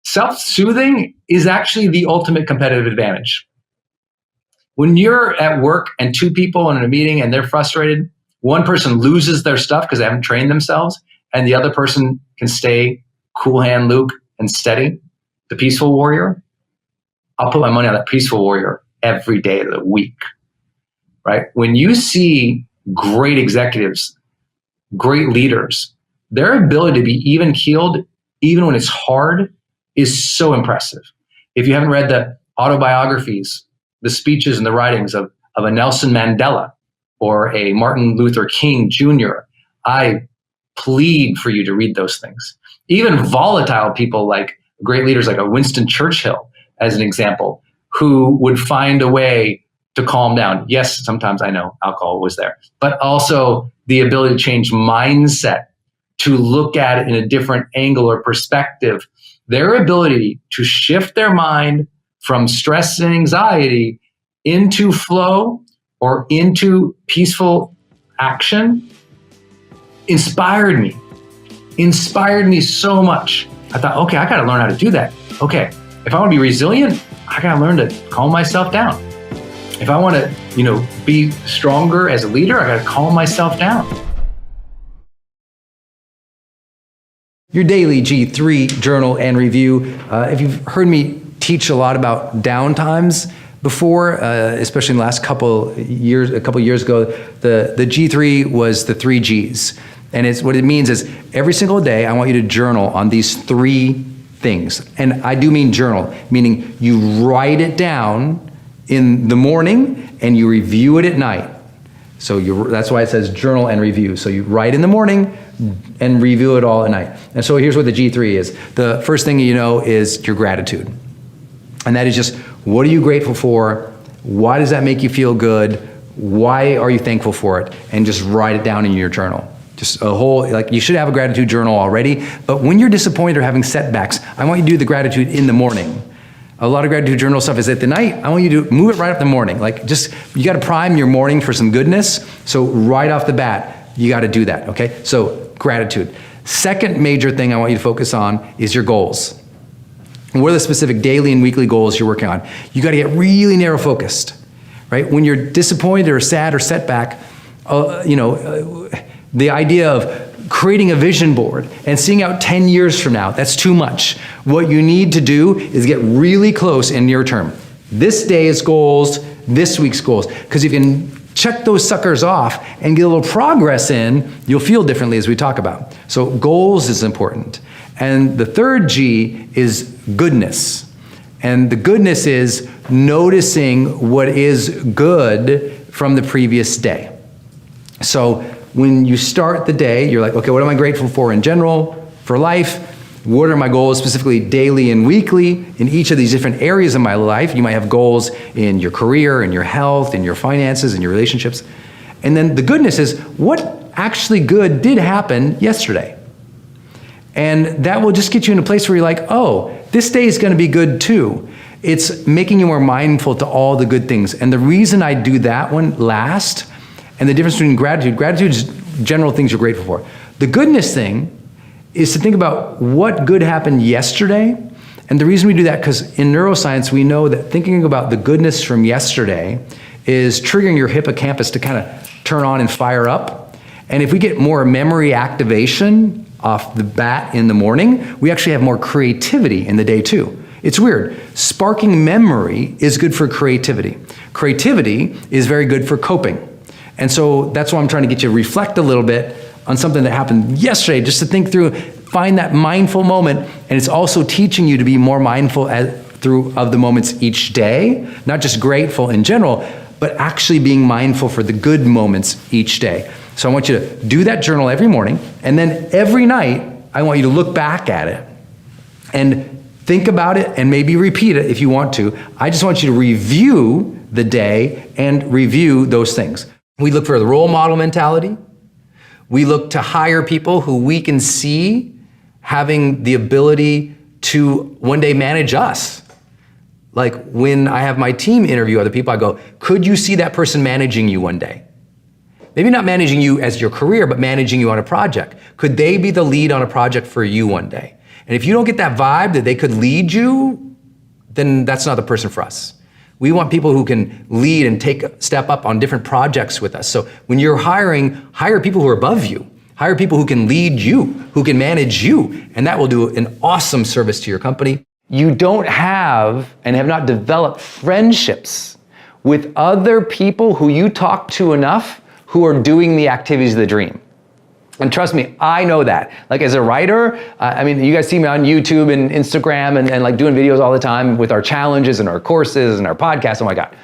self-soothing is actually the ultimate competitive advantage. When you're at work and two people in a meeting and they're frustrated, one person loses their stuff because they haven't trained themselves, and the other person can stay cool hand Luke and steady, the peaceful warrior. I'll put my money on that peaceful warrior every day of the week, right? When you see great executives, great leaders, their ability to be even keeled, even when it's hard, is so impressive. If you haven't read the autobiographies, the speeches and the writings of a Nelson Mandela or a Martin Luther King Jr., I plead for you to read those things. Even volatile people like great leaders like a Winston Churchill, as an example, who would find a way to calm down. Yes, sometimes I know alcohol was there, but also the ability to change mindset, to look at it in a different angle or perspective. Their ability to shift their mind from stress and anxiety into flow or into peaceful action inspired me so much. I thought, okay, I got to learn how to do that. Okay, if I want to be resilient, I got to learn to calm myself down. If I want to, be stronger as a leader, I got to calm myself down. Your daily G3 journal and review. If you've heard me teach a lot about downtimes before, especially in the last couple years ago, the G3 was the 3 Gs. And what it means is every single day, I want you to journal on these 3 things. And I do mean journal, meaning you write it down in the morning and you review it at night. So that's why it says journal and review. So you write in the morning and review it all at night. And so here's what the G3 is. The first thing you know is your gratitude. And that is just, what are you grateful for? Why does that make you feel good? Why are you thankful for it? And just write it down in your journal. Just a whole, you should have a gratitude journal already, but when you're disappointed or having setbacks, I want you to do the gratitude in the morning. A lot of gratitude journal stuff is at the night. I want you to move it right up the morning. You got to prime your morning for some goodness. So right off the bat, you got to do that, okay? So gratitude. Second major thing I want you to focus on is your goals. What are the specific daily and weekly goals you're working on? You got to get really narrow focused, right? When you're disappointed or sad or setback, the idea of creating a vision board and seeing out 10 years from now, that's too much. What you need to do is get really close in near term. This day's goals, this week's goals. Because if you can check those suckers off and get a little progress in, you'll feel differently as we talk about. So goals is important. And the third G is goodness. And the goodness is noticing what is good from the previous day. So when you start the day, you're like, okay, what am I grateful for in general, for life? What are my goals specifically daily and weekly in each of these different areas of my life? You might have goals in your career, in your health, in your finances, in your relationships. And then the goodness is, what actually good did happen yesterday? And that will just get you in a place where you're like, oh, this day is going to be good too. It's making you more mindful to all the good things. And the reason I do that one last, and the difference between gratitude is general things you're grateful for. The goodness thing is to think about what good happened yesterday. And the reason we do that, because in neuroscience, we know that thinking about the goodness from yesterday is triggering your hippocampus to kind of turn on and fire up. And if we get more memory activation off the bat in the morning, we actually have more creativity in the day too. It's weird. Sparking memory is good for creativity. Creativity is very good for coping. And so that's why I'm trying to get you to reflect a little bit on something that happened yesterday, just to think through, find that mindful moment. And it's also teaching you to be more mindful of the moments each day, not just grateful in general, but actually being mindful for the good moments each day. So I want you to do that journal every morning, and then every night, I want you to look back at it and think about it and maybe repeat it if you want to. I just want you to review the day and review those things. We look for the role model mentality. We look to hire people who we can see having the ability to one day manage us. Like when I have my team interview other people, I go, could you see that person managing you one day? Maybe not managing you as your career, but managing you on a project. Could they be the lead on a project for you one day? And if you don't get that vibe that they could lead you, then that's not the person for us. We want people who can lead and take a step up on different projects with us. So when you're hiring, hire people who are above you. Hire people who can lead you, who can manage you, and that will do an awesome service to your company. You don't have and have not developed friendships with other people who you talk to enough who are doing the activities of the dream. And trust me, I know that. Like as a writer, I mean, you guys see me on YouTube and Instagram and like doing videos all the time with our challenges and our courses and our podcasts, oh my God.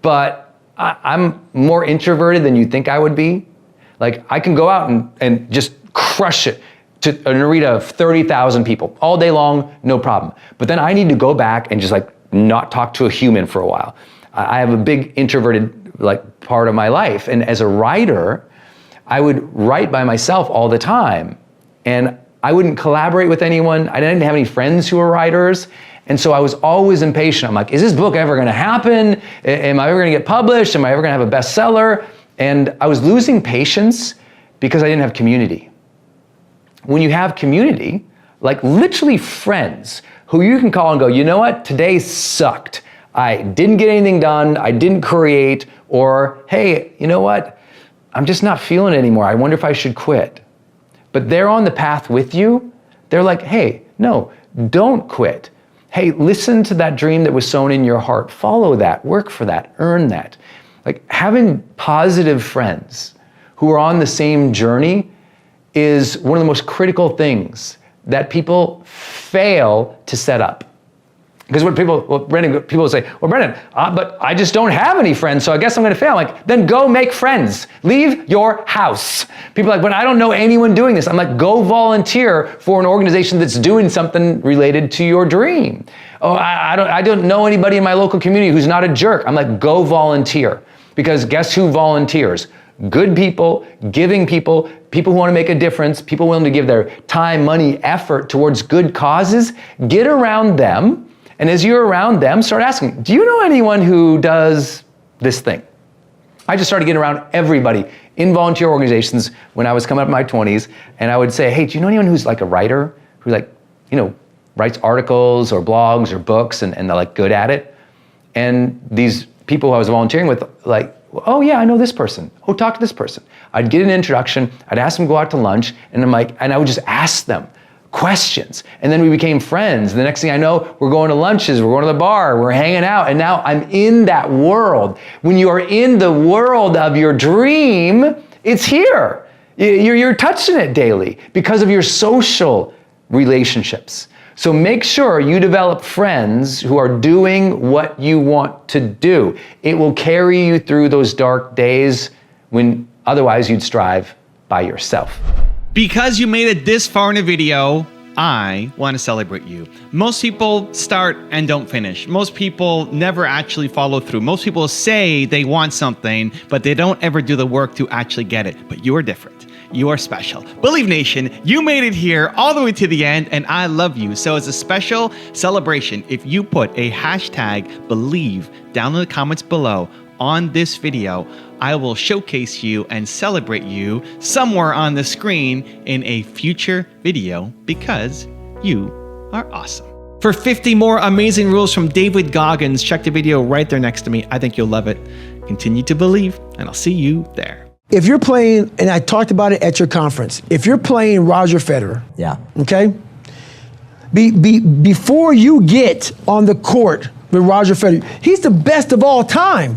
But I'm more introverted than you'd think I would be. Like I can go out and just crush it to an arena of 30,000 people all day long, no problem. But then I need to go back and just like not talk to a human for a while. I have a big introverted like part of my life. And as a writer, I would write by myself all the time, and I wouldn't collaborate with anyone. I didn't have any friends who were writers, and so I was always impatient. I'm like, is this book ever gonna happen? Am I ever gonna get published? Am I ever gonna have a bestseller? And I was losing patience because I didn't have community. When you have community, like literally friends who you can call and go, you know what, today sucked. I didn't get anything done, I didn't create, or hey, you know what? I'm just not feeling it anymore. I wonder if I should quit. But they're on the path with you. They're like, hey, no, don't quit. Hey, listen to that dream that was sown in your heart. Follow that, work for that, earn that. Like having positive friends who are on the same journey is one of the most critical things that people fail to set up. Because when people will say, well, Brendon, but I just don't have any friends, so I guess I'm gonna fail. I'm like, then go make friends. Leave your house. People are like, but I don't know anyone doing this. I'm like, go volunteer for an organization that's doing something related to your dream. Oh, I don't know anybody in my local community who's not a jerk. I'm like, go volunteer. Because guess who volunteers? Good people, giving people, people who want to make a difference, people willing to give their time, money, effort towards good causes. Get around them. And as you're around them, start asking, do you know anyone who does this thing? I just started getting around everybody in volunteer organizations when I was coming up in my 20s, and I would say, hey, do you know anyone who's like a writer, who like, you know, writes articles or blogs or books and they're like good at it? And these people who I was volunteering with, like, oh yeah, I know this person. Oh, talk to this person. I'd get an introduction, I'd ask them to go out to lunch, and I'm like, and I would just ask them questions. And then we became friends. The next thing I know, we're going to lunches, we're going to the bar, we're hanging out, and now I'm in that world. When you are in the world of your dream, it's here. You're touching it daily because of your social relationships. So make sure you develop friends who are doing what you want to do. It will carry you through those dark days when otherwise you'd strive by yourself. Because you made it this far in a video, I want to celebrate you. Most people start and don't finish. Most people never actually follow through. Most people say they want something, but they don't ever do the work to actually get it. But you are different. You are special. Believe Nation, you made it here all the way to the end, and I love you. So as a special celebration, if you put a hashtag believe down in the comments below on this video, I will showcase you and celebrate you somewhere on the screen in a future video because you are awesome. For 50 more amazing rules from David Goggins, check the video right there next to me. I think you'll love it. Continue to believe, and I'll see you there. If you're playing, and I talked about it at your conference, if you're playing Roger Federer, okay, before you get on the court with Roger Federer, he's the best of all time.